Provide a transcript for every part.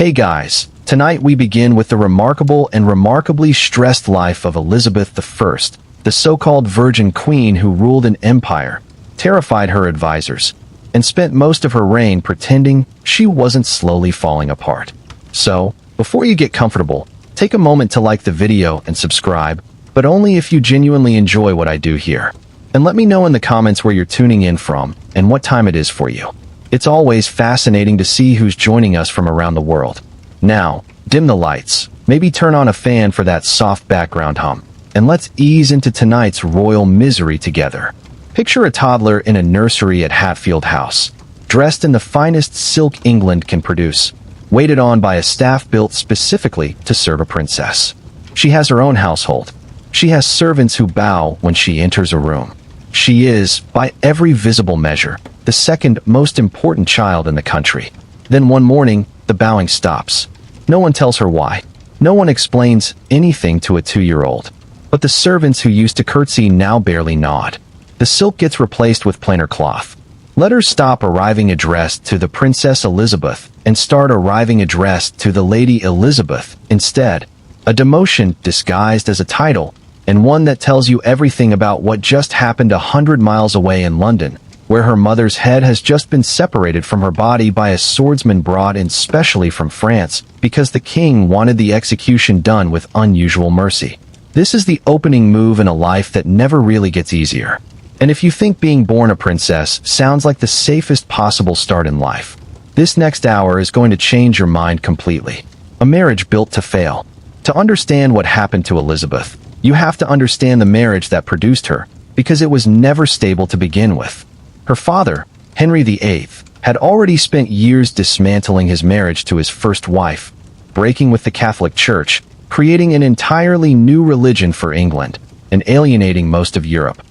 Hey guys, tonight we begin with the remarkable and remarkably stressed life of Elizabeth I, the so-called Virgin Queen who ruled an empire, terrified her advisors, and spent most of her reign pretending she wasn't slowly falling apart. So, before you get comfortable, take a moment to like the video and subscribe, but only if you genuinely enjoy what I do here. And let me know in the comments where you're tuning in from and what time it is for you. It's always fascinating to see who's joining us from around the world. Now, dim the lights, maybe turn on a fan for that soft background hum, and let's ease into tonight's royal misery together. Picture a toddler in a nursery at Hatfield House, dressed in the finest silk England can produce, waited on by a staff built specifically to serve a princess. She has her own household. She has servants who bow when she enters a room. She is, by every visible measure, the second most important child in the country. Then one morning, the bowing stops. No one tells her why. No one explains anything to a 2-year-old. But the servants who used to curtsy now barely nod. The silk gets replaced with plainer cloth. Letters stop arriving addressed to the Princess Elizabeth and start arriving addressed to the Lady Elizabeth instead. A demotion disguised as a title, and one that tells you everything about what just happened 100 miles away in London, where her mother's head has just been separated from her body by a swordsman brought in specially from France because the king wanted the execution done with unusual mercy. This is the opening move in a life that never really gets easier. And if you think being born a princess sounds like the safest possible start in life, this next hour is going to change your mind completely. A marriage built to fail. To understand what happened to Elizabeth, you have to understand the marriage that produced her, because it was never stable to begin with. Her father, Henry VIII, had already spent years dismantling his marriage to his first wife, breaking with the Catholic Church, creating an entirely new religion for England, and alienating most of Europe.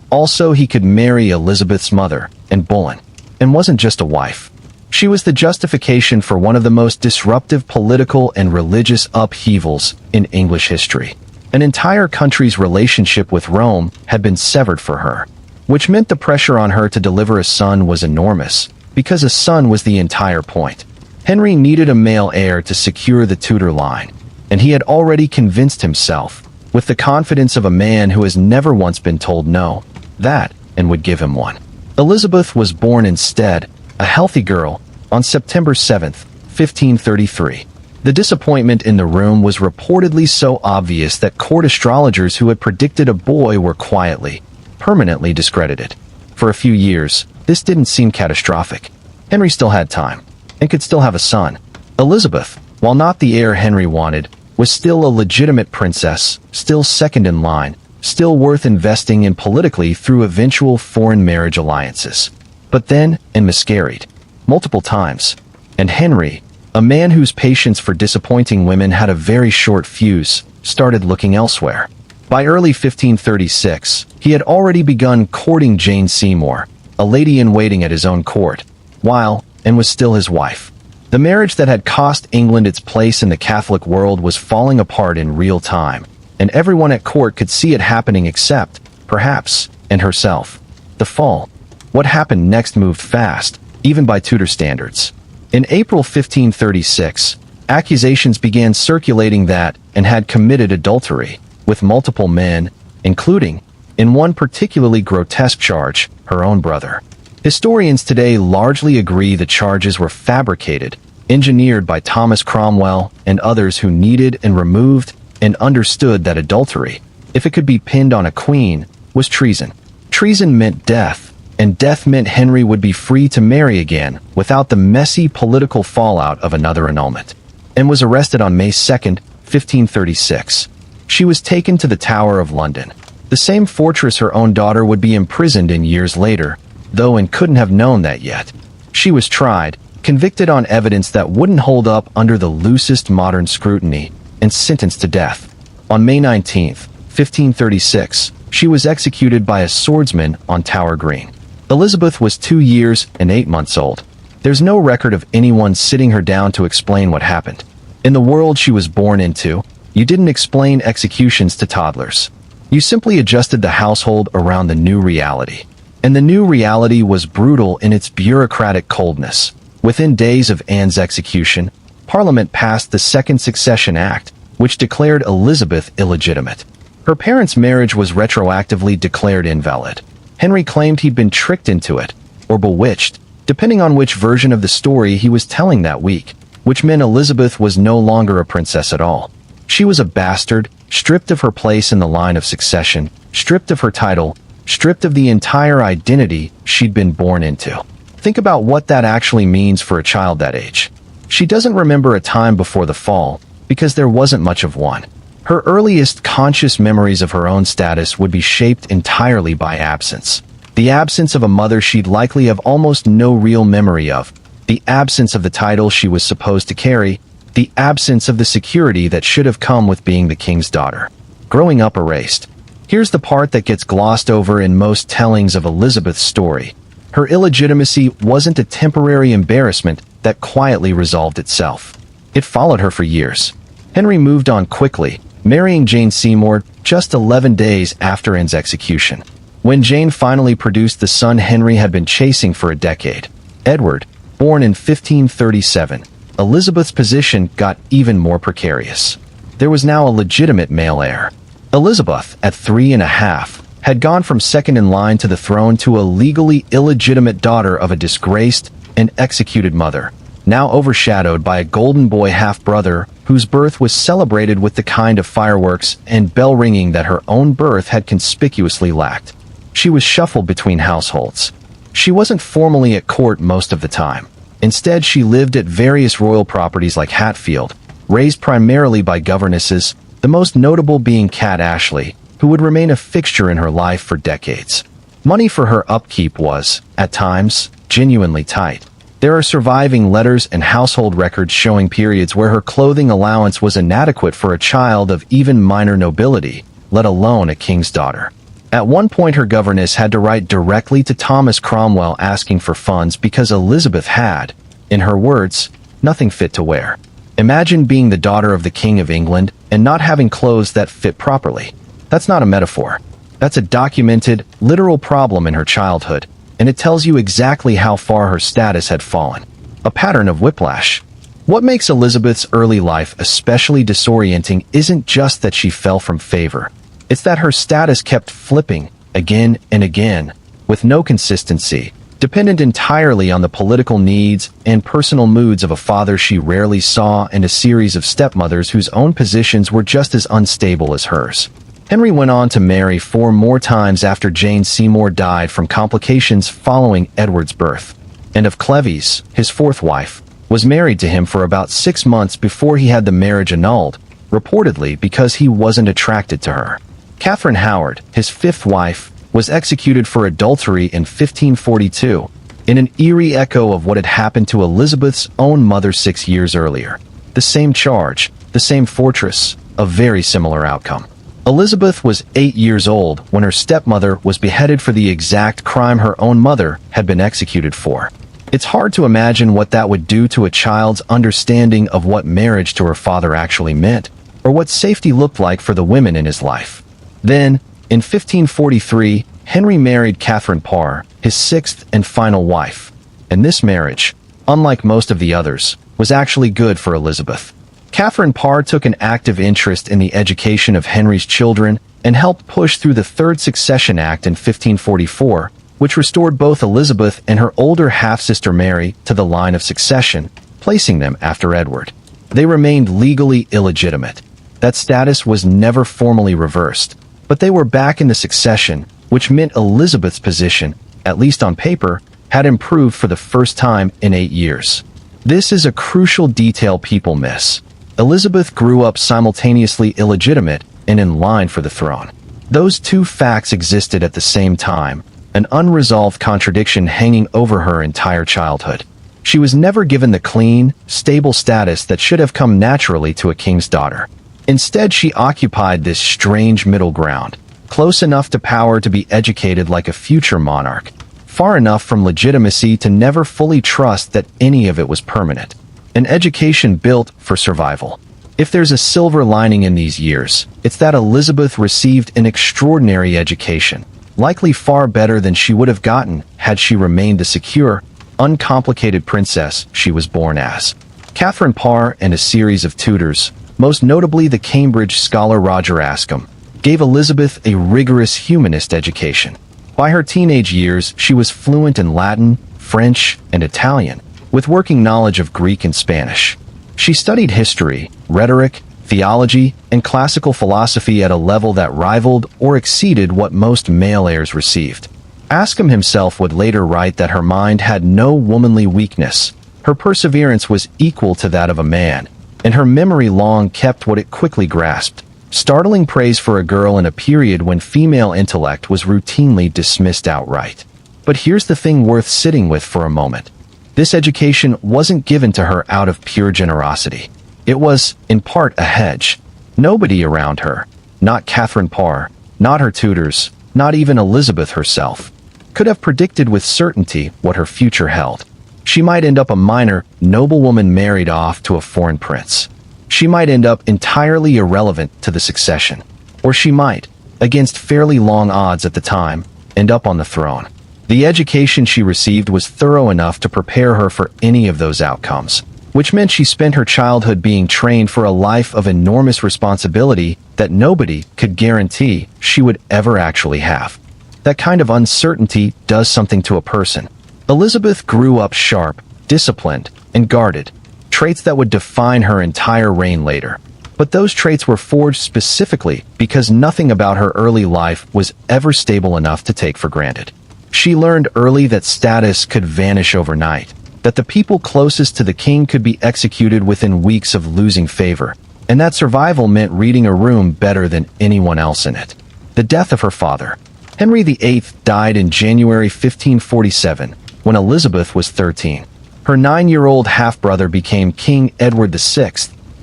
Also, he could marry Elizabeth's mother, and Boleyn, and wasn't just a wife. She was the justification for one of the most disruptive political and religious upheavals in English history. An entire country's relationship with Rome had been severed for her, which meant the pressure on her to deliver a son was enormous, because a son was the entire point. Henry needed a male heir to secure the Tudor line, and he had already convinced himself, with the confidence of a man who has never once been told no, that, and would give him one. Elizabeth was born instead, a healthy girl, on September 7, 1533. The disappointment in the room was reportedly so obvious that court astrologers who had predicted a boy were quietly, permanently discredited. For a few years, this didn't seem catastrophic. Henry still had time, and could still have a son. Elizabeth, while not the heir Henry wanted, was still a legitimate princess, still second in line, still worth investing in politically through eventual foreign marriage alliances. But then, and miscarried. Multiple times. And Henry, a man whose patience for disappointing women had a very short fuse, started looking elsewhere. By early 1536, he had already begun courting Jane Seymour, a lady-in-waiting at his own court, and was still his wife. The marriage that had cost England its place in the Catholic world was falling apart in real time, and everyone at court could see it happening except, perhaps, and herself. The fall. What happened next moved fast, even by Tudor standards. In April 1536, accusations began circulating that Anne had committed adultery with multiple men, including, in one particularly grotesque charge, her own brother. Historians today largely agree the charges were fabricated, engineered by Thomas Cromwell and others who needed and removed and understood that adultery, if it could be pinned on a queen, was treason. Treason meant death, and death meant Henry would be free to marry again without the messy political fallout of another annulment. And was arrested on May 2, 1536. She was taken to the Tower of London, the same fortress her own daughter would be imprisoned in years later, though Anne couldn't have known that yet. She was tried, convicted on evidence that wouldn't hold up under the loosest modern scrutiny, and sentenced to death. On May 19, 1536, she was executed by a swordsman on Tower Green. Elizabeth was 2 years and 8 months old. There's no record of anyone sitting her down to explain what happened. In the world she was born into, you didn't explain executions to toddlers. You simply adjusted the household around the new reality. And the new reality was brutal in its bureaucratic coldness. Within days of Anne's execution, Parliament passed the Second Succession Act, which declared Elizabeth illegitimate. Her parents' marriage was retroactively declared invalid. Henry claimed he'd been tricked into it, or bewitched, depending on which version of the story he was telling that week, which meant Elizabeth was no longer a princess at all. She was a bastard, stripped of her place in the line of succession, stripped of her title, stripped of the entire identity she'd been born into. Think about what that actually means for a child that age. She doesn't remember a time before the fall, because there wasn't much of one. Her earliest conscious memories of her own status would be shaped entirely by absence. The absence of a mother she'd likely have almost no real memory of, the absence of the title she was supposed to carry, the absence of the security that should have come with being the king's daughter. Growing up erased. Here's the part that gets glossed over in most tellings of Elizabeth's story. Her illegitimacy wasn't a temporary embarrassment that quietly resolved itself. It followed her for years. Henry moved on quickly, marrying Jane Seymour just 11 days after Anne's execution. When Jane finally produced the son Henry had been chasing for a decade, Edward, born in 1537, Elizabeth's position got even more precarious. There was now a legitimate male heir. Elizabeth, at 3.5, had gone from second in line to the throne to a legally illegitimate daughter of a disgraced and executed mother, now overshadowed by a golden boy half-brother whose birth was celebrated with the kind of fireworks and bell-ringing that her own birth had conspicuously lacked. She was shuffled between households. She wasn't formally at court most of the time. Instead, she lived at various royal properties like Hatfield, raised primarily by governesses, the most notable being Cat Ashley, who would remain a fixture in her life for decades. Money for her upkeep was, at times, genuinely tight. There are surviving letters and household records showing periods where her clothing allowance was inadequate for a child of even minor nobility, let alone a king's daughter. At one point, her governess had to write directly to Thomas Cromwell asking for funds because Elizabeth had, in her words, nothing fit to wear. Imagine being the daughter of the King of England and not having clothes that fit properly. That's not a metaphor. That's a documented, literal problem in her childhood, and it tells you exactly how far her status had fallen. A pattern of whiplash. What makes Elizabeth's early life especially disorienting isn't just that she fell from favor. It's that her status kept flipping, again and again, with no consistency, dependent entirely on the political needs and personal moods of a father she rarely saw and a series of stepmothers whose own positions were just as unstable as hers. Henry went on to marry 4 more times after Jane Seymour died from complications following Edward's birth. And of Cleves, his 4th wife, was married to him for about 6 months before he had the marriage annulled, reportedly because he wasn't attracted to her. Catherine Howard, his 5th wife, was executed for adultery in 1542, in an eerie echo of what had happened to Elizabeth's own mother 6 years earlier. The same charge, the same fortress, a very similar outcome. Elizabeth was 8 years old when her stepmother was beheaded for the exact crime her own mother had been executed for. It's hard to imagine what that would do to a child's understanding of what marriage to her father actually meant, or what safety looked like for the women in his life. Then, in 1543, Henry married Catherine Parr, his 6th and final wife. And this marriage, unlike most of the others, was actually good for Elizabeth. Catherine Parr took an active interest in the education of Henry's children and helped push through the Third Succession Act in 1544, which restored both Elizabeth and her older half-sister Mary to the line of succession, placing them after Edward. They remained legally illegitimate. That status was never formally reversed, but they were back in the succession, which meant Elizabeth's position, at least on paper, had improved for the first time in 8 years. This is a crucial detail people miss. Elizabeth grew up simultaneously illegitimate and in line for the throne. Those two facts existed at the same time, an unresolved contradiction hanging over her entire childhood. She was never given the clean, stable status that should have come naturally to a king's daughter. Instead, she occupied this strange middle ground, close enough to power to be educated like a future monarch, far enough from legitimacy to never fully trust that any of it was permanent. An education built for survival. If there's a silver lining in these years, it's that Elizabeth received an extraordinary education, likely far better than she would have gotten had she remained the secure, uncomplicated princess she was born as. Catherine Parr and a series of tutors, most notably the Cambridge scholar Roger Ascham, gave Elizabeth a rigorous humanist education. By her teenage years, she was fluent in Latin, French, and Italian, with working knowledge of Greek and Spanish. She studied history, rhetoric, theology, and classical philosophy at a level that rivaled or exceeded what most male heirs received. Ascham himself would later write that her mind had no womanly weakness. Her perseverance was equal to that of a man, and her memory long kept what it quickly grasped. Startling praise for a girl in a period when female intellect was routinely dismissed outright. But here's the thing worth sitting with for a moment. This education wasn't given to her out of pure generosity. It was, in part, a hedge. Nobody around her, not Catherine Parr, not her tutors, not even Elizabeth herself, could have predicted with certainty what her future held. She might end up a minor noblewoman married off to a foreign prince. She might end up entirely irrelevant to the succession. Or she might, against fairly long odds at the time, end up on the throne. The education she received was thorough enough to prepare her for any of those outcomes, which meant she spent her childhood being trained for a life of enormous responsibility that nobody could guarantee she would ever actually have. That kind of uncertainty does something to a person. Elizabeth grew up sharp, disciplined, and guarded, traits that would define her entire reign later. But those traits were forged specifically because nothing about her early life was ever stable enough to take for granted. She learned early that status could vanish overnight, that the people closest to the king could be executed within weeks of losing favor, and that survival meant reading a room better than anyone else in it. The death of her father, Henry VIII, died in January 1547, when Elizabeth was 13. Her 9-year-old half-brother became King Edward VI,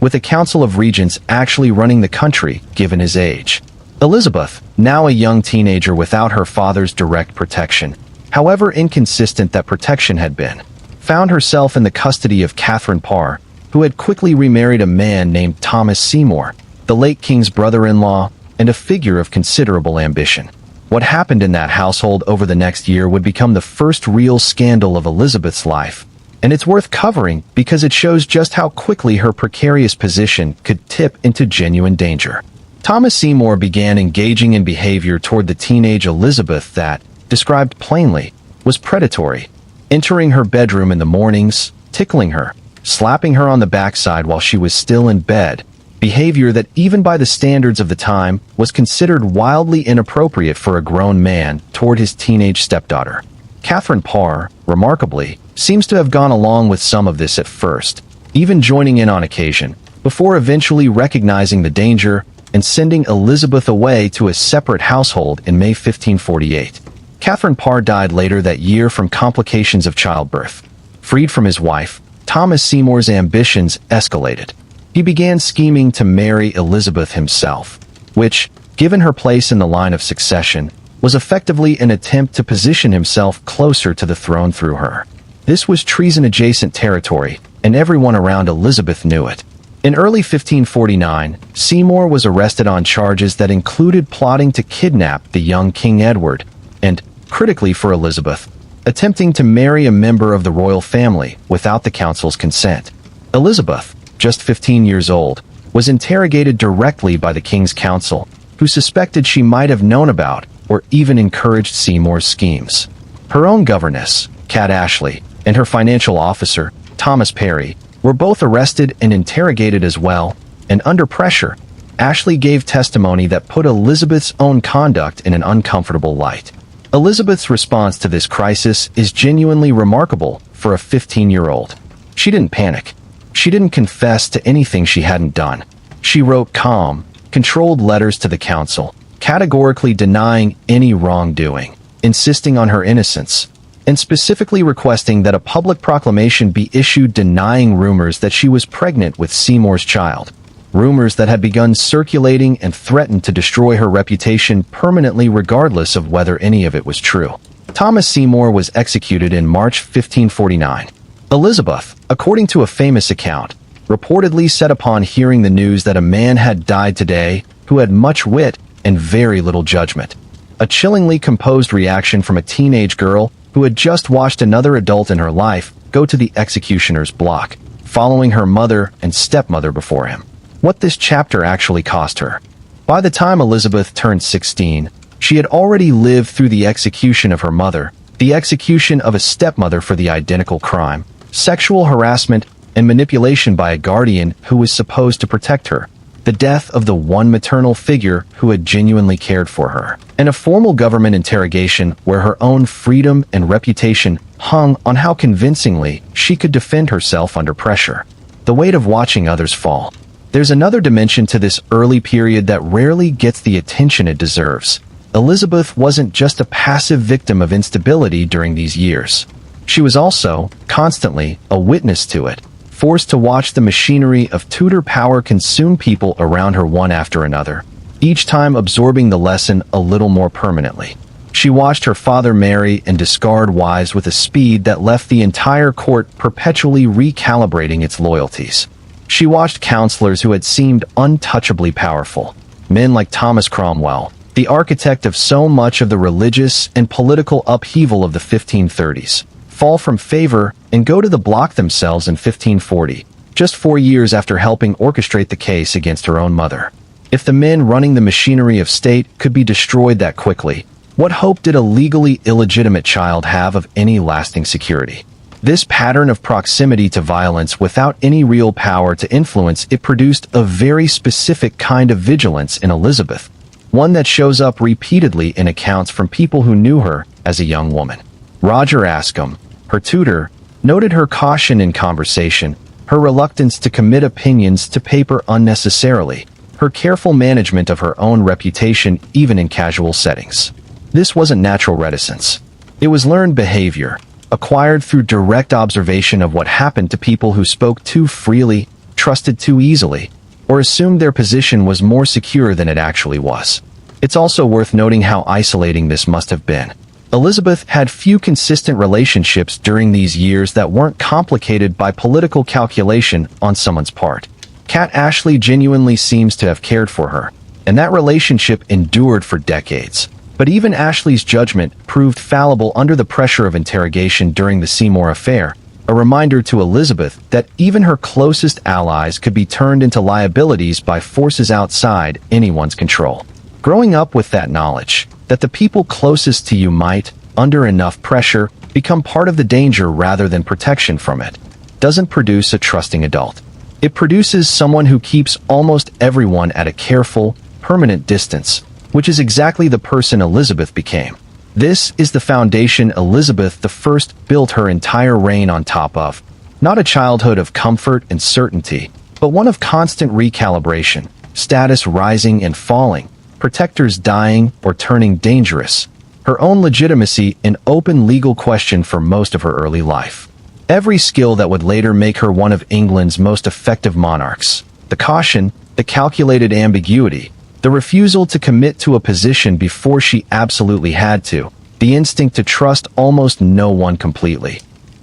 with a council of regents actually running the country given his age. Elizabeth, now a young teenager without her father's direct protection, however inconsistent that protection had been, found herself in the custody of Catherine Parr, who had quickly remarried a man named Thomas Seymour, the late king's brother-in-law, and a figure of considerable ambition. What happened in that household over the next year would become the first real scandal of Elizabeth's life, and it's worth covering because it shows just how quickly her precarious position could tip into genuine danger. Thomas Seymour began engaging in behavior toward the teenage Elizabeth that, described plainly, was predatory, entering her bedroom in the mornings, tickling her, slapping her on the backside while she was still in bed, behavior that even by the standards of the time was considered wildly inappropriate for a grown man toward his teenage stepdaughter. Catherine Parr, remarkably, seems to have gone along with some of this at first, even joining in on occasion, before eventually recognizing the danger and sending Elizabeth away to a separate household in May 1548. Catherine Parr died later that year from complications of childbirth. Freed from his wife, Thomas Seymour's ambitions escalated. He began scheming to marry Elizabeth himself, which, given her place in the line of succession, was effectively an attempt to position himself closer to the throne through her. This was treason-adjacent territory, and everyone around Elizabeth knew it. In early 1549, Seymour was arrested on charges that included plotting to kidnap the young King Edward, and, critically for Elizabeth, attempting to marry a member of the royal family without the council's consent. Elizabeth, just 15 years old, was interrogated directly by the King's Council, who suspected she might have known about or even encouraged Seymour's schemes. Her own governess, Cat Ashley, and her financial officer, Thomas Parry, were both arrested and interrogated as well, and under pressure, Ashley gave testimony that put Elizabeth's own conduct in an uncomfortable light. Elizabeth's response to this crisis is genuinely remarkable for a 15-year-old. She didn't panic. She didn't confess to anything she hadn't done. She wrote calm, controlled letters to the council, categorically denying any wrongdoing, insisting on her innocence, and specifically requesting that a public proclamation be issued denying rumors that she was pregnant with Seymour's child, rumors that had begun circulating and threatened to destroy her reputation permanently regardless of whether any of it was true. Thomas Seymour was executed in March 1549. Elizabeth, according to a famous account, reportedly said upon hearing the news that a man had died today who had much wit and very little judgment. A chillingly composed reaction from a teenage girl who had just watched another adult in her life go to the executioner's block. following her mother and stepmother before him. What this chapter actually cost her. By the time Elizabeth turned 16, she had already lived through the execution of her mother, the execution of a stepmother for the identical crime, sexual harassment, and manipulation by a guardian who was supposed to protect her, the death of the one maternal figure who had genuinely cared for her, and a formal government interrogation where her own freedom and reputation hung on how convincingly she could defend herself under pressure. The weight of watching others fall. There's another dimension to this early period that rarely gets the attention it deserves. Elizabeth wasn't just a passive victim of instability during these years. She was also, constantly, a witness to it, forced to watch the machinery of Tudor power consume people around her one after another, each time absorbing the lesson a little more permanently. She watched her father marry and discard wives with a speed that left the entire court perpetually recalibrating its loyalties. She watched counselors who had seemed untouchably powerful, men like Thomas Cromwell, the architect of so much of the religious and political upheaval of the 1530s, fall from favor and go to the block themselves in 1540, just 4 years after helping orchestrate the case against her own mother. If the men running the machinery of state could be destroyed that quickly, what hope did a legally illegitimate child have of any lasting security? This pattern of proximity to violence without any real power to influence it produced a very specific kind of vigilance in Elizabeth, one that shows up repeatedly in accounts from people who knew her as a young woman. Roger Ascombe, her tutor, noted her caution in conversation, her reluctance to commit opinions to paper unnecessarily, her careful management of her own reputation even in casual settings. This wasn't natural reticence. It was learned behavior, acquired through direct observation of what happened to people who spoke too freely, trusted too easily, or assumed their position was more secure than it actually was. It's also worth noting how isolating this must have been. Elizabeth had few consistent relationships during these years that weren't complicated by political calculation on someone's part. Cat Ashley genuinely seems to have cared for her, and that relationship endured for decades. But even Ashley's judgment proved fallible under the pressure of interrogation during the Seymour affair, a reminder to Elizabeth that even her closest allies could be turned into liabilities by forces outside anyone's control. Growing up with that knowledge, that the people closest to you might, under enough pressure, become part of the danger rather than protection from it, doesn't produce a trusting adult. It produces someone who keeps almost everyone at a careful, permanent distance, which is exactly the person Elizabeth became. This is the foundation Elizabeth I built her entire reign on top of. Not a childhood of comfort and certainty, but one of constant recalibration, status rising and falling, protectors dying or turning dangerous, her own legitimacy an open legal question for most of her early life. Every skill that would later make her one of England's most effective monarchs. The caution, the calculated ambiguity, the refusal to commit to a position before she absolutely had to, the instinct to trust almost no one completely.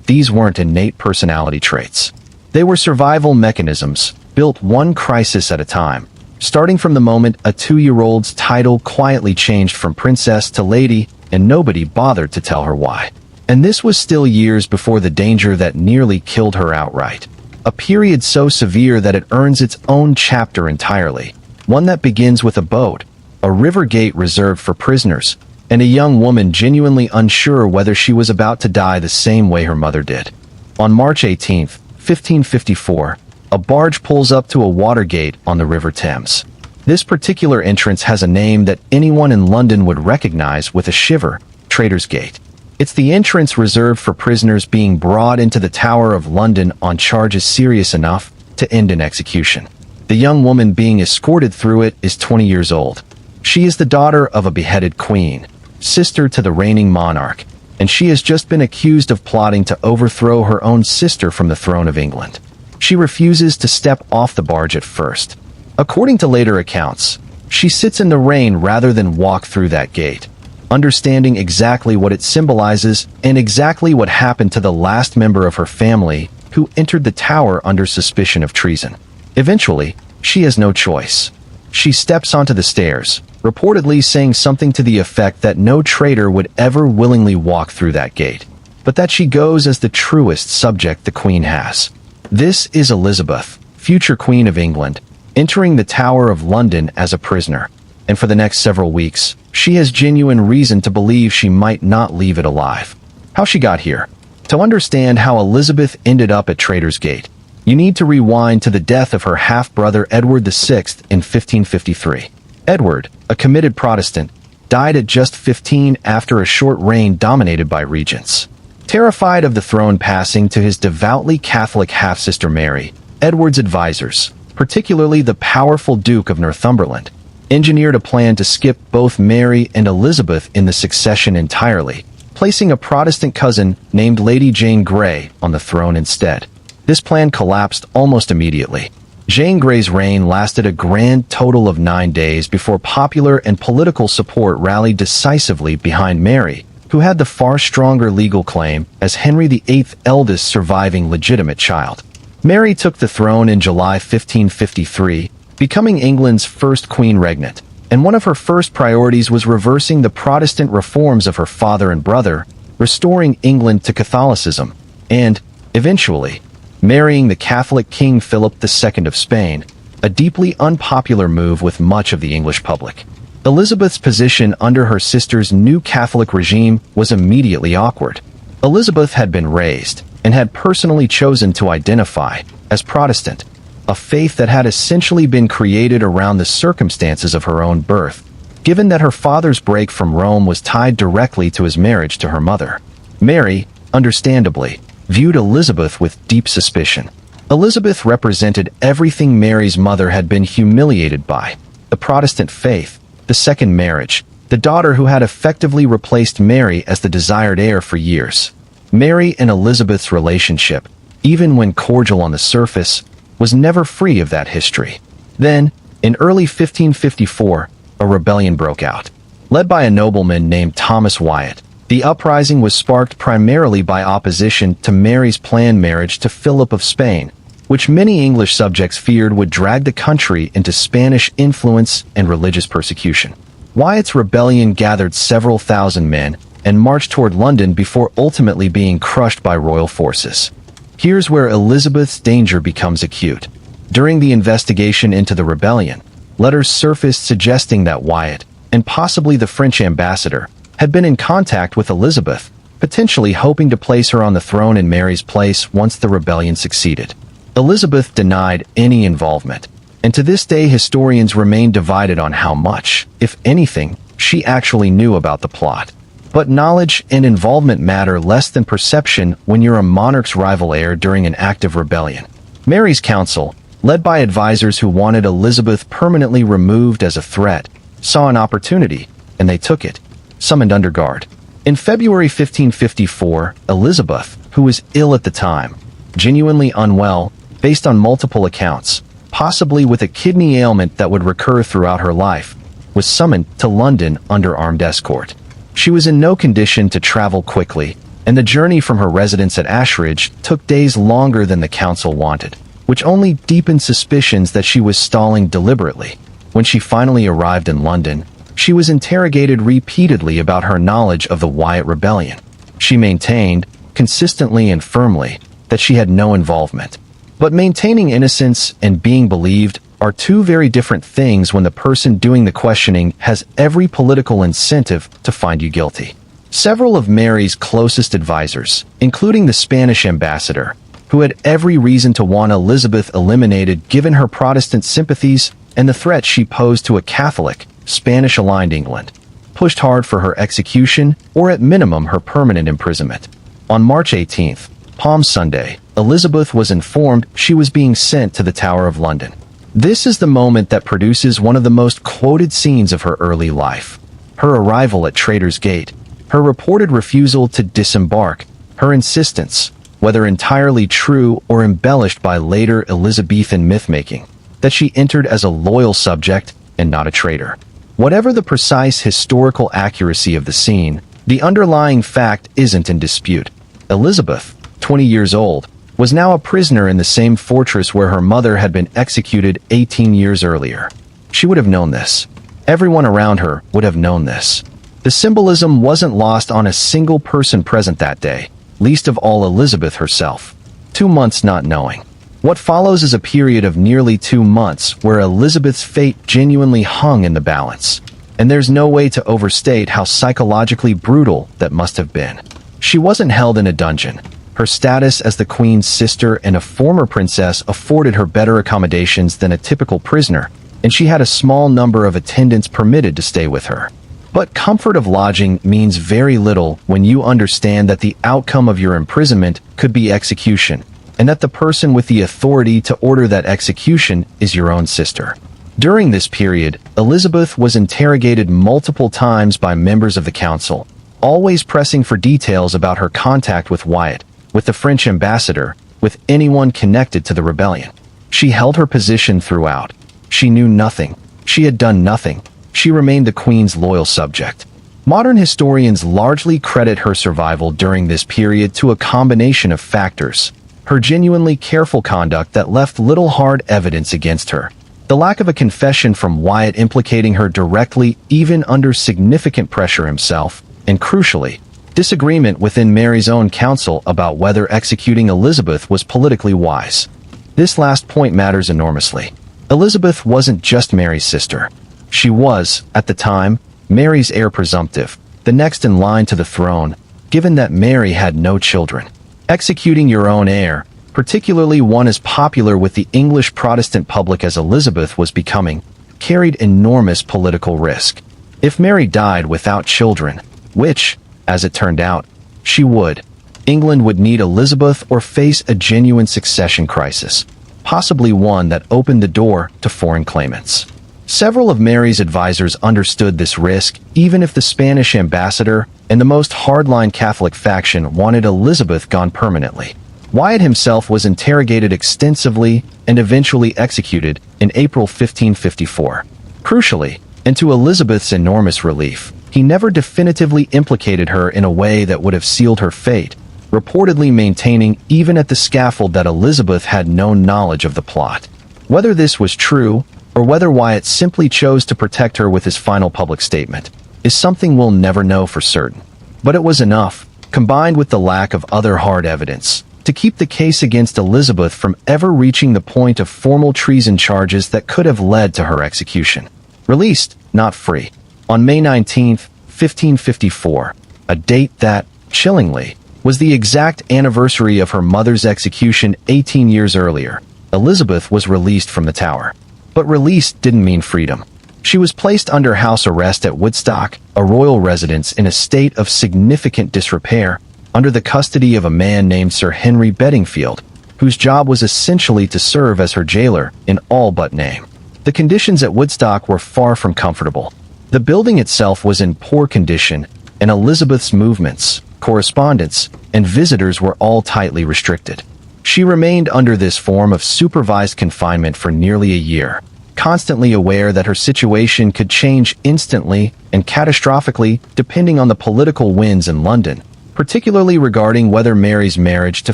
These weren't innate personality traits. They were survival mechanisms, built one crisis at a time. Starting from the moment a 2-year-old's title quietly changed from princess to lady, and nobody bothered to tell her why. And this was still years before the danger that nearly killed her outright. A period so severe that it earns its own chapter entirely. One that begins with a boat, a river gate reserved for prisoners, and a young woman genuinely unsure whether she was about to die the same way her mother did. On March 18, 1554, a barge pulls up to a water gate on the River Thames. This particular entrance has a name that anyone in London would recognize with a shiver: Traitors Gate. It's the entrance reserved for prisoners being brought into the Tower of London on charges serious enough to end in execution. The young woman being escorted through it is 20 years old. She is the daughter of a beheaded queen, sister to the reigning monarch, and she has just been accused of plotting to overthrow her own sister from the throne of England. She refuses to step off the barge at first. According to later accounts, she sits in the rain rather than walk through that gate, understanding exactly what it symbolizes and exactly what happened to the last member of her family who entered the tower under suspicion of treason. Eventually, she has no choice. She steps onto the stairs, reportedly saying something to the effect that no traitor would ever willingly walk through that gate, but that she goes as the truest subject the queen has. This is Elizabeth, future Queen of England, entering the Tower of London as a prisoner, and for the next several weeks, she has genuine reason to believe she might not leave it alive. How she got here? To understand how Elizabeth ended up at Traitors Gate, you need to rewind to the death of her half-brother Edward VI in 1553. Edward, a committed Protestant, died at just 15 after a short reign dominated by regents. Terrified of the throne passing to his devoutly Catholic half-sister Mary, Edward's advisors, particularly the powerful Duke of Northumberland, engineered a plan to skip both Mary and Elizabeth in the succession entirely, placing a Protestant cousin named Lady Jane Grey on the throne instead. This plan collapsed almost immediately. Jane Grey's reign lasted a grand total of 9 days before popular and political support rallied decisively behind Mary, who had the far stronger legal claim as Henry VIII's eldest surviving legitimate child. Mary took the throne in July 1553, becoming England's first queen regnant, and one of her first priorities was reversing the Protestant reforms of her father and brother, restoring England to Catholicism, and, eventually, marrying the Catholic King Philip II of Spain, a deeply unpopular move with much of the English public. Elizabeth's position under her sister's new Catholic regime was immediately awkward. Elizabeth had been raised, and had personally chosen to identify, as Protestant, a faith that had essentially been created around the circumstances of her own birth, given that her father's break from Rome was tied directly to his marriage to her mother. Mary, understandably, viewed Elizabeth with deep suspicion. Elizabeth represented everything Mary's mother had been humiliated by: the Protestant faith, the second marriage, the daughter who had effectively replaced Mary as the desired heir for years. Mary and Elizabeth's relationship, even when cordial on the surface, was never free of that history. Then, in early 1554, a rebellion broke out. Led by a nobleman named Thomas Wyatt, the uprising was sparked primarily by opposition to Mary's planned marriage to Philip of Spain, which many English subjects feared would drag the country into Spanish influence and religious persecution. Wyatt's rebellion gathered several thousand men and marched toward London before ultimately being crushed by royal forces. Here's where Elizabeth's danger becomes acute. During the investigation into the rebellion, letters surfaced suggesting that Wyatt, and possibly the French ambassador, had been in contact with Elizabeth, potentially hoping to place her on the throne in Mary's place once the rebellion succeeded. Elizabeth denied any involvement, and to this day historians remain divided on how much, if anything, she actually knew about the plot. But knowledge and involvement matter less than perception when you're a monarch's rival heir during an active rebellion. Mary's council, led by advisors who wanted Elizabeth permanently removed as a threat, saw an opportunity, and they took it, summoned under guard. In February 1554, Elizabeth, who was ill at the time, genuinely unwell, based on multiple accounts, possibly with a kidney ailment that would recur throughout her life, was summoned to London under armed escort. She was in no condition to travel quickly, and the journey from her residence at Ashridge took days longer than the council wanted, which only deepened suspicions that she was stalling deliberately. When she finally arrived in London, she was interrogated repeatedly about her knowledge of the Wyatt rebellion. She maintained, consistently and firmly, that she had no involvement. But maintaining innocence and being believed are two very different things when the person doing the questioning has every political incentive to find you guilty. Several of Mary's closest advisors, including the Spanish ambassador, who had every reason to want Elizabeth eliminated given her Protestant sympathies and the threat she posed to a Catholic, Spanish-aligned England, pushed hard for her execution or at minimum her permanent imprisonment. On March 18th, Palm Sunday, Elizabeth was informed she was being sent to the Tower of London. This is the moment that produces one of the most quoted scenes of her early life. Her arrival at Traitors Gate, her reported refusal to disembark, her insistence, whether entirely true or embellished by later Elizabethan myth-making, that she entered as a loyal subject and not a traitor. Whatever the precise historical accuracy of the scene, the underlying fact isn't in dispute. Elizabeth, 20 years old, was now a prisoner in the same fortress where her mother had been executed 18 years earlier. She would have known this. Everyone around her would have known this. The symbolism wasn't lost on a single person present that day, least of all Elizabeth herself. 2 months not knowing. What follows is a period of nearly 2 months where Elizabeth's fate genuinely hung in the balance. And there's no way to overstate how psychologically brutal that must have been. She wasn't held in a dungeon. Her status as the Queen's sister and a former princess afforded her better accommodations than a typical prisoner, and she had a small number of attendants permitted to stay with her. But comfort of lodging means very little when you understand that the outcome of your imprisonment could be execution, and that the person with the authority to order that execution is your own sister. During this period, Elizabeth was interrogated multiple times by members of the council, always pressing for details about her contact with Wyatt, with the French ambassador, with anyone connected to the rebellion. She held her position throughout. She knew nothing. She had done nothing. She remained the Queen's loyal subject. Modern historians largely credit her survival during this period to a combination of factors. Her genuinely careful conduct that left little hard evidence against her. The lack of a confession from Wyatt implicating her directly, even under significant pressure himself, and crucially, disagreement within Mary's own council about whether executing Elizabeth was politically wise. This last point matters enormously. Elizabeth wasn't just Mary's sister. She was, at the time, Mary's heir presumptive, the next in line to the throne, given that Mary had no children. Executing your own heir, particularly one as popular with the English Protestant public as Elizabeth was becoming, carried enormous political risk. If Mary died without children, which, as it turned out, she would, England would need Elizabeth or face a genuine succession crisis, possibly one that opened the door to foreign claimants. Several of Mary's advisors understood this risk, even if the Spanish ambassador and the most hardline Catholic faction wanted Elizabeth gone permanently. Wyatt himself was interrogated extensively and eventually executed in April 1554. Crucially, and to Elizabeth's enormous relief, he never definitively implicated her in a way that would have sealed her fate, reportedly maintaining even at the scaffold that Elizabeth had no knowledge of the plot. Whether this was true, or whether Wyatt simply chose to protect her with his final public statement, is something we'll never know for certain. But it was enough, combined with the lack of other hard evidence, to keep the case against Elizabeth from ever reaching the point of formal treason charges that could have led to her execution. Released, not free. On May 19, 1554, a date that, chillingly, was the exact anniversary of her mother's execution 18 years earlier, Elizabeth was released from the Tower. But release didn't mean freedom. She was placed under house arrest at Woodstock, a royal residence in a state of significant disrepair, under the custody of a man named Sir Henry Bedingfield, whose job was essentially to serve as her jailer in all but name. The conditions at Woodstock were far from comfortable. The building itself was in poor condition, and Elizabeth's movements, correspondence, and visitors were all tightly restricted. She remained under this form of supervised confinement for nearly a year, constantly aware that her situation could change instantly and catastrophically depending on the political winds in London, particularly regarding whether Mary's marriage to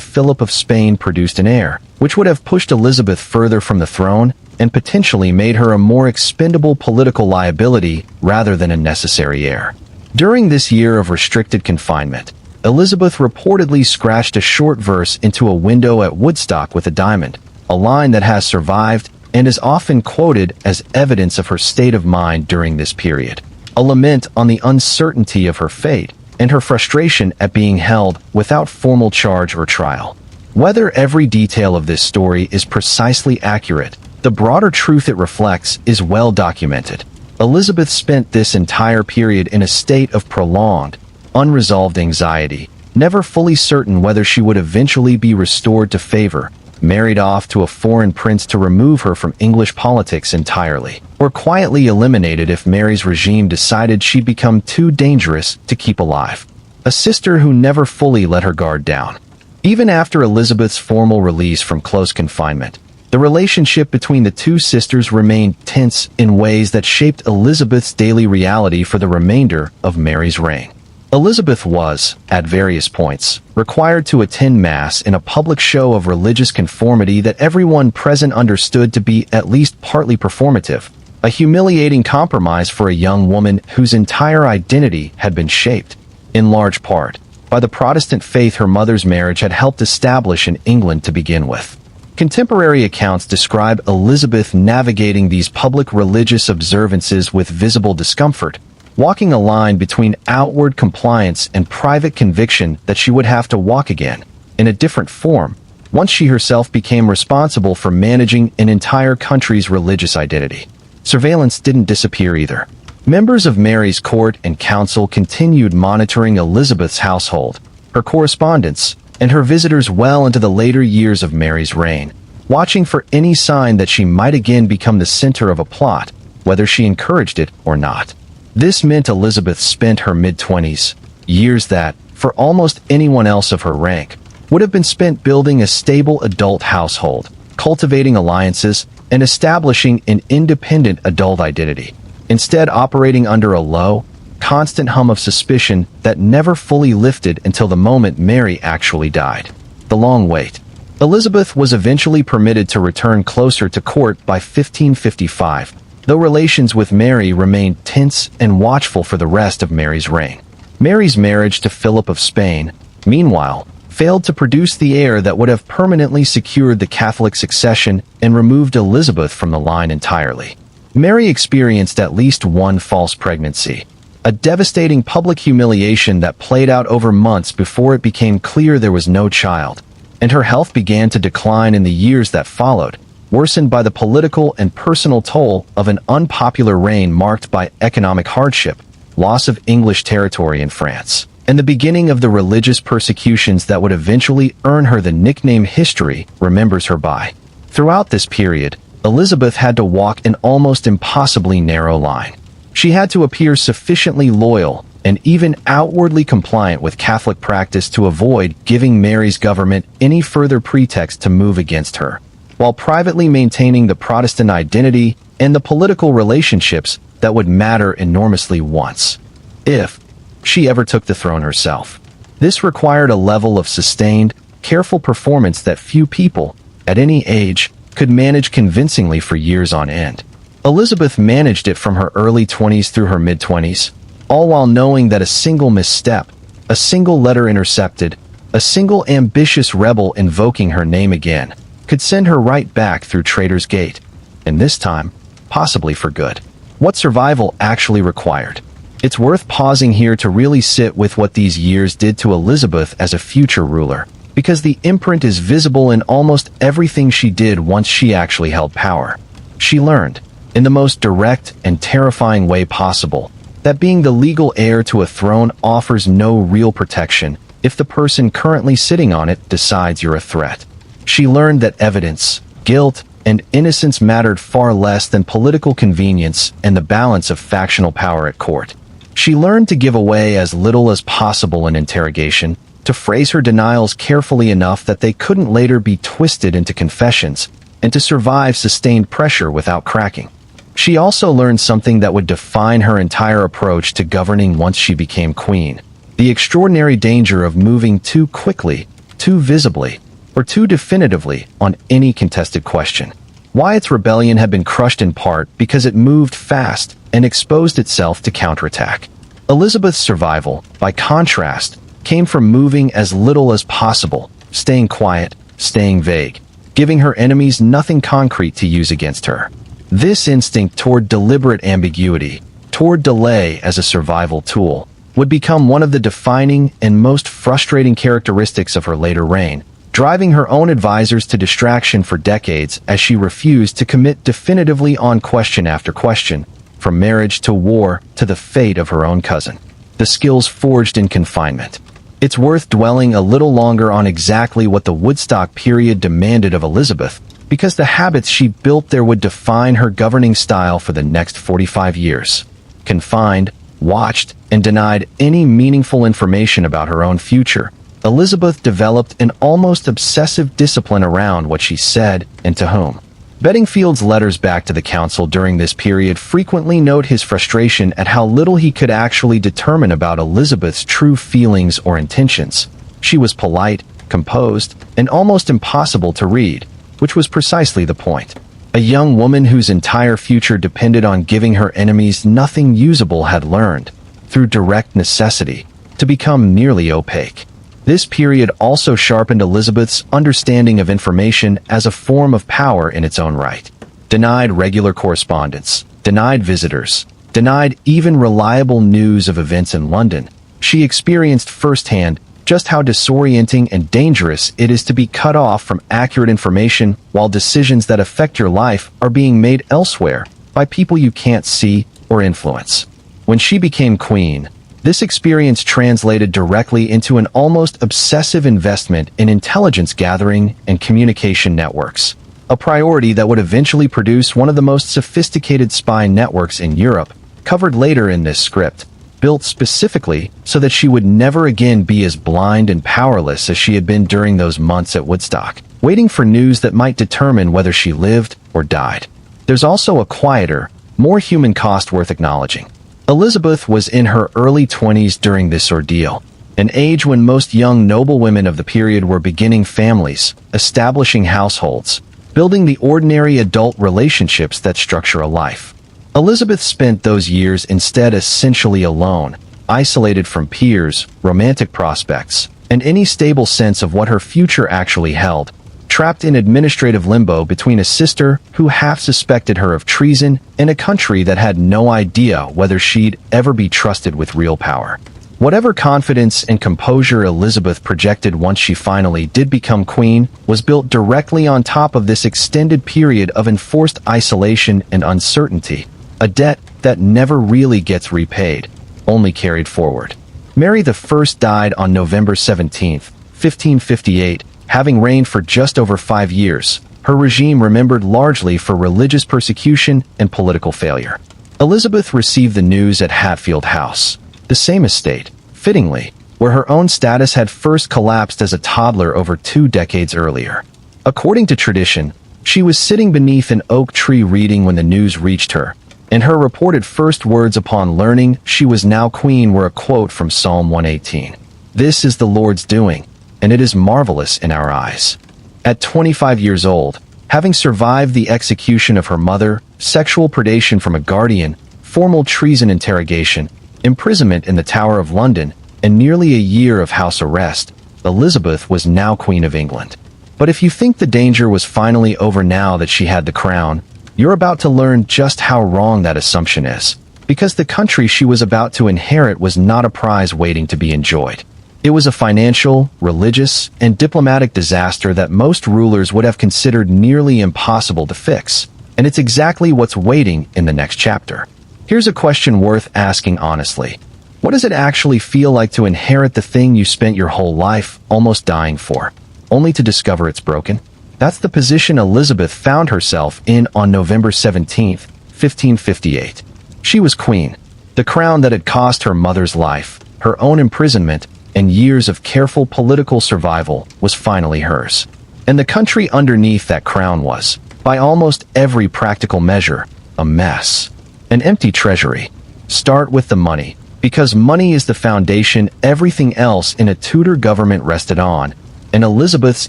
Philip of Spain produced an heir, which would have pushed Elizabeth further from the throne and potentially made her a more expendable political liability rather than a necessary heir. During this year of restricted confinement, Elizabeth reportedly scratched a short verse into a window at Woodstock with a diamond, a line that has survived and is often quoted as evidence of her state of mind during this period, a lament on the uncertainty of her fate and her frustration at being held without formal charge or trial. Whether every detail of this story is precisely accurate, the broader truth it reflects is well documented. Elizabeth spent this entire period in a state of prolonged, unresolved anxiety, never fully certain whether she would eventually be restored to favor, married off to a foreign prince to remove her from English politics entirely, or quietly eliminated if Mary's regime decided she'd become too dangerous to keep alive. A sister who never fully let her guard down. Even after Elizabeth's formal release from close confinement, the relationship between the two sisters remained tense in ways that shaped Elizabeth's daily reality for the remainder of Mary's reign. Elizabeth was, at various points, required to attend Mass in a public show of religious conformity that everyone present understood to be at least partly performative, a humiliating compromise for a young woman whose entire identity had been shaped, in large part, by the Protestant faith her mother's marriage had helped establish in England to begin with. Contemporary accounts describe Elizabeth navigating these public religious observances with visible discomfort, walking a line between outward compliance and private conviction that she would have to walk again, in a different form, once she herself became responsible for managing an entire country's religious identity. Surveillance didn't disappear either. Members of Mary's court and council continued monitoring Elizabeth's household, her correspondence, and her visitors well into the later years of Mary's reign, watching for any sign that she might again become the center of a plot, whether she encouraged it or not. This meant Elizabeth spent her mid-20s, years that, for almost anyone else of her rank, would have been spent building a stable adult household, cultivating alliances, and establishing an independent adult identity, instead operating under a low, constant hum of suspicion that never fully lifted until the moment Mary actually died. The long wait. Elizabeth was eventually permitted to return closer to court by 1555, though relations with Mary remained tense and watchful for the rest of Mary's reign. Mary's marriage to Philip of Spain, meanwhile, failed to produce the heir that would have permanently secured the Catholic succession and removed Elizabeth from the line entirely. Mary experienced at least one false pregnancy, a devastating public humiliation that played out over months before it became clear there was no child, and her health began to decline in the years that followed, worsened by the political and personal toll of an unpopular reign marked by economic hardship, loss of English territory in France, and the beginning of the religious persecutions that would eventually earn her the nickname history remembers her by. Throughout this period, Elizabeth had to walk an almost impossibly narrow line. She had to appear sufficiently loyal and even outwardly compliant with Catholic practice to avoid giving Mary's government any further pretext to move against her, while privately maintaining the Protestant identity and the political relationships that would matter enormously once, if she ever took the throne herself. This required a level of sustained, careful performance that few people, at any age, could manage convincingly for years on end. Elizabeth managed it from her early 20s through her mid-20s, all while knowing that a single misstep, a single letter intercepted, a single ambitious rebel invoking her name again, could send her right back through Traitors Gate, and this time, possibly for good. What survival actually required. It's worth pausing here to really sit with what these years did to Elizabeth as a future ruler, because the imprint is visible in almost everything she did once she actually held power. She learned, in the most direct and terrifying way possible, that being the legal heir to a throne offers no real protection if the person currently sitting on it decides you're a threat. She learned that evidence, guilt, and innocence mattered far less than political convenience and the balance of factional power at court. She learned to give away as little as possible in interrogation, to phrase her denials carefully enough that they couldn't later be twisted into confessions, and to survive sustained pressure without cracking. She also learned something that would define her entire approach to governing once she became queen: the extraordinary danger of moving too quickly, too visibly, or too definitively on any contested question. Wyatt's rebellion had been crushed in part because it moved fast and exposed itself to counterattack. Elizabeth's survival, by contrast, came from moving as little as possible, staying quiet, staying vague, giving her enemies nothing concrete to use against her. This instinct toward deliberate ambiguity, toward delay as a survival tool, would become one of the defining and most frustrating characteristics of her later reign, driving her own advisors to distraction for decades as she refused to commit definitively on question after question, from marriage to war to the fate of her own cousin. The skills forged in confinement. It's worth dwelling a little longer on exactly what the Woodstock period demanded of Elizabeth, because the habits she built there would define her governing style for the next 45 years. Confined, watched, and denied any meaningful information about her own future, Elizabeth developed an almost obsessive discipline around what she said and to whom. Bedingfield's letters back to the council during this period frequently note his frustration at how little he could actually determine about Elizabeth's true feelings or intentions. She was polite, composed, and almost impossible to read, which was precisely the point. A young woman whose entire future depended on giving her enemies nothing usable had learned, through direct necessity, to become nearly opaque. This period also sharpened Elizabeth's understanding of information as a form of power in its own right. Denied regular correspondence, denied visitors, denied even reliable news of events in London, she experienced firsthand just how disorienting and dangerous it is to be cut off from accurate information while decisions that affect your life are being made elsewhere by people you can't see or influence. When she became queen, this experience translated directly into an almost obsessive investment in intelligence gathering and communication networks, a priority that would eventually produce one of the most sophisticated spy networks in Europe, covered later in this script, built specifically so that she would never again be as blind and powerless as she had been during those months at Woodstock, waiting for news that might determine whether she lived or died. There's also a quieter, more human cost worth acknowledging. Elizabeth was in her early 20s during this ordeal, an age when most young noblewomen of the period were beginning families, establishing households, building the ordinary adult relationships that structure a life. Elizabeth spent those years instead essentially alone, isolated from peers, romantic prospects, and any stable sense of what her future actually held, trapped in administrative limbo between a sister who half suspected her of treason and a country that had no idea whether she'd ever be trusted with real power. Whatever confidence and composure Elizabeth projected once she finally did become queen was built directly on top of this extended period of enforced isolation and uncertainty, a debt that never really gets repaid, only carried forward. Mary I died on November 17, 1558, having reigned for just over 5 years, her regime remembered largely for religious persecution and political failure. Elizabeth received the news at Hatfield House, the same estate, fittingly, where her own status had first collapsed as a toddler over 2 decades earlier. According to tradition, she was sitting beneath an oak tree reading when the news reached her, and her reported first words upon learning she was now queen were a quote from Psalm 118. "This is the Lord's doing, and it is marvelous in our eyes." At 25 years old, having survived the execution of her mother, sexual predation from a guardian, formal treason interrogation, imprisonment in the Tower of London, and nearly a year of house arrest, Elizabeth was now Queen of England. But if you think the danger was finally over now that she had the crown, you're about to learn just how wrong that assumption is, because the country she was about to inherit was not a prize waiting to be enjoyed. It was a financial, religious, and diplomatic disaster that most rulers would have considered nearly impossible to fix, and it's exactly what's waiting in the next chapter. Here's a question worth asking honestly. What does it actually feel like to inherit the thing you spent your whole life almost dying for, only to discover it's broken? That's the position Elizabeth found herself in on November 17, 1558. She was queen. The crown that had cost her mother's life, her own imprisonment, and years of careful political survival was finally hers. And the country underneath that crown was, by almost every practical measure, a mess. An empty treasury. Start with the money, because money is the foundation everything else in a Tudor government rested on, and Elizabeth's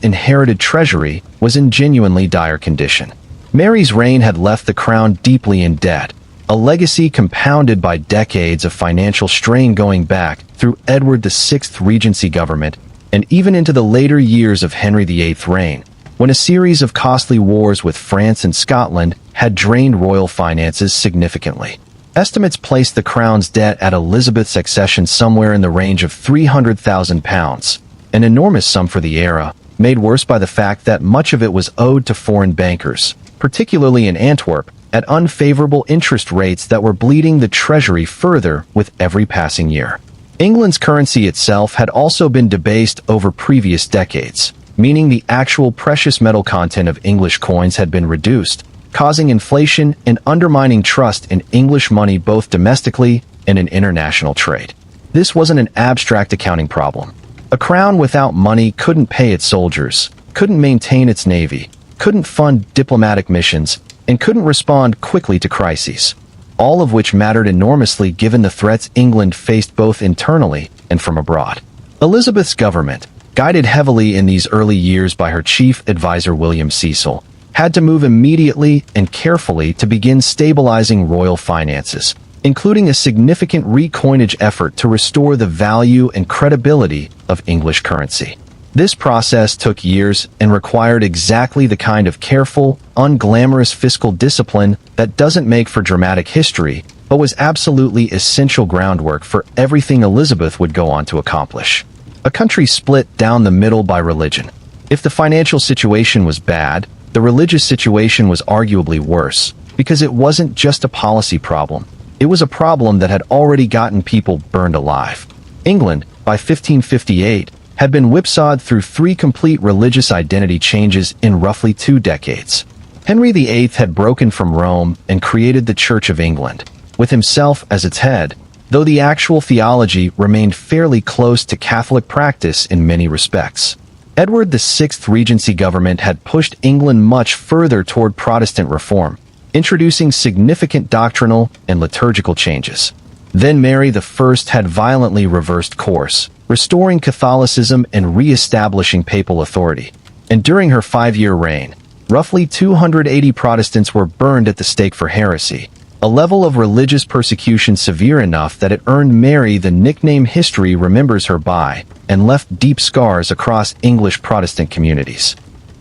inherited treasury was in genuinely dire condition. Mary's reign had left the crown deeply in debt, a legacy compounded by decades of financial strain going back through Edward VI Regency government and even into the later years of Henry VIII reign, when a series of costly wars with France and Scotland had drained royal finances significantly. Estimates placed the crown's debt at Elizabeth's accession somewhere in the range of £300,000, an enormous sum for the era, made worse by the fact that much of it was owed to foreign bankers, particularly in Antwerp, at unfavorable interest rates that were bleeding the treasury further with every passing year. England's currency itself had also been debased over previous decades, meaning the actual precious metal content of English coins had been reduced, causing inflation and undermining trust in English money both domestically and in international trade. This wasn't an abstract accounting problem. A crown without money couldn't pay its soldiers, couldn't maintain its navy, couldn't fund diplomatic missions, and couldn't respond quickly to crises, all of which mattered enormously given the threats England faced both internally and from abroad. Elizabeth's government, guided heavily in these early years by her chief advisor William Cecil, had to move immediately and carefully to begin stabilizing royal finances, including a significant recoinage effort to restore the value and credibility of English currency. This process took years and required exactly the kind of careful, unglamorous fiscal discipline that doesn't make for dramatic history, but was absolutely essential groundwork for everything Elizabeth would go on to accomplish. A country split down the middle by religion. If the financial situation was bad, the religious situation was arguably worse, because it wasn't just a policy problem. It was a problem that had already gotten people burned alive. England, by 1558, had been whipsawed through 3 complete religious identity changes in roughly 2 decades. Henry VIII had broken from Rome and created the Church of England, with himself as its head, though the actual theology remained fairly close to Catholic practice in many respects. Edward VI's Regency government had pushed England much further toward Protestant reform, introducing significant doctrinal and liturgical changes. Then Mary I had violently reversed course, restoring Catholicism and re-establishing papal authority. And during her 5-year reign, roughly 280 Protestants were burned at the stake for heresy, a level of religious persecution severe enough that it earned Mary the nickname history remembers her by, and left deep scars across English Protestant communities.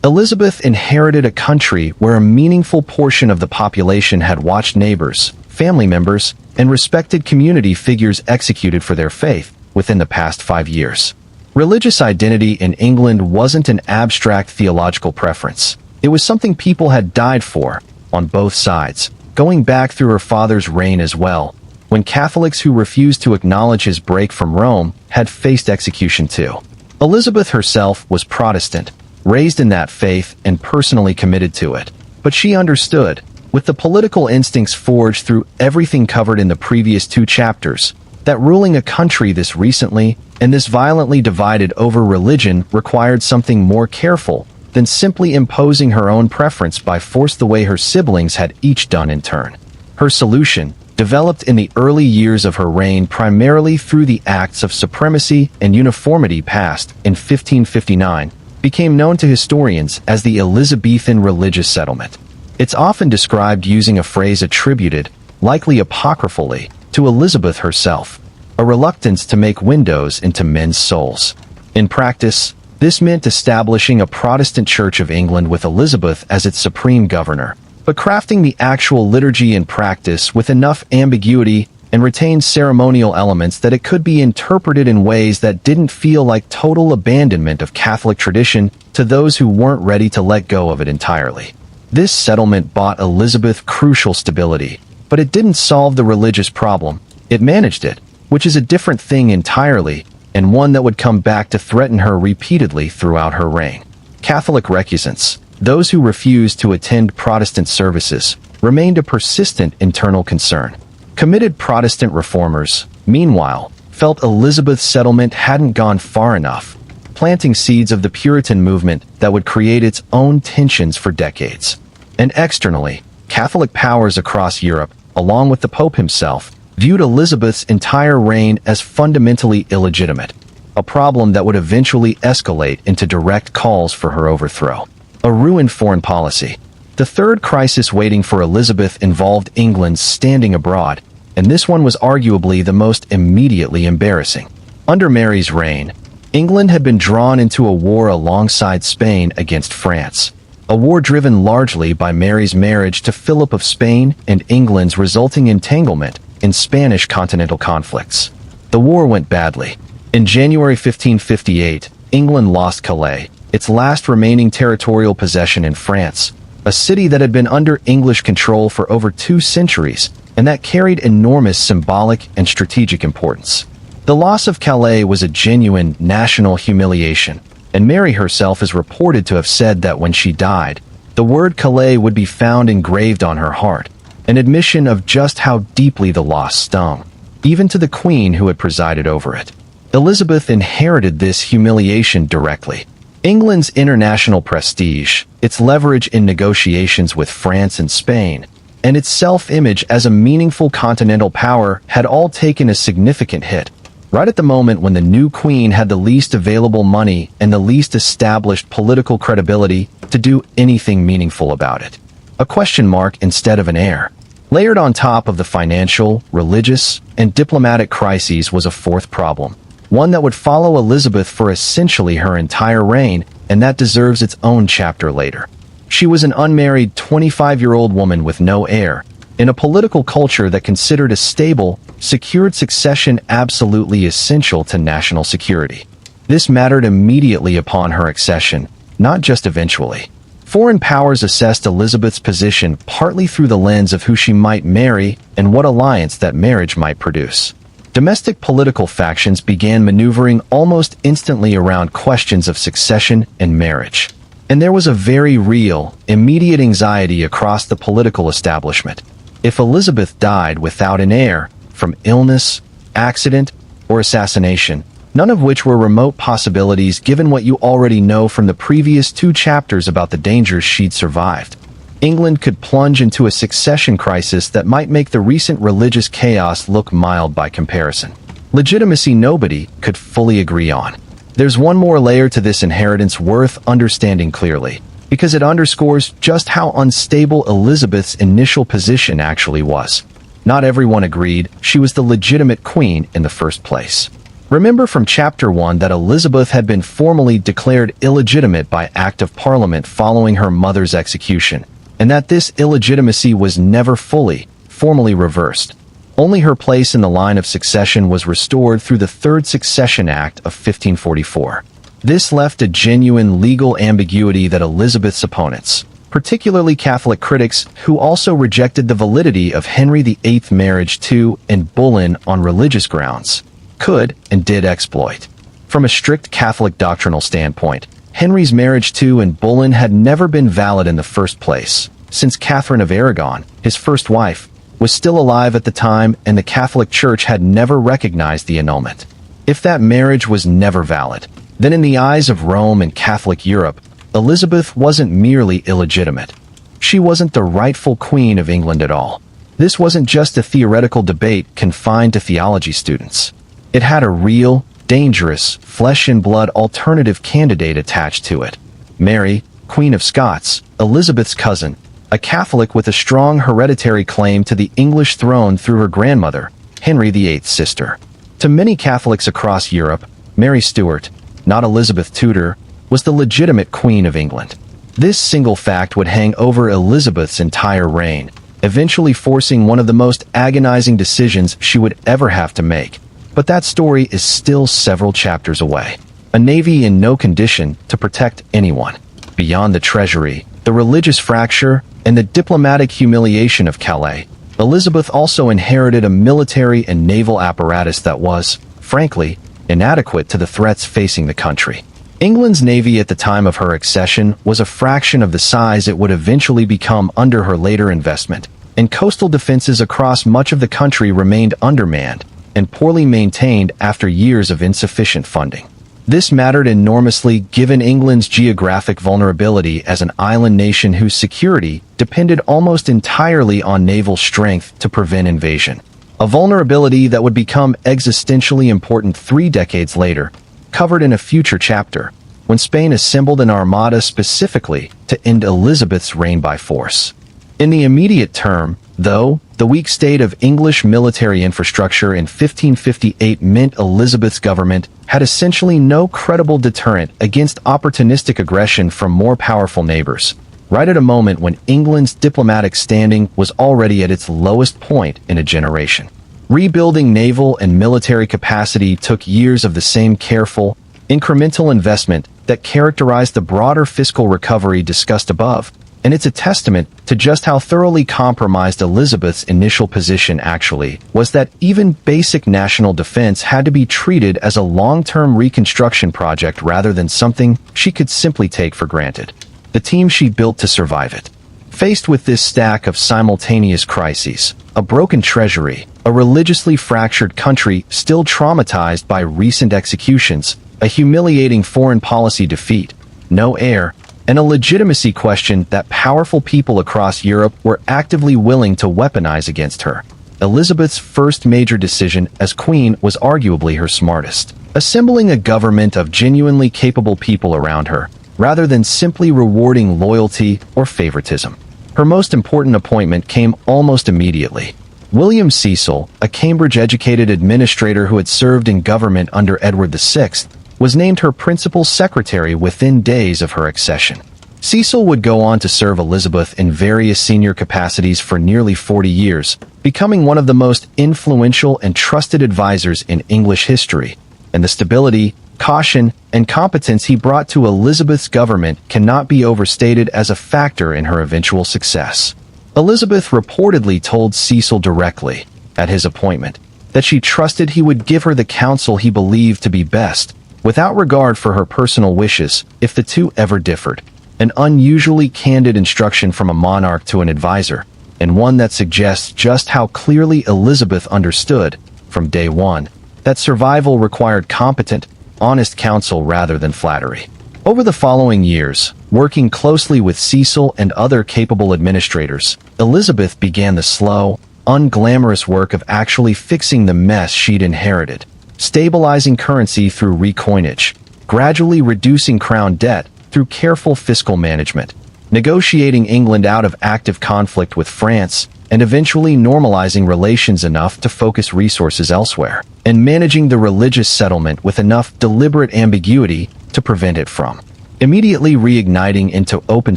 Elizabeth inherited a country where a meaningful portion of the population had watched neighbors, family members, and respected community figures executed for their faith within the past 5 years. Religious identity in England wasn't an abstract theological preference. It was something people had died for, on both sides, going back through her father's reign as well, when Catholics who refused to acknowledge his break from Rome had faced execution too. Elizabeth herself was Protestant, raised in that faith and personally committed to it. But she understood, with the political instincts forged through everything covered in the previous 2 chapters, that ruling a country this recently and this violently divided over religion required something more careful than simply imposing her own preference by force the way her siblings had each done in turn. Her solution, developed in the early years of her reign primarily through the Acts of Supremacy and Uniformity passed in 1559, became known to historians as the Elizabethan religious settlement. It's often described using a phrase attributed, likely apocryphally, to Elizabeth herself, a reluctance to make windows into men's souls. In practice, this meant establishing a Protestant Church of England with Elizabeth as its supreme governor, but crafting the actual liturgy in practice with enough ambiguity and retained ceremonial elements that it could be interpreted in ways that didn't feel like total abandonment of Catholic tradition to those who weren't ready to let go of it entirely. This settlement bought Elizabeth crucial stability, but it didn't solve the religious problem. It managed it, which is a different thing entirely, and one that would come back to threaten her repeatedly throughout her reign. Catholic recusants, those who refused to attend Protestant services, remained a persistent internal concern. Committed Protestant reformers, meanwhile, felt Elizabeth's settlement hadn't gone far enough, planting seeds of the Puritan movement that would create its own tensions for decades. And externally, Catholic powers across Europe, along with the Pope himself, viewed Elizabeth's entire reign as fundamentally illegitimate, a problem that would eventually escalate into direct calls for her overthrow. A ruined foreign policy. The third crisis waiting for Elizabeth involved England's standing abroad, and this one was arguably the most immediately embarrassing. Under Mary's reign, England had been drawn into a war alongside Spain against France, a war driven largely by Mary's marriage to Philip of Spain and England's resulting entanglement in Spanish continental conflicts. The war went badly. In January 1558, England lost Calais, its last remaining territorial possession in France, a city that had been under English control for over 2 centuries and that carried enormous symbolic and strategic importance. The loss of Calais was a genuine national humiliation, and Mary herself is reported to have said that when she died, the word Calais would be found engraved on her heart, an admission of just how deeply the loss stung, even to the Queen who had presided over it. Elizabeth inherited this humiliation directly. England's international prestige, its leverage in negotiations with France and Spain, and its self-image as a meaningful continental power had all taken a significant hit, right at the moment when the new queen had the least available money and the least established political credibility to do anything meaningful about it. A question mark instead of an heir. Layered on top of the financial, religious, and diplomatic crises was a fourth problem, one that would follow Elizabeth for essentially her entire reign, and that deserves its own chapter later. She was an unmarried 25-year-old woman with no heir, in a political culture that considered a stable, secured succession absolutely essential to national security. This mattered immediately upon her accession, not just eventually. Foreign powers assessed Elizabeth's position partly through the lens of who she might marry and what alliance that marriage might produce. Domestic political factions began maneuvering almost instantly around questions of succession and marriage. And there was a very real, immediate anxiety across the political establishment. If Elizabeth died without an heir, from illness, accident, or assassination, none of which were remote possibilities given what you already know from the previous 2 chapters about the dangers she'd survived, England could plunge into a succession crisis that might make the recent religious chaos look mild by comparison. Legitimacy nobody could fully agree on. There's one more layer to this inheritance worth understanding clearly, because it underscores just how unstable Elizabeth's initial position actually was. Not everyone agreed she was the legitimate queen in the first place. Remember from Chapter 1 that Elizabeth had been formally declared illegitimate by Act of Parliament following her mother's execution, and that this illegitimacy was never formally reversed. Only her place in the line of succession was restored through the Third Succession Act of 1544. This left a genuine legal ambiguity that Elizabeth's opponents, particularly Catholic critics who also rejected the validity of Henry VIII's marriage to and Boleyn on religious grounds, could and did exploit. From a strict Catholic doctrinal standpoint, Henry's marriage to and Boleyn had never been valid in the first place, since Catherine of Aragon, his first wife, was still alive at the time and the Catholic Church had never recognized the annulment. If that marriage was never valid, then in the eyes of Rome and Catholic Europe, Elizabeth wasn't merely illegitimate. She wasn't the rightful queen of England at all. This wasn't just a theoretical debate confined to theology students. It had a real, dangerous, flesh-and-blood alternative candidate attached to it. Mary, Queen of Scots, Elizabeth's cousin, a Catholic with a strong hereditary claim to the English throne through her grandmother, Henry VIII's sister. To many Catholics across Europe, Mary Stuart, not Elizabeth Tudor, was the legitimate Queen of England. This single fact would hang over Elizabeth's entire reign, eventually forcing one of the most agonizing decisions she would ever have to make. But that story is still several chapters away. A navy in no condition to protect anyone. Beyond the Treasury, the religious fracture, and the diplomatic humiliation of Calais, Elizabeth also inherited a military and naval apparatus that was, frankly, inadequate to the threats facing the country. England's navy at the time of her accession was a fraction of the size it would eventually become under her later investment, and coastal defenses across much of the country remained undermanned and poorly maintained after years of insufficient funding. This mattered enormously given England's geographic vulnerability as an island nation whose security depended almost entirely on naval strength to prevent invasion. A vulnerability that would become existentially important 3 decades later, covered in a future chapter, when Spain assembled an armada specifically to end Elizabeth's reign by force. In the immediate term, though, the weak state of English military infrastructure in 1558 meant Elizabeth's government had essentially no credible deterrent against opportunistic aggression from more powerful neighbors, right at a moment when England's diplomatic standing was already at its lowest point in a generation. Rebuilding naval and military capacity took years of the same careful, incremental investment that characterized the broader fiscal recovery discussed above, and it's a testament to just how thoroughly compromised Elizabeth's initial position actually was that even basic national defense had to be treated as a long-term reconstruction project rather than something she could simply take for granted. The team she built to survive it. Faced with this stack of simultaneous crises, a broken treasury, a religiously fractured country still traumatized by recent executions, a humiliating foreign policy defeat, no heir, and a legitimacy question that powerful people across Europe were actively willing to weaponize against her, Elizabeth's first major decision as queen was arguably her smartest. Assembling a government of genuinely capable people around her, rather than simply rewarding loyalty or favoritism. Her most important appointment came almost immediately. William Cecil, a Cambridge-educated administrator who had served in government under Edward VI, was named her principal secretary within days of her accession. Cecil would go on to serve Elizabeth in various senior capacities for nearly 40 years, becoming one of the most influential and trusted advisors in English history, and the stability, caution, and competence he brought to Elizabeth's government cannot be overstated as a factor in her eventual success. Elizabeth reportedly told Cecil directly, at his appointment, that she trusted he would give her the counsel he believed to be best, without regard for her personal wishes, if the two ever differed. An unusually candid instruction from a monarch to an advisor, and one that suggests just how clearly Elizabeth understood, from day one, that survival required competent, honest counsel rather than flattery. Over the following years, working closely with Cecil and other capable administrators, Elizabeth began the slow, unglamorous work of actually fixing the mess she'd inherited, stabilizing currency through recoinage, gradually reducing crown debt through careful fiscal management, negotiating England out of active conflict with France, and eventually normalizing relations enough to focus resources elsewhere, and managing the religious settlement with enough deliberate ambiguity to prevent it from immediately reigniting into open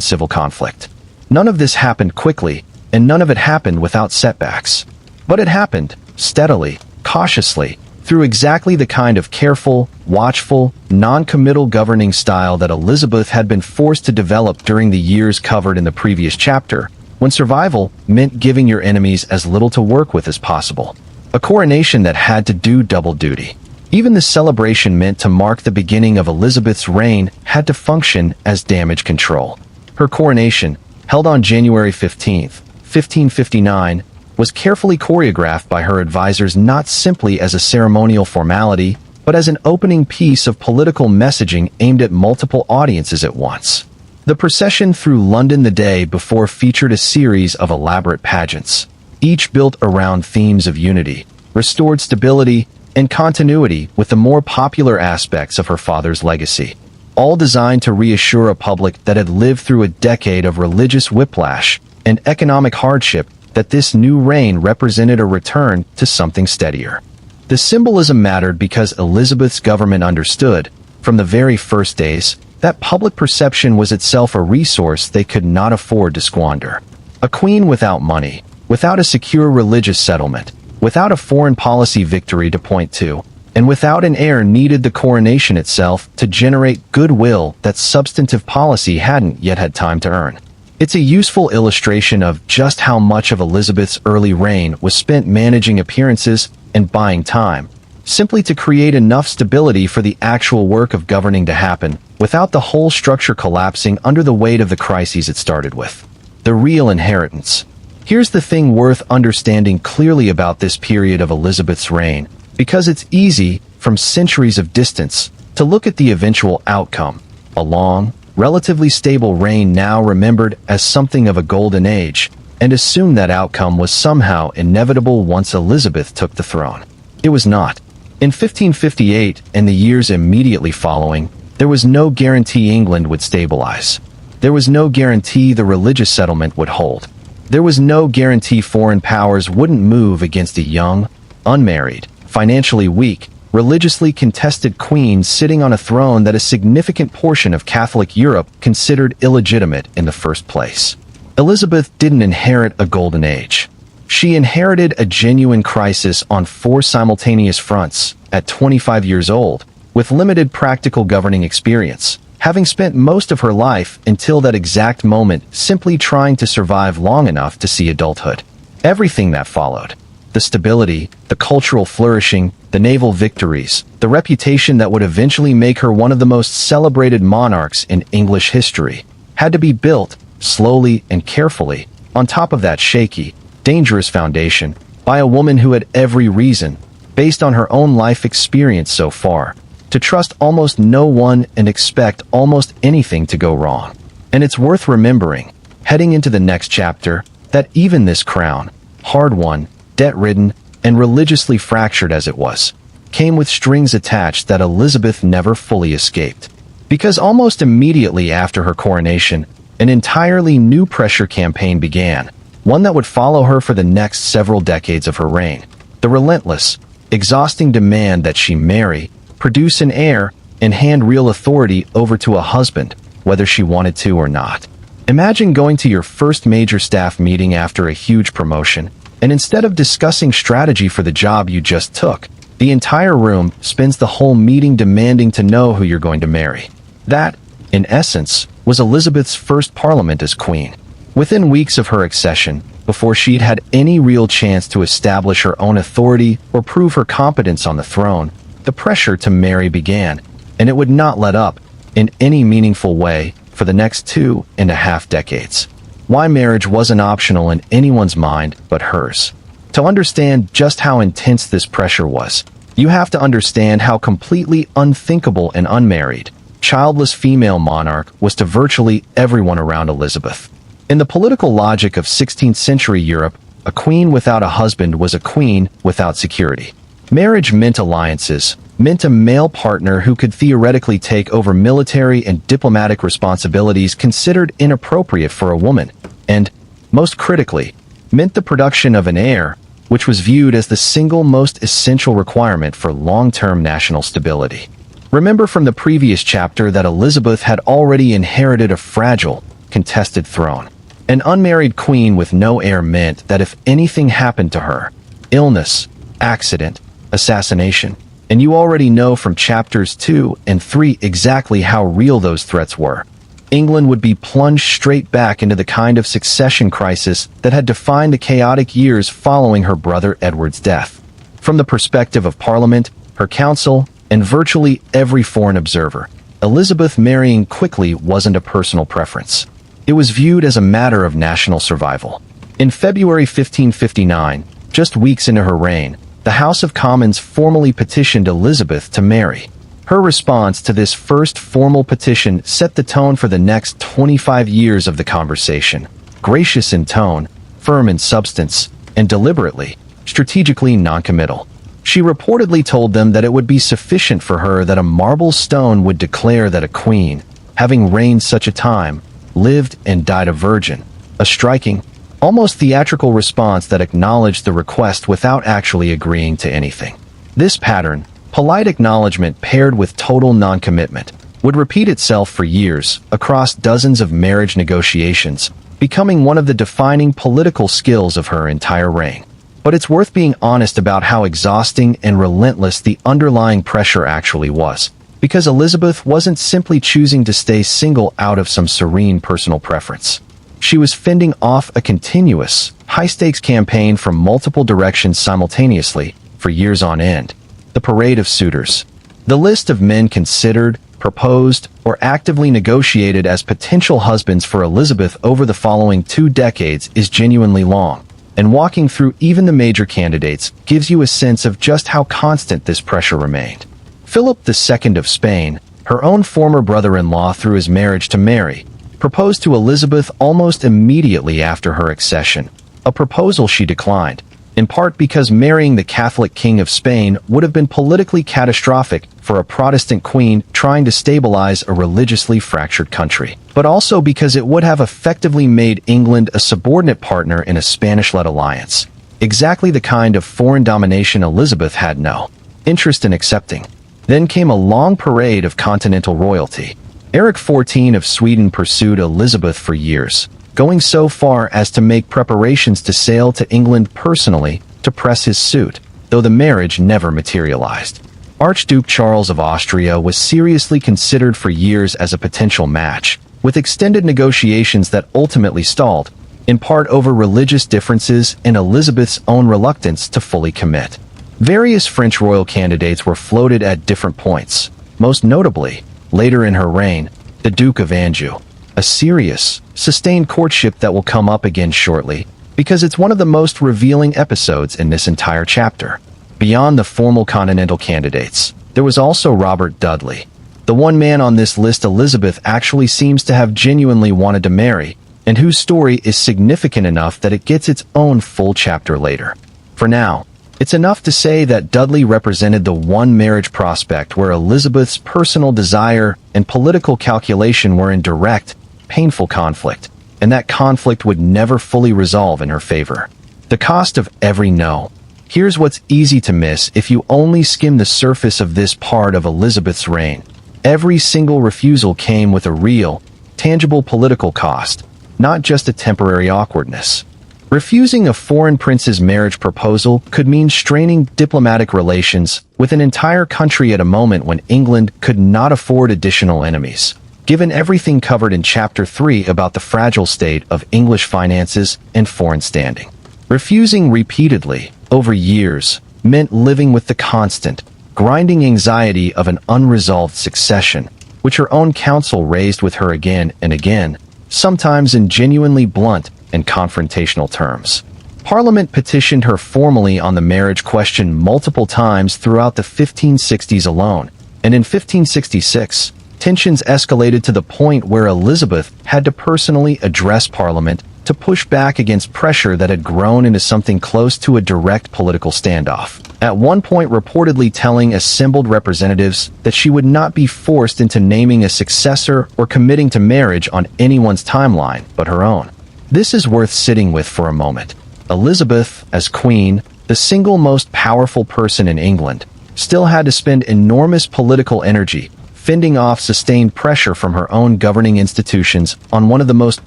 civil conflict. None of this happened quickly, and none of it happened without setbacks. But it happened, steadily, cautiously, through exactly the kind of careful, watchful, non-committal governing style that Elizabeth had been forced to develop during the years covered in the previous chapter, when survival meant giving your enemies as little to work with as possible. A coronation that had to do double duty. Even the celebration meant to mark the beginning of Elizabeth's reign had to function as damage control. Her coronation, held on January 15, 1559, was carefully choreographed by her advisors not simply as a ceremonial formality, but as an opening piece of political messaging aimed at multiple audiences at once. The procession through London the day before featured a series of elaborate pageants, each built around themes of unity, restored stability, and continuity with the more popular aspects of her father's legacy, all designed to reassure a public that had lived through a decade of religious whiplash and economic hardship that this new reign represented a return to something steadier. The symbolism mattered because Elizabeth's government understood, from the very first days, that public perception was itself a resource they could not afford to squander. A queen without money, without a secure religious settlement, without a foreign policy victory to point to, and without an heir needed the coronation itself to generate goodwill that substantive policy hadn't yet had time to earn. It's a useful illustration of just how much of Elizabeth's early reign was spent managing appearances and buying time, simply to create enough stability for the actual work of governing to happen, without the whole structure collapsing under the weight of the crises it started with. The real inheritance. Here's the thing worth understanding clearly about this period of Elizabeth's reign, because it's easy, from centuries of distance, to look at the eventual outcome, a long, relatively stable reign now remembered as something of a golden age, and assume that outcome was somehow inevitable once Elizabeth took the throne. It was not. In 1558 and the years immediately following, there was no guarantee England would stabilize. There was no guarantee the religious settlement would hold. There was no guarantee foreign powers wouldn't move against a young, unmarried, financially weak, religiously contested queen sitting on a throne that a significant portion of Catholic Europe considered illegitimate in the first place. Elizabeth didn't inherit a golden age. She inherited a genuine crisis on 4 simultaneous fronts, at 25 years old, with limited practical governing experience, having spent most of her life until that exact moment simply trying to survive long enough to see adulthood. Everything that followed, the stability, the cultural flourishing, the naval victories, the reputation that would eventually make her one of the most celebrated monarchs in English history, had to be built, slowly and carefully, on top of that shaky, dangerous foundation, by a woman who had every reason, based on her own life experience so far, to trust almost no one and expect almost anything to go wrong. And it's worth remembering, heading into the next chapter, that even this crown, hard-won, debt-ridden, and religiously fractured as it was, came with strings attached that Elizabeth never fully escaped. Because almost immediately after her coronation, An entirely new pressure campaign began, one that would follow her for the next several decades of her reign. The relentless, exhausting demand that she marry, produce an heir, and hand real authority over to a husband, whether she wanted to or not. Imagine going to your first major staff meeting after a huge promotion, and instead of discussing strategy for the job you just took, the entire room spends the whole meeting demanding to know who you're going to marry. That, in essence, was Elizabeth's first parliament as queen. Within weeks of her accession, before she'd had any real chance to establish her own authority or prove her competence on the throne, the pressure to marry began, and it would not let up, in any meaningful way, for the next 2.5 decades. Why marriage wasn't optional in anyone's mind but hers. To understand just how intense this pressure was, you have to understand how completely unthinkable an unmarried, childless female monarch was to virtually everyone around Elizabeth. In the political logic of 16th century Europe, a queen without a husband was a queen without security. Marriage meant alliances, meant a male partner who could theoretically take over military and diplomatic responsibilities considered inappropriate for a woman, and, most critically, meant the production of an heir, which was viewed as the single most essential requirement for long-term national stability. Remember from the previous chapter that Elizabeth had already inherited a fragile, contested throne. An unmarried queen with no heir meant that if anything happened to her, illness, accident, assassination, and you already know from chapters 2 and 3 exactly how real those threats were, England would be plunged straight back into the kind of succession crisis that had defined the chaotic years following her brother Edward's death. From the perspective of Parliament, her council, and virtually every foreign observer, Elizabeth marrying quickly wasn't a personal preference. It was viewed as a matter of national survival. In February 1559, just weeks into her reign, the House of Commons formally petitioned Elizabeth to marry. Her response to this first formal petition set the tone for the next 25 years of the conversation. Gracious in tone, firm in substance, and deliberately, strategically noncommittal. She reportedly told them that it would be sufficient for her that a marble stone would declare that a queen, having reigned such a time, lived and died a virgin. A striking, almost theatrical response that acknowledged the request without actually agreeing to anything. This pattern, polite acknowledgement paired with total non-commitment, would repeat itself for years across dozens of marriage negotiations, becoming one of the defining political skills of her entire reign. But it's worth being honest about how exhausting and relentless the underlying pressure actually was, because Elizabeth wasn't simply choosing to stay single out of some serene personal preference. She was fending off a continuous, high-stakes campaign from multiple directions simultaneously for years on end. The parade of suitors. The list of men considered, proposed, or actively negotiated as potential husbands for Elizabeth over the following 2 decades is genuinely long, and walking through even the major candidates gives you a sense of just how constant this pressure remained. Philip II of Spain, her own former brother-in-law through his marriage to Mary, proposed to Elizabeth almost immediately after her accession, a proposal she declined, in part because marrying the Catholic King of Spain would have been politically catastrophic for a Protestant queen trying to stabilize a religiously fractured country, but also because it would have effectively made England a subordinate partner in a Spanish-led alliance, exactly the kind of foreign domination Elizabeth had no interest in accepting. Then came a long parade of continental royalty. Eric XIV of Sweden pursued Elizabeth for years, going so far as to make preparations to sail to England personally to press his suit, though the marriage never materialized. Archduke Charles of Austria was seriously considered for years as a potential match, with extended negotiations that ultimately stalled, in part over religious differences and Elizabeth's own reluctance to fully commit. Various French royal candidates were floated at different points, most notably, later in her reign, the Duke of Anjou. A serious, sustained courtship that will come up again shortly, because it's one of the most revealing episodes in this entire chapter. Beyond the formal continental candidates, there was also Robert Dudley, the one man on this list Elizabeth actually seems to have genuinely wanted to marry, and whose story is significant enough that it gets its own full chapter later. For now, it's enough to say that Dudley represented the one marriage prospect where Elizabeth's personal desire and political calculation were in direct, painful conflict, and that conflict would never fully resolve in her favor. The cost of every no. Here's what's easy to miss if you only skim the surface of this part of Elizabeth's reign. Every single refusal came with a real, tangible political cost, not just a temporary awkwardness. Refusing a foreign prince's marriage proposal could mean straining diplomatic relations with an entire country at a moment when England could not afford additional enemies. Given everything covered in Chapter 3 about the fragile state of English finances and foreign standing. Refusing repeatedly, over years, meant living with the constant, grinding anxiety of an unresolved succession, which her own counsel raised with her again and again, sometimes in genuinely blunt and confrontational terms. Parliament petitioned her formally on the marriage question multiple times throughout the 1560s alone, and in 1566, tensions escalated to the point where Elizabeth had to personally address Parliament to push back against pressure that had grown into something close to a direct political standoff. At one point reportedly telling assembled representatives that she would not be forced into naming a successor or committing to marriage on anyone's timeline but her own. This is worth sitting with for a moment. Elizabeth, as Queen, the single most powerful person in England, still had to spend enormous political energy fending off sustained pressure from her own governing institutions on one of the most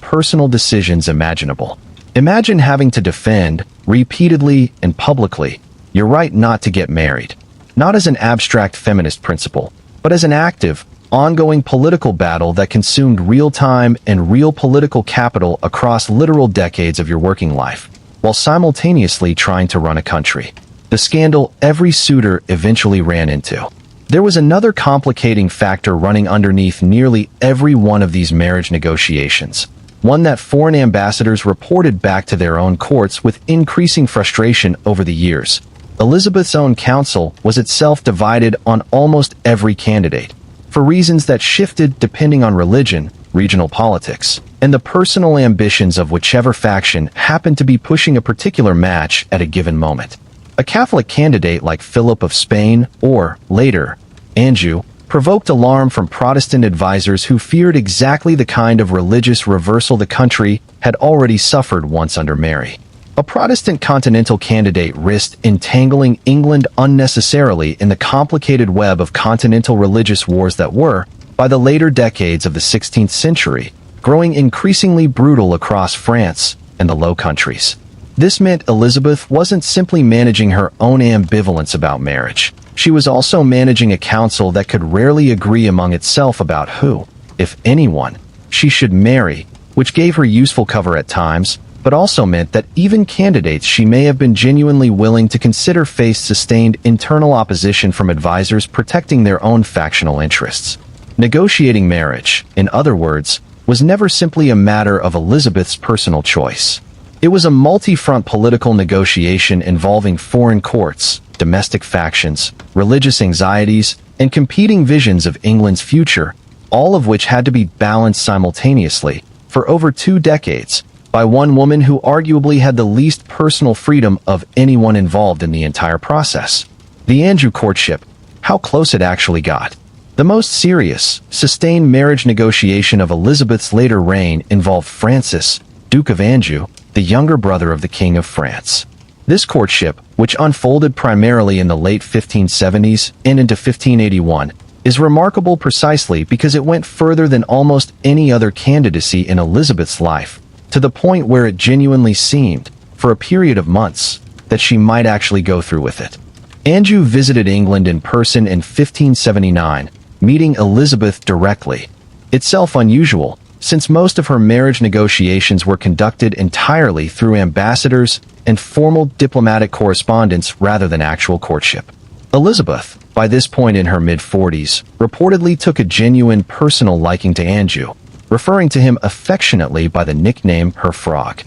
personal decisions imaginable. Imagine having to defend, repeatedly and publicly, your right not to get married, not as an abstract feminist principle, but as an active, ongoing political battle that consumed real time and real political capital across literal decades of your working life, while simultaneously trying to run a country. The scandal every suitor eventually ran into. There was another complicating factor running underneath nearly every one of these marriage negotiations, one that foreign ambassadors reported back to their own courts with increasing frustration over the years. Elizabeth's own council was itself divided on almost every candidate, for reasons that shifted depending on religion, regional politics, and the personal ambitions of whichever faction happened to be pushing a particular match at a given moment. A Catholic candidate like Philip of Spain, or, later, Anjou, provoked alarm from Protestant advisors who feared exactly the kind of religious reversal the country had already suffered once under Mary. A Protestant continental candidate risked entangling England unnecessarily in the complicated web of continental religious wars that were, by the later decades of the 16th century, growing increasingly brutal across France and the Low Countries. This meant Elizabeth wasn't simply managing her own ambivalence about marriage. She was also managing a council that could rarely agree among itself about who, if anyone, she should marry, which gave her useful cover at times, but also meant that even candidates she may have been genuinely willing to consider faced sustained internal opposition from advisors protecting their own factional interests. Negotiating marriage, in other words, was never simply a matter of Elizabeth's personal choice. It was a multi-front political negotiation involving foreign courts, domestic factions, religious anxieties, and competing visions of England's future, all of which had to be balanced simultaneously, for over 2 decades, by one woman who arguably had the least personal freedom of anyone involved in the entire process. The Anjou courtship, how close it actually got. The most serious, sustained marriage negotiation of Elizabeth's later reign involved Francis, Duke of Anjou, the younger brother of the King of France. This courtship, which unfolded primarily in the late 1570s and into 1581, is remarkable precisely because it went further than almost any other candidacy in Elizabeth's life, to the point where it genuinely seemed, for a period of months, that she might actually go through with it. Anjou visited England in person in 1579, meeting Elizabeth directly, itself unusual, since most of her marriage negotiations were conducted entirely through ambassadors and formal diplomatic correspondence rather than actual courtship. Elizabeth, by this point in her mid-40s, reportedly took a genuine personal liking to Anjou, referring to him affectionately by the nickname her frog.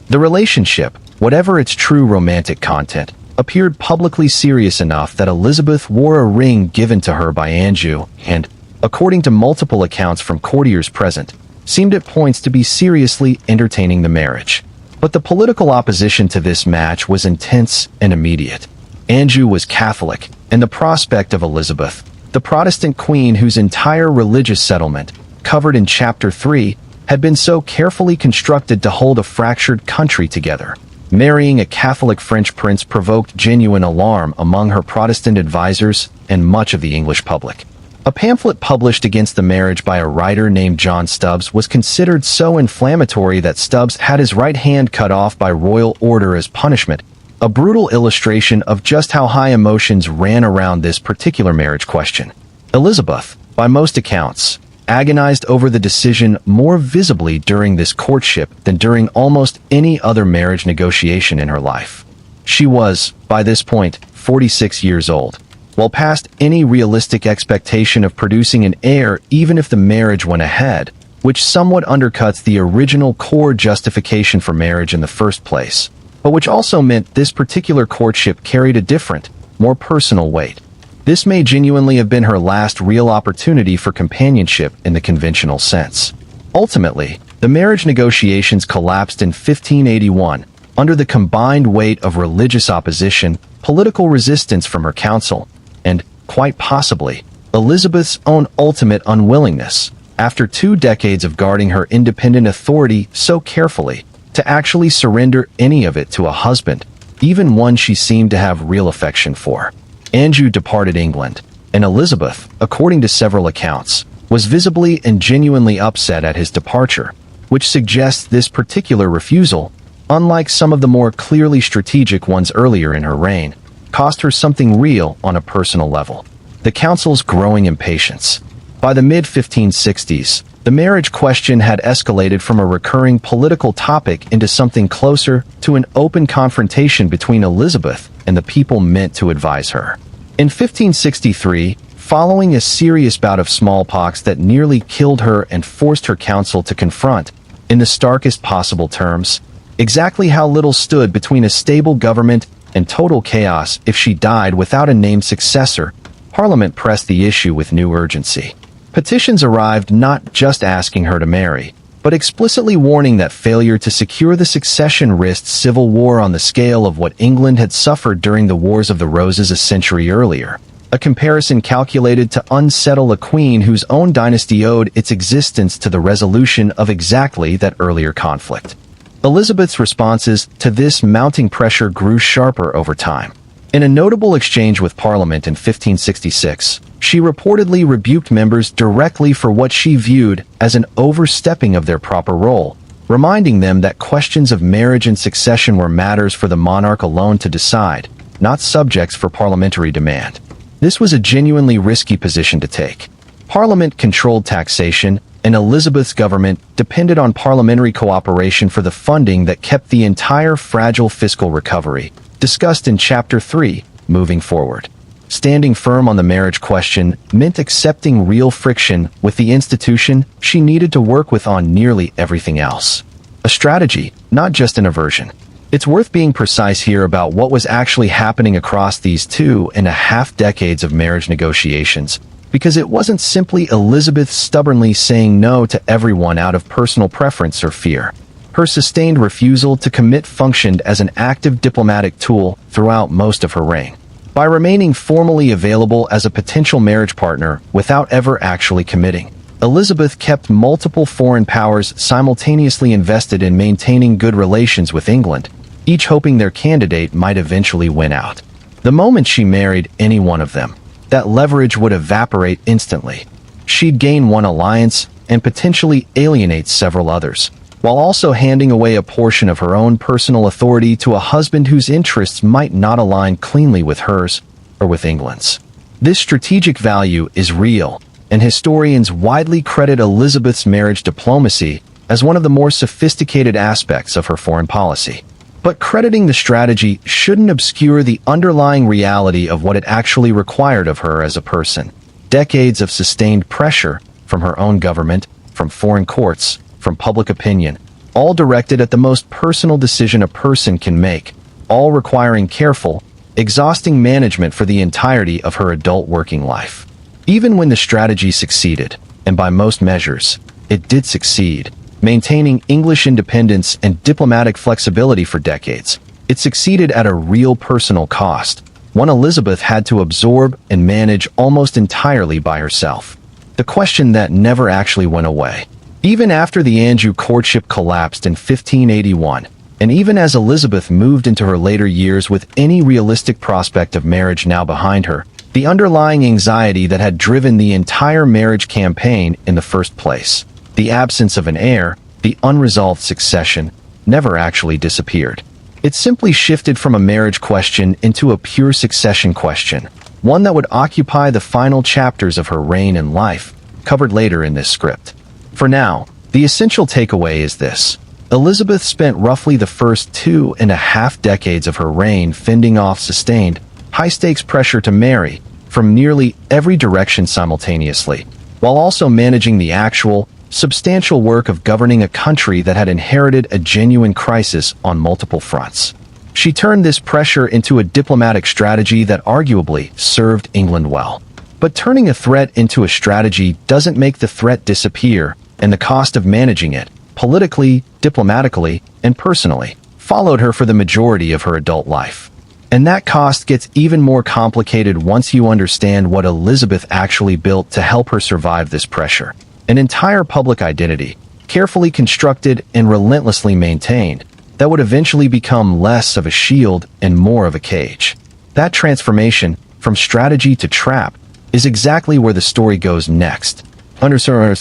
The relationship, whatever its true romantic content, appeared publicly serious enough that Elizabeth wore a ring given to her by Anjou and, according to multiple accounts from courtiers present, seemed at points to be seriously entertaining the marriage. But the political opposition to this match was intense and immediate. Anjou was Catholic, and the prospect of Elizabeth, the Protestant queen whose entire religious settlement, covered in Chapter 3, had been so carefully constructed to hold a fractured country together. Marrying a Catholic French prince provoked genuine alarm among her Protestant advisors and much of the English public. A pamphlet published against the marriage by a writer named John Stubbs was considered so inflammatory that Stubbs had his right hand cut off by royal order as punishment, a brutal illustration of just how high emotions ran around this particular marriage question. Elizabeth, by most accounts, agonized over the decision more visibly during this courtship than during almost any other marriage negotiation in her life. She was, by this point, 46 years old, well past any realistic expectation of producing an heir even if the marriage went ahead, which somewhat undercuts the original core justification for marriage in the first place, but which also meant this particular courtship carried a different, more personal weight. This may genuinely have been her last real opportunity for companionship in the conventional sense. Ultimately, the marriage negotiations collapsed in 1581 under the combined weight of religious opposition, political resistance from her council, and, quite possibly, Elizabeth's own ultimate unwillingness, after 2 decades of guarding her independent authority so carefully, to actually surrender any of it to a husband, even one she seemed to have real affection for. Andrew departed England, and Elizabeth, according to several accounts, was visibly and genuinely upset at his departure, which suggests this particular refusal, unlike some of the more clearly strategic ones earlier in her reign, cost her something real on a personal level. The council's growing impatience. By the mid-1560s, the marriage question had escalated from a recurring political topic into something closer to an open confrontation between Elizabeth and the people meant to advise her. In 1563, following a serious bout of smallpox that nearly killed her and forced her council to confront, in the starkest possible terms, exactly how little stood between a stable government and total chaos if she died without a named successor, Parliament pressed the issue with new urgency. Petitions arrived not just asking her to marry, but explicitly warning that failure to secure the succession risked civil war on the scale of what England had suffered during the Wars of the Roses a century earlier, a comparison calculated to unsettle a queen whose own dynasty owed its existence to the resolution of exactly that earlier conflict. Elizabeth's responses to this mounting pressure grew sharper over time. In a notable exchange with Parliament in 1566, she reportedly rebuked members directly for what she viewed as an overstepping of their proper role, reminding them that questions of marriage and succession were matters for the monarch alone to decide, not subjects for parliamentary demand. This was a genuinely risky position to take. Parliament controlled taxation, and Elizabeth's government depended on parliamentary cooperation for the funding that kept the entire fragile fiscal recovery, discussed in Chapter 3, moving forward. Standing firm on the marriage question meant accepting real friction with the institution she needed to work with on nearly everything else. A strategy, not just an aversion. It's worth being precise here about what was actually happening across these 2.5 decades of marriage negotiations, because it wasn't simply Elizabeth stubbornly saying no to everyone out of personal preference or fear. Her sustained refusal to commit functioned as an active diplomatic tool throughout most of her reign. By remaining formally available as a potential marriage partner without ever actually committing, Elizabeth kept multiple foreign powers simultaneously invested in maintaining good relations with England, each hoping their candidate might eventually win out. The moment she married any one of them, that leverage would evaporate instantly. She'd gain one alliance and potentially alienate several others, while also handing away a portion of her own personal authority to a husband whose interests might not align cleanly with hers or with England's. This strategic value is real, and historians widely credit Elizabeth's marriage diplomacy as one of the more sophisticated aspects of her foreign policy. But crediting the strategy shouldn't obscure the underlying reality of what it actually required of her as a person. Decades of sustained pressure from her own government, from foreign courts, from public opinion, all directed at the most personal decision a person can make, all requiring careful, exhausting management for the entirety of her adult working life. Even when the strategy succeeded, and by most measures, it did succeed, maintaining English independence and diplomatic flexibility for decades, it succeeded at a real personal cost, one Elizabeth had to absorb and manage almost entirely by herself. The question that never actually went away. Even after the Anjou courtship collapsed in 1581, and even as Elizabeth moved into her later years with any realistic prospect of marriage now behind her, the underlying anxiety that had driven the entire marriage campaign in the first place, the absence of an heir, the unresolved succession, never actually disappeared. It simply shifted from a marriage question into a pure succession question, one that would occupy the final chapters of her reign and life, covered later in this script. For now, the essential takeaway is this. Elizabeth spent roughly the first 2.5 decades of her reign fending off sustained, high-stakes pressure to marry from nearly every direction simultaneously, while also managing the actual, substantial work of governing a country that had inherited a genuine crisis on multiple fronts. She turned this pressure into a diplomatic strategy that arguably served England well. But turning a threat into a strategy doesn't make the threat disappear, and the cost of managing it, politically, diplomatically, and personally, followed her for the majority of her adult life. And that cost gets even more complicated once you understand what Elizabeth actually built to help her survive this pressure. An entire public identity, carefully constructed and relentlessly maintained, that would eventually become less of a shield and more of a cage. That transformation, from strategy to trap, is exactly where the story goes next. Underscore.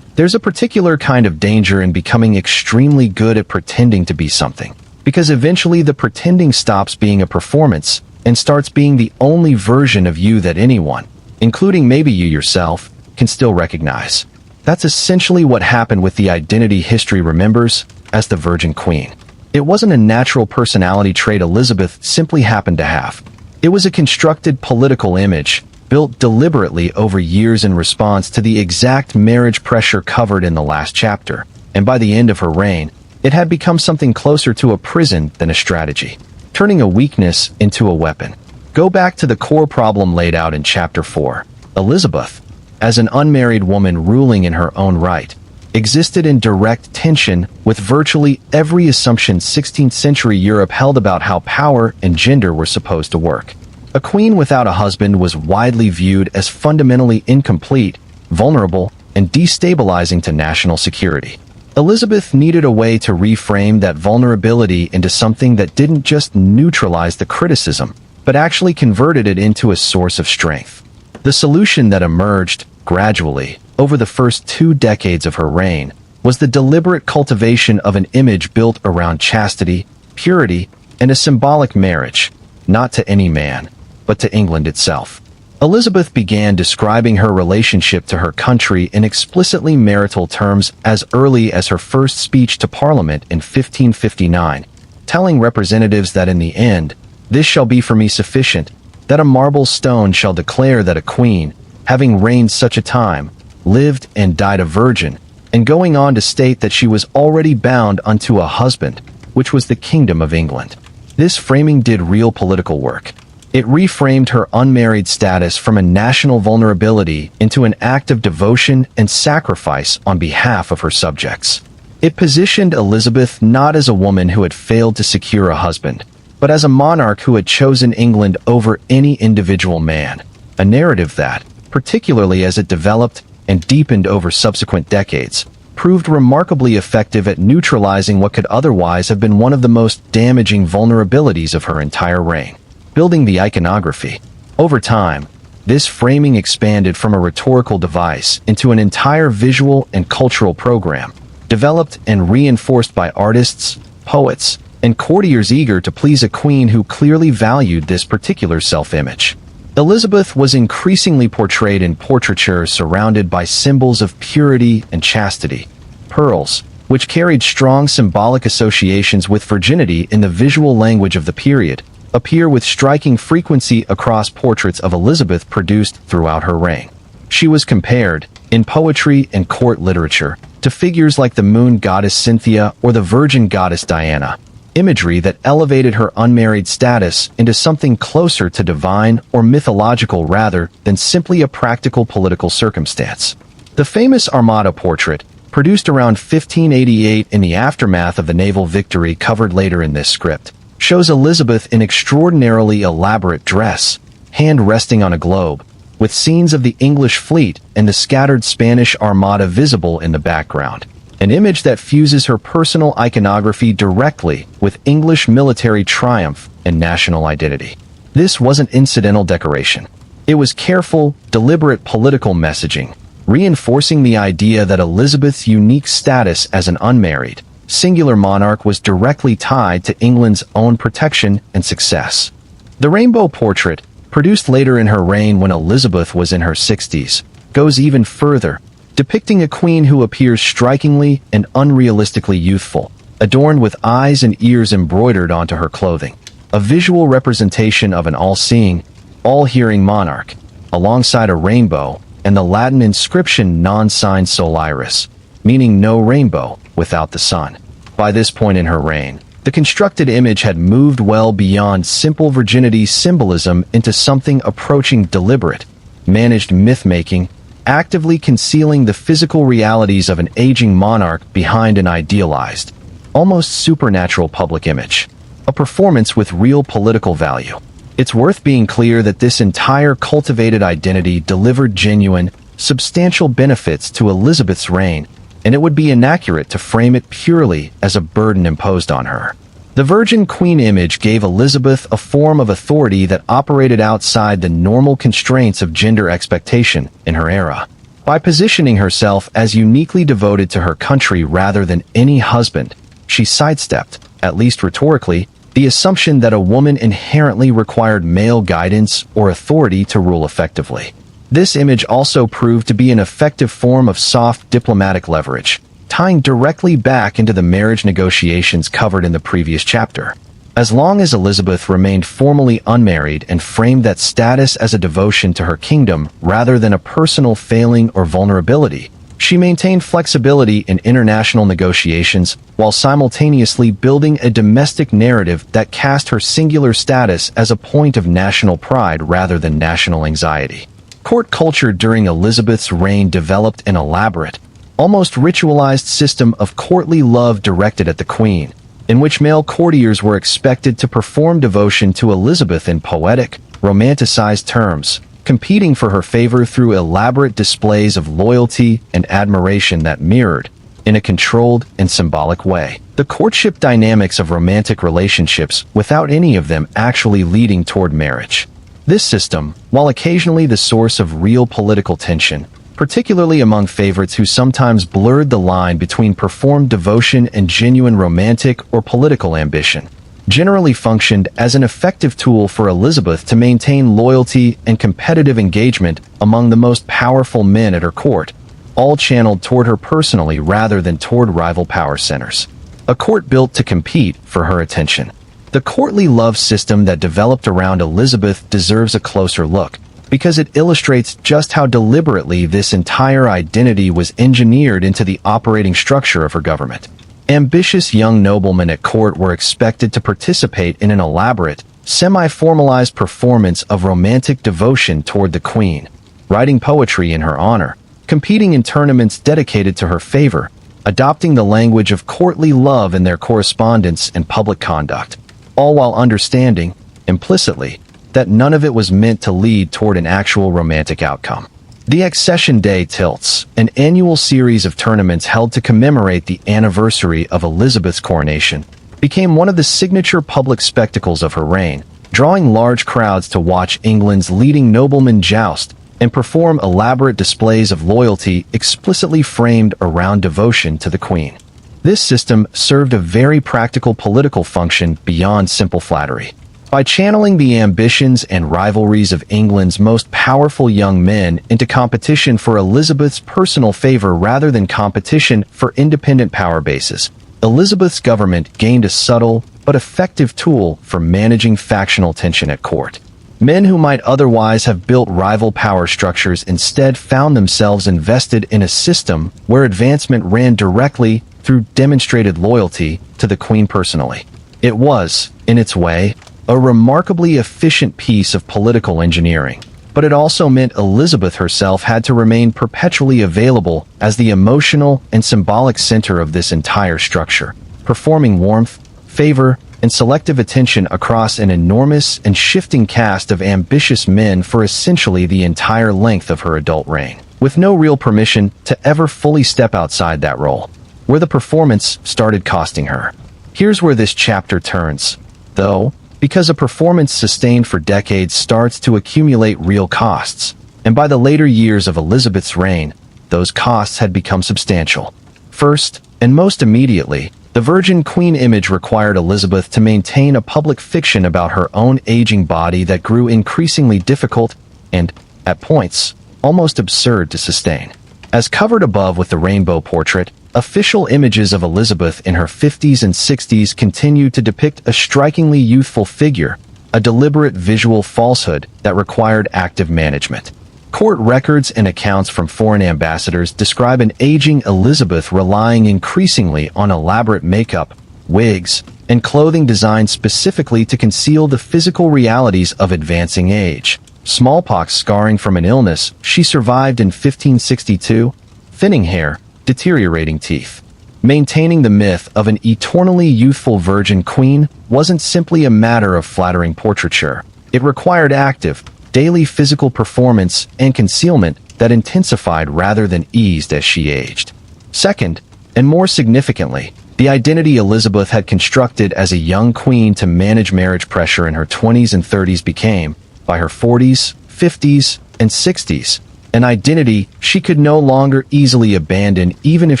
There's a particular kind of danger in becoming extremely good at pretending to be something, because eventually the pretending stops being a performance and starts being the only version of you that anyone, including maybe you yourself, can still recognize. That's essentially what happened with the identity history remembers as the Virgin Queen. It wasn't a natural personality trait Elizabeth simply happened to have. It was a constructed political image, built deliberately over years in response to the exact marriage pressure covered in the last chapter, and by the end of her reign, it had become something closer to a prison than a strategy, turning a weakness into a weapon. Go back to the core problem laid out in Chapter 4. Elizabeth, as an unmarried woman ruling in her own right, existed in direct tension with virtually every assumption 16th century Europe held about how power and gender were supposed to work. A queen without a husband was widely viewed as fundamentally incomplete, vulnerable, and destabilizing to national security. Elizabeth needed a way to reframe that vulnerability into something that didn't just neutralize the criticism, but actually converted it into a source of strength. The solution that emerged, gradually, over the first 2 decades of her reign, was the deliberate cultivation of an image built around chastity, purity, and a symbolic marriage, not to any man, but to England itself. Elizabeth began describing her relationship to her country in explicitly marital terms as early as her first speech to Parliament in 1559, telling representatives that in the end, "This shall be for me sufficient, that a marble stone shall declare that a queen, having reigned such a time, lived and died a virgin," and going on to state that she was already bound unto a husband, which was the Kingdom of England. This framing did real political work. It reframed her unmarried status from a national vulnerability into an act of devotion and sacrifice on behalf of her subjects. It positioned Elizabeth not as a woman who had failed to secure a husband, but as a monarch who had chosen England over any individual man, a narrative that, particularly as it developed and deepened over subsequent decades, proved remarkably effective at neutralizing what could otherwise have been one of the most damaging vulnerabilities of her entire reign. Building the iconography. Over time, this framing expanded from a rhetorical device into an entire visual and cultural program, developed and reinforced by artists, poets, and courtiers eager to please a queen who clearly valued this particular self-image. Elizabeth was increasingly portrayed in portraiture surrounded by symbols of purity and chastity. Pearls, which carried strong symbolic associations with virginity in the visual language of the period, appear with striking frequency across portraits of Elizabeth produced throughout her reign. She was compared, in poetry and court literature, to figures like the moon goddess Cynthia or the virgin goddess Diana, imagery that elevated her unmarried status into something closer to divine or mythological rather than simply a practical political circumstance. The famous Armada portrait, produced around 1588 in the aftermath of the naval victory covered later in this script, shows Elizabeth in extraordinarily elaborate dress, hand resting on a globe, with scenes of the English fleet and the scattered Spanish Armada visible in the background. An image that fuses her personal iconography directly with English military triumph and national identity. This wasn't incidental decoration. It was careful, deliberate political messaging, reinforcing the idea that Elizabeth's unique status as an unmarried, singular monarch was directly tied to England's own protection and success. The rainbow portrait, produced later in her reign when Elizabeth was in her 60s, goes even further, depicting a queen who appears strikingly and unrealistically youthful, adorned with eyes and ears embroidered onto her clothing, a visual representation of an all-seeing, all-hearing monarch, alongside a rainbow and the Latin inscription non sign solaris, meaning no rainbow without the sun. By this point in her reign, the constructed image had moved well beyond simple virginity symbolism into something approaching deliberate, managed myth-making, actively concealing the physical realities of an aging monarch behind an idealized, almost supernatural public image. A performance with real political value. It's worth being clear that this entire cultivated identity delivered genuine, substantial benefits to Elizabeth's reign, and it would be inaccurate to frame it purely as a burden imposed on her. The Virgin Queen image gave Elizabeth a form of authority that operated outside the normal constraints of gender expectation in her era. By positioning herself as uniquely devoted to her country rather than any husband, she sidestepped, at least rhetorically, the assumption that a woman inherently required male guidance or authority to rule effectively. This image also proved to be an effective form of soft diplomatic leverage, tying directly back into the marriage negotiations covered in the previous chapter. As long as Elizabeth remained formally unmarried and framed that status as a devotion to her kingdom rather than a personal failing or vulnerability, she maintained flexibility in international negotiations while simultaneously building a domestic narrative that cast her singular status as a point of national pride rather than national anxiety. Court culture during Elizabeth's reign developed an elaborate, almost ritualized system of courtly love directed at the Queen, in which male courtiers were expected to perform devotion to Elizabeth in poetic, romanticized terms, competing for her favor through elaborate displays of loyalty and admiration that mirrored, in a controlled and symbolic way, the courtship dynamics of romantic relationships without any of them actually leading toward marriage. This system, while occasionally the source of real political tension, particularly among favorites who sometimes blurred the line between performed devotion and genuine romantic or political ambition, generally functioned as an effective tool for Elizabeth to maintain loyalty and competitive engagement among the most powerful men at her court, all channeled toward her personally rather than toward rival power centers. A court built to compete for her attention. The courtly love system that developed around Elizabeth deserves a closer look, because it illustrates just how deliberately this entire identity was engineered into the operating structure of her government. Ambitious young noblemen at court were expected to participate in an elaborate, semi-formalized performance of romantic devotion toward the Queen, writing poetry in her honor, competing in tournaments dedicated to her favor, adopting the language of courtly love in their correspondence and public conduct, all while understanding, implicitly, that none of it was meant to lead toward an actual romantic outcome. The Accession Day Tilts, an annual series of tournaments held to commemorate the anniversary of Elizabeth's coronation, became one of the signature public spectacles of her reign, drawing large crowds to watch England's leading noblemen joust and perform elaborate displays of loyalty explicitly framed around devotion to the Queen. This system served a very practical political function beyond simple flattery. By channeling the ambitions and rivalries of England's most powerful young men into competition for Elizabeth's personal favor rather than competition for independent power bases, Elizabeth's government gained a subtle but effective tool for managing factional tension at court. Men who might otherwise have built rival power structures instead found themselves invested in a system where advancement ran directly through demonstrated loyalty to the Queen personally. It was, in its way, a remarkably efficient piece of political engineering. but it also meant Elizabeth herself had to remain perpetually available as the emotional and symbolic center of this entire structure, performing warmth, favor, and selective attention across an enormous and shifting cast of ambitious men for essentially the entire length of her adult reign, with no real permission to ever fully step outside that role, where the performance started costing her. Here's where this chapter turns, though, because a performance sustained for decades starts to accumulate real costs, and by the later years of Elizabeth's reign, those costs had become substantial. First, and most immediately, the Virgin Queen image required Elizabeth to maintain a public fiction about her own aging body that grew increasingly difficult and, at points, almost absurd to sustain. As covered above with the rainbow portrait, official images of Elizabeth in her 50s and 60s continue to depict a strikingly youthful figure, a deliberate visual falsehood that required active management. Court records and accounts from foreign ambassadors describe an aging Elizabeth relying increasingly on elaborate makeup, wigs, and clothing designed specifically to conceal the physical realities of advancing age. Smallpox scarring from an illness she survived in 1562, thinning hair, deteriorating teeth. Maintaining the myth of an eternally youthful virgin queen wasn't simply a matter of flattering portraiture. It required active, daily physical performance and concealment that intensified rather than eased as she aged. Second, and more significantly, the identity Elizabeth had constructed as a young queen to manage marriage pressure in her 20s and 30s became, by her 40s, 50s, and 60s, an identity she could no longer easily abandon even if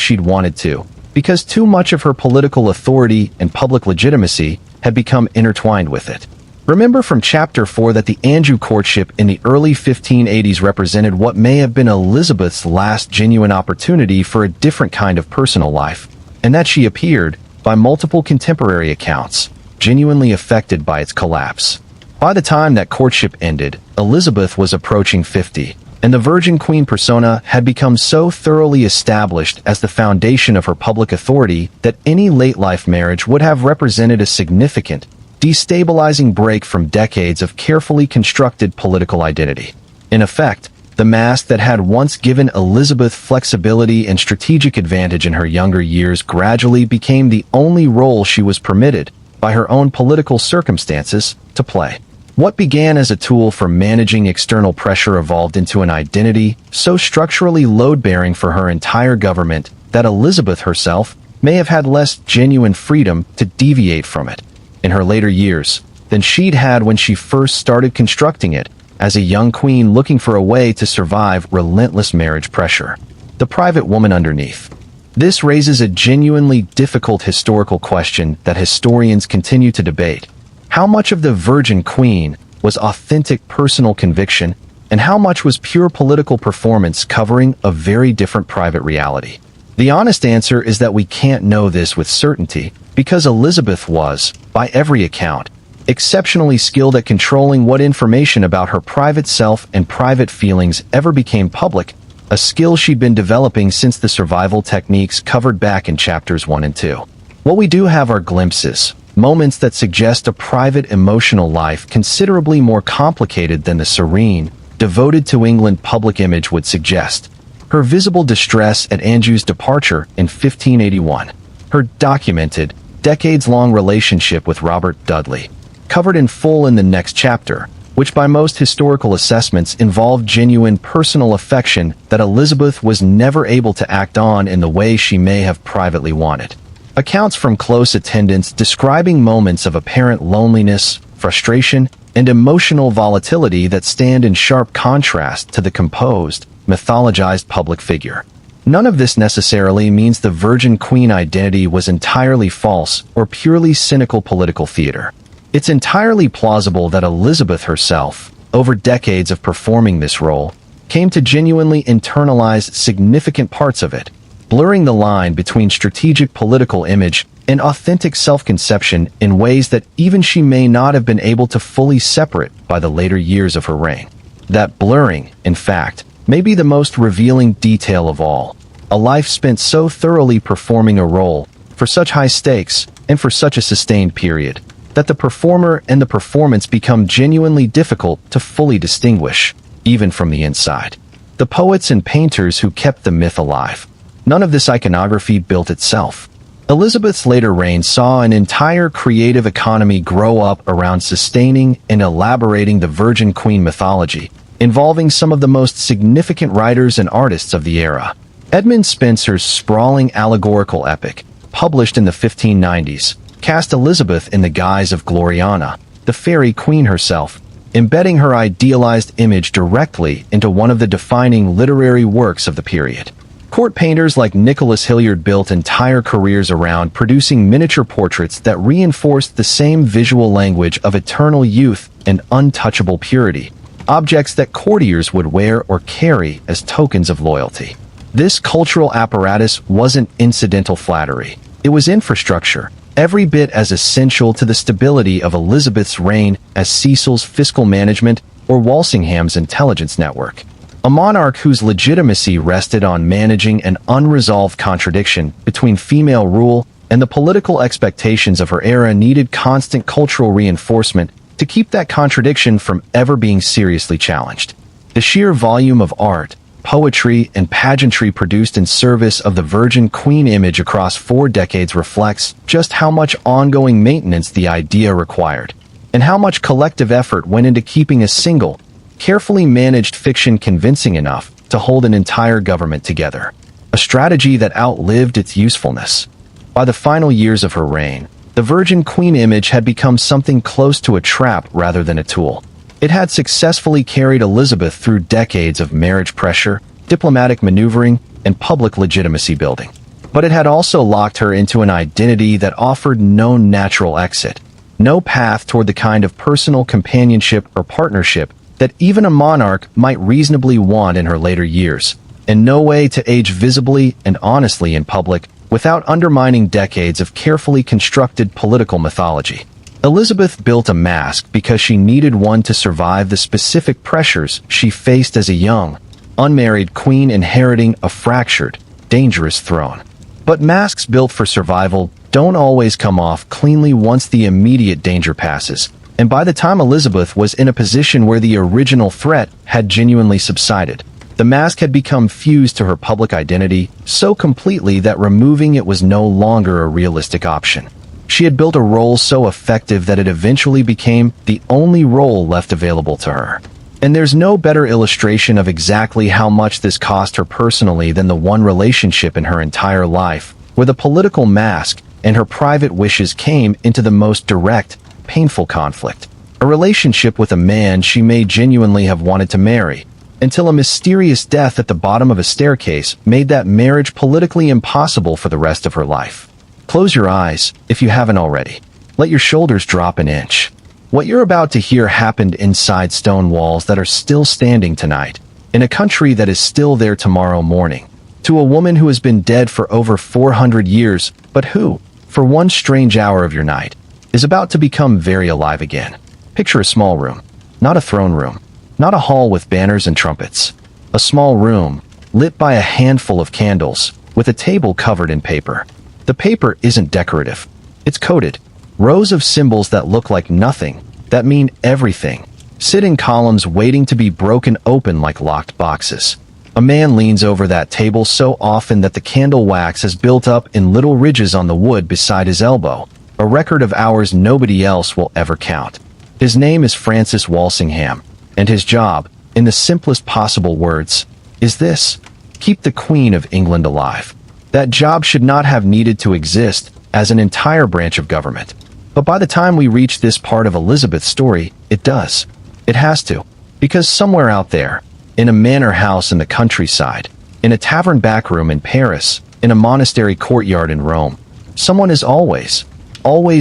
she'd wanted to, because too much of her political authority and public legitimacy had become intertwined with it. Remember from Chapter 4 that the Anjou courtship in the early 1580s represented what may have been Elizabeth's last genuine opportunity for a different kind of personal life, and that she appeared, by multiple contemporary accounts, genuinely affected by its collapse. By the time that courtship ended, Elizabeth was approaching 50, and the Virgin Queen persona had become so thoroughly established as the foundation of her public authority that any late-life marriage would have represented a significant, destabilizing break from decades of carefully constructed political identity. In effect, the mask that had once given Elizabeth flexibility and strategic advantage in her younger years gradually became the only role she was permitted, by her own political circumstances, to play. What began as a tool for managing external pressure evolved into an identity so structurally load-bearing for her entire government that Elizabeth herself may have had less genuine freedom to deviate from it in her later years than she'd had when she first started constructing it as a young queen looking for a way to survive relentless marriage pressure. The private woman underneath. This raises a genuinely difficult historical question that historians continue to debate. How much of the Virgin Queen was authentic personal conviction, and how much was pure political performance covering a very different private reality? The honest answer is that we can't know this with certainty, because Elizabeth was, by every account, exceptionally skilled at controlling what information about her private self and private feelings ever became public, a skill she'd been developing since the survival techniques covered back in chapters 1 and 2. What we do have are glimpses, moments that suggest a private emotional life considerably more complicated than the serene, devoted to England public image would suggest. Her visible distress at Anjou's departure in 1581. Her documented, decades-long relationship with Robert Dudley, covered in full in the next chapter, which by most historical assessments involved genuine personal affection that Elizabeth was never able to act on in the way she may have privately wanted. Accounts from close attendants describing moments of apparent loneliness, frustration, and emotional volatility that stand in sharp contrast to the composed, mythologized public figure. None of this necessarily means the Virgin Queen identity was entirely false or purely cynical political theater. It's entirely plausible that Elizabeth herself, over decades of performing this role, came to genuinely internalize significant parts of it, blurring the line between strategic political image and authentic self-conception in ways that even she may not have been able to fully separate by the later years of her reign. That blurring, in fact, may be the most revealing detail of all. A life spent so thoroughly performing a role, for such high stakes, and for such a sustained period, that the performer and the performance become genuinely difficult to fully distinguish. even from the inside. The poets and painters who kept the myth alive. None of this iconography built itself. Elizabeth's later reign saw an entire creative economy grow up around sustaining and elaborating the Virgin Queen mythology, involving some of the most significant writers and artists of the era. Edmund Spenser's sprawling allegorical epic, published in the 1590s, cast Elizabeth in the guise of Gloriana, the fairy queen herself, embedding her idealized image directly into one of the defining literary works of the period. Court painters like Nicholas Hilliard built entire careers around producing miniature portraits that reinforced the same visual language of eternal youth and untouchable purity, objects that courtiers would wear or carry as tokens of loyalty. This cultural apparatus wasn't incidental flattery. It was infrastructure, every bit as essential to the stability of Elizabeth's reign as Cecil's fiscal management or Walsingham's intelligence network. A monarch whose legitimacy rested on managing an unresolved contradiction between female rule and the political expectations of her era needed constant cultural reinforcement to keep that contradiction from ever being seriously challenged. The sheer volume of art, poetry, and pageantry produced in service of the Virgin Queen image across 4 decades reflects just how much ongoing maintenance the idea required, and how much collective effort went into keeping a single, carefully managed fiction convincing enough to hold an entire government together, a strategy that outlived its usefulness. By the final years of her reign, the Virgin Queen image had become something close to a trap rather than a tool. It had successfully carried Elizabeth through decades of marriage pressure, diplomatic maneuvering, and public legitimacy building. But it had also locked her into an identity that offered no natural exit, no path toward the kind of personal companionship or partnership that even a monarch might reasonably want in her later years, and no way to age visibly and honestly in public without undermining decades of carefully constructed political mythology. Elizabeth built a mask because she needed one to survive the specific pressures she faced as a young, unmarried queen inheriting a fractured, dangerous throne. But masks built for survival don't always come off cleanly once the immediate danger passes, and by the time Elizabeth was in a position where the original threat had genuinely subsided, the mask had become fused to her public identity so completely that removing it was no longer a realistic option. She had built a role so effective that it eventually became the only role left available to her. And there's no better illustration of exactly how much this cost her personally than the one relationship in her entire life, where the political mask and her private wishes came into the most direct, painful conflict. A relationship with a man she may genuinely have wanted to marry, until a mysterious death at the bottom of a staircase made that marriage politically impossible for the rest of her life. Close your eyes, if you haven't already. Let your shoulders drop an inch. What you're about to hear happened inside stone walls that are still standing tonight, in a country that is still there tomorrow morning, to a woman who has been dead for over 400 years, but who, for one strange hour of your night, is about to become very alive again. Picture a small room, not a throne room, not a hall with banners and trumpets. A small room, lit by a handful of candles, with a table covered in paper. The paper isn't decorative. It's coded. Rows of symbols that look like nothing, that mean everything, sit in columns waiting to be broken open like locked boxes. A man leans over that table so often that the candle wax has built up in little ridges on the wood beside his elbow, a record of hours nobody else will ever count. His name is Francis Walsingham, and his job, in the simplest possible words, is this: keep the Queen of England alive. That job should not have needed to exist as an entire branch of government. But by the time we reach this part of Elizabeth's story, it does. It has to. Because somewhere out there, in a manor house in the countryside, in a tavern backroom in Paris, in a monastery courtyard in Rome, someone is always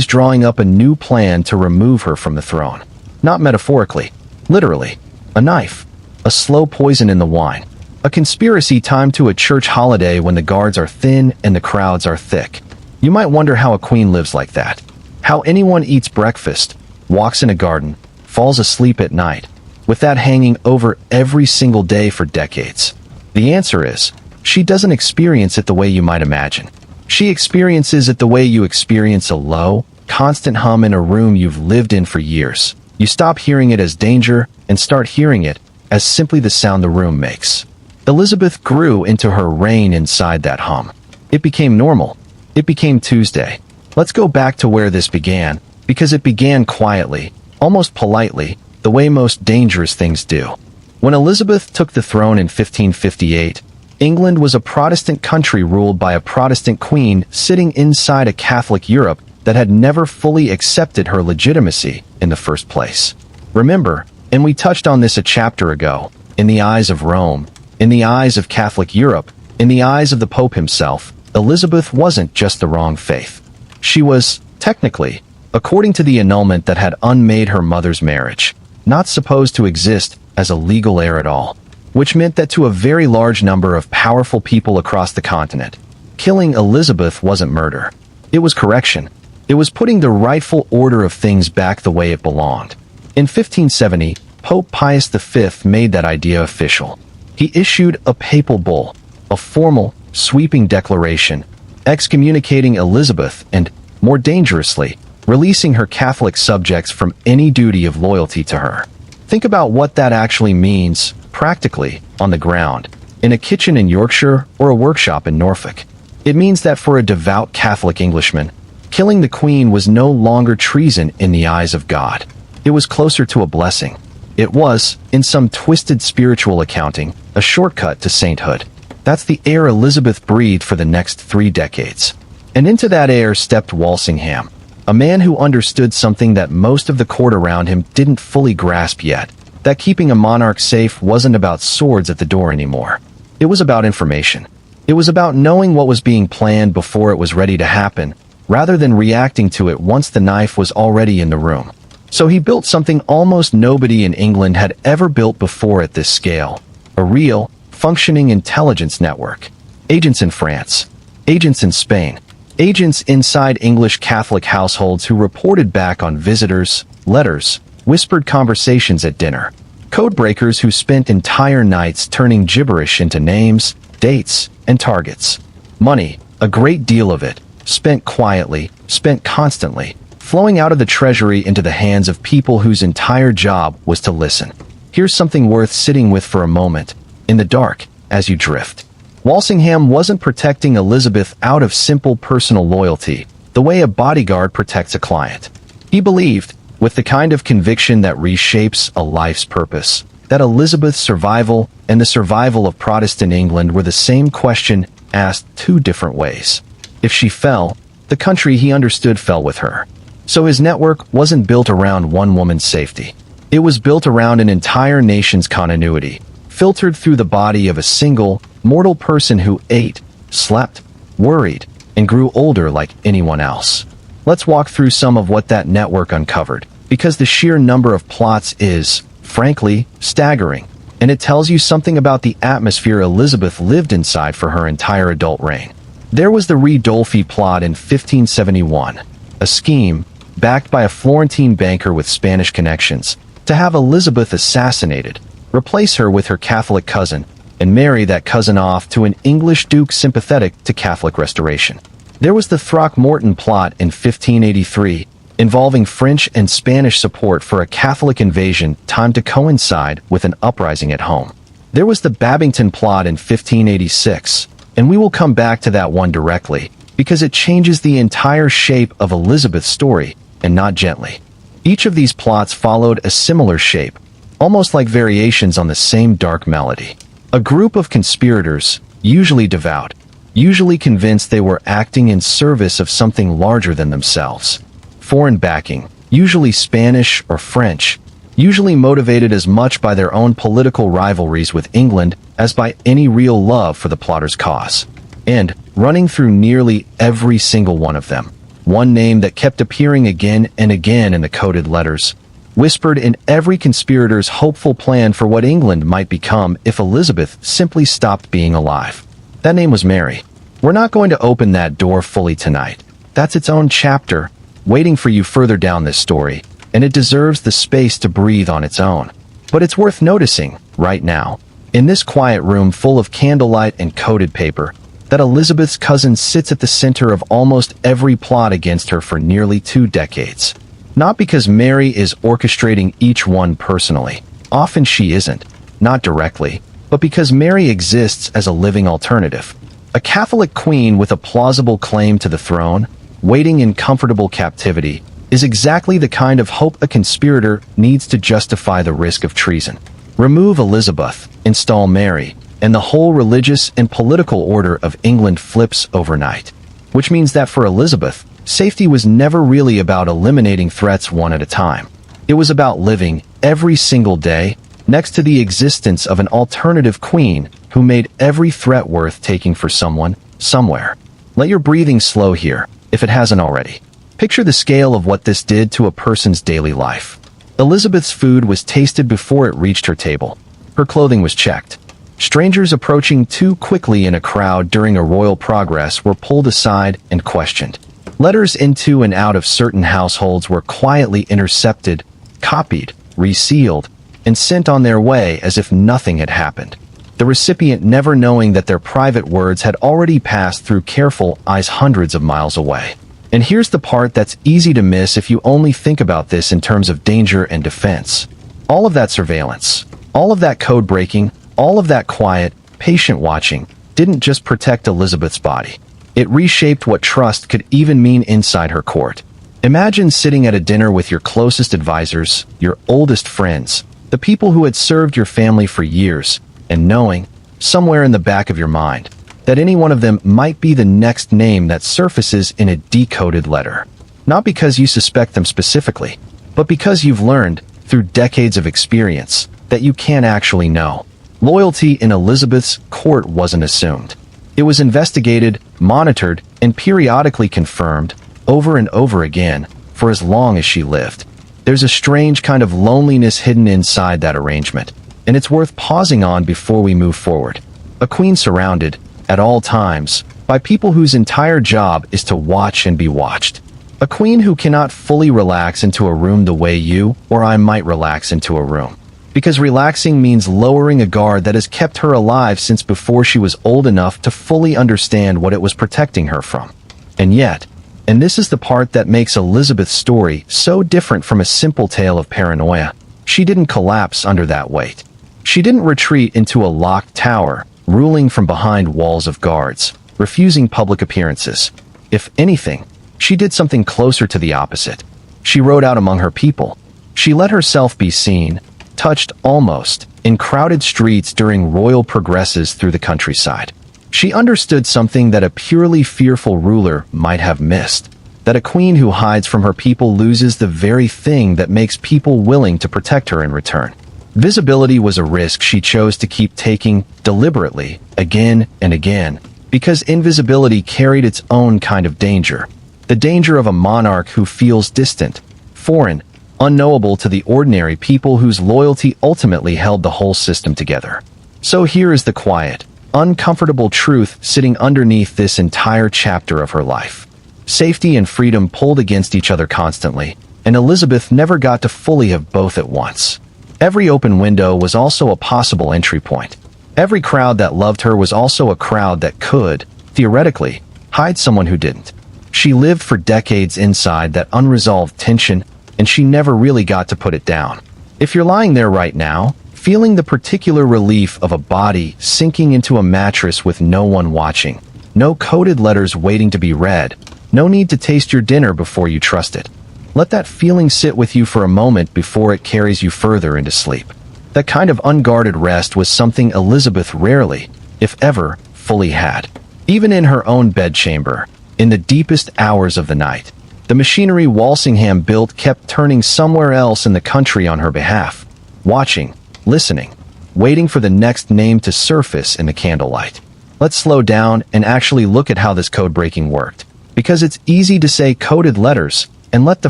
drawing up a new plan to remove her from the throne. Not metaphorically, literally. A knife, a slow poison in the wine, a conspiracy timed to a church holiday when the guards are thin and the crowds are thick. You might wonder how a queen lives like that. How anyone eats breakfast, walks in a garden, falls asleep at night, with that hanging over every single day for decades. The answer is, she doesn't experience it the way you might imagine. She experiences it the way you experience a low, constant hum in a room you've lived in for years. You stop hearing it as danger and start hearing it as simply the sound the room makes. Elizabeth grew into her reign inside that hum. It became normal. It became Tuesday. Let's go back to where this began, because it began quietly, almost politely, the way most dangerous things do. When Elizabeth took the throne in 1558, England was a Protestant country ruled by a Protestant queen sitting inside a Catholic Europe that had never fully accepted her legitimacy in the first place. Remember, and we touched on this a chapter ago, in the eyes of Rome, in the eyes of Catholic Europe, in the eyes of the Pope himself, Elizabeth wasn't just the wrong faith. She was, technically, according to the annulment that had unmade her mother's marriage, not supposed to exist as a legal heir at all, which meant that to a very large number of powerful people across the continent, killing Elizabeth wasn't murder. It was correction. It was putting the rightful order of things back the way it belonged. In 1570, Pope Pius V made that idea official. He issued a papal bull, a formal, sweeping declaration, excommunicating Elizabeth and, more dangerously, releasing her Catholic subjects from any duty of loyalty to her. Think about what that actually means, practically, on the ground, in a kitchen in Yorkshire or a workshop in Norfolk. It means that for a devout Catholic Englishman, killing the Queen was no longer treason in the eyes of God. It was closer to a blessing. It was, in some twisted spiritual accounting, a shortcut to sainthood. That's the air Elizabeth breathed for the next 3 decades. And into that air stepped Walsingham, a man who understood something that most of the court around him didn't fully grasp yet, that keeping a monarch safe wasn't about swords at the door anymore. It was about information. It was about knowing what was being planned before it was ready to happen, rather than reacting to it once the knife was already in the room. So he built something almost nobody in England had ever built before at this scale. A real, functioning intelligence network. Agents in France. Agents in Spain. Agents inside English Catholic households who reported back on visitors, letters, whispered conversations at dinner. Codebreakers who spent entire nights turning gibberish into names, dates, and targets. Money, a great deal of it, spent quietly, spent constantly, flowing out of the Treasury into the hands of people whose entire job was to listen. Here's something worth sitting with for a moment, in the dark, as you drift. Walsingham wasn't protecting Elizabeth out of simple personal loyalty, the way a bodyguard protects a client. He believed, with the kind of conviction that reshapes a life's purpose, that Elizabeth's survival and the survival of Protestant England were the same question asked 2 different ways. If she fell, the country he understood fell with her. So his network wasn't built around one woman's safety. It was built around an entire nation's continuity, filtered through the body of a single, mortal person who ate, slept, worried, and grew older like anyone else. Let's walk through some of what that network uncovered, because the sheer number of plots is, frankly, staggering, and it tells you something about the atmosphere Elizabeth lived inside for her entire adult reign. There was the Ridolfi plot in 1571, a scheme, backed by a Florentine banker with Spanish connections, to have Elizabeth assassinated, replace her with her Catholic cousin, and marry that cousin off to an English duke sympathetic to Catholic restoration. There was the Throckmorton plot in 1583, involving French and Spanish support for a Catholic invasion timed to coincide with an uprising at home. There was the Babington plot in 1586, and we will come back to that one directly, because it changes the entire shape of Elizabeth's story, and not gently. Each of these plots followed a similar shape, almost like variations on the same dark melody. A group of conspirators, usually devout, usually convinced they were acting in service of something larger than themselves. Foreign backing, usually Spanish or French, usually motivated as much by their own political rivalries with England as by any real love for the plotter's cause. And, running through nearly every single one of them, one name that kept appearing again and again in the coded letters, whispered in every conspirator's hopeful plan for what England might become if Elizabeth simply stopped being alive. That name was Mary. We're not going to open that door fully tonight. That's its own chapter, waiting for you further down this story, and it deserves the space to breathe on its own. But it's worth noticing, right now, in this quiet room full of candlelight and coded paper, that Elizabeth's cousin sits at the center of almost every plot against her for nearly 2 decades. Not because Mary is orchestrating each one personally. Often she isn't. not directly, but because Mary exists as a living alternative. A Catholic queen with a plausible claim to the throne, waiting in comfortable captivity, is exactly the kind of hope a conspirator needs to justify the risk of treason. Remove Elizabeth, install Mary, and the whole religious and political order of England flips overnight. Which means that for Elizabeth, safety was never really about eliminating threats one at a time. It was about living, every single day, next to the existence of an alternative queen who made every threat worth taking for someone, somewhere. Let your breathing slow here, if it hasn't already. Picture the scale of what this did to a person's daily life. Elizabeth's food was tasted before it reached her table. Her clothing was checked. Strangers approaching too quickly in a crowd during a royal progress were pulled aside and questioned. Letters into and out of certain households were quietly intercepted, copied, resealed, and sent on their way as if nothing had happened. The recipient never knowing that their private words had already passed through careful eyes hundreds of miles away. And here's the part that's easy to miss if you only think about this in terms of danger and defense. All of that surveillance, all of that code breaking, all of that quiet, patient watching didn't just protect Elizabeth's body. It reshaped what trust could even mean inside her court. Imagine sitting at a dinner with your closest advisors, your oldest friends, the people who had served your family for years, and knowing, somewhere in the back of your mind, that any one of them might be the next name that surfaces in a decoded letter. Not because you suspect them specifically, but because you've learned, through decades of experience, that you can't actually know. Loyalty in Elizabeth's court wasn't assumed. It was investigated, monitored, and periodically confirmed, over and over again, for as long as she lived. There's a strange kind of loneliness hidden inside that arrangement, and it's worth pausing on before we move forward. A queen surrounded, at all times, by people whose entire job is to watch and be watched. A queen who cannot fully relax into a room the way you or I might relax into a room. Because relaxing means lowering a guard that has kept her alive since before she was old enough to fully understand what it was protecting her from. And yet, and this is the part that makes Elizabeth's story so different from a simple tale of paranoia, she didn't collapse under that weight. She didn't retreat into a locked tower, ruling from behind walls of guards, refusing public appearances. If anything, she did something closer to the opposite. She rode out among her people. She let herself be seen, touched almost, in crowded streets during royal progresses through the countryside. She understood something that a purely fearful ruler might have missed, that a queen who hides from her people loses the very thing that makes people willing to protect her in return. Visibility was a risk she chose to keep taking deliberately, again and again, because invisibility carried its own kind of danger. The danger of a monarch who feels distant, foreign, unknowable to the ordinary people whose loyalty ultimately held the whole system together. So here is the quiet, uncomfortable truth sitting underneath this entire chapter of her life. Safety and freedom pulled against each other constantly, and Elizabeth never got to fully have both at once. Every open window was also a possible entry point. Every crowd that loved her was also a crowd that could, theoretically, hide someone who didn't. She lived for decades inside that unresolved tension, and she never really got to put it down. If you're lying there right now, feeling the particular relief of a body sinking into a mattress with no one watching, no coded letters waiting to be read, no need to taste your dinner before you trust it. Let that feeling sit with you for a moment before it carries you further into sleep. That kind of unguarded rest was something Elizabeth rarely, if ever, fully had. Even in her own bedchamber, in the deepest hours of the night, the machinery Walsingham built kept turning somewhere else in the country on her behalf, watching, listening, waiting for the next name to surface in the candlelight. Let's slow down and actually look at how this code breaking worked, because it's easy to say coded letters and let the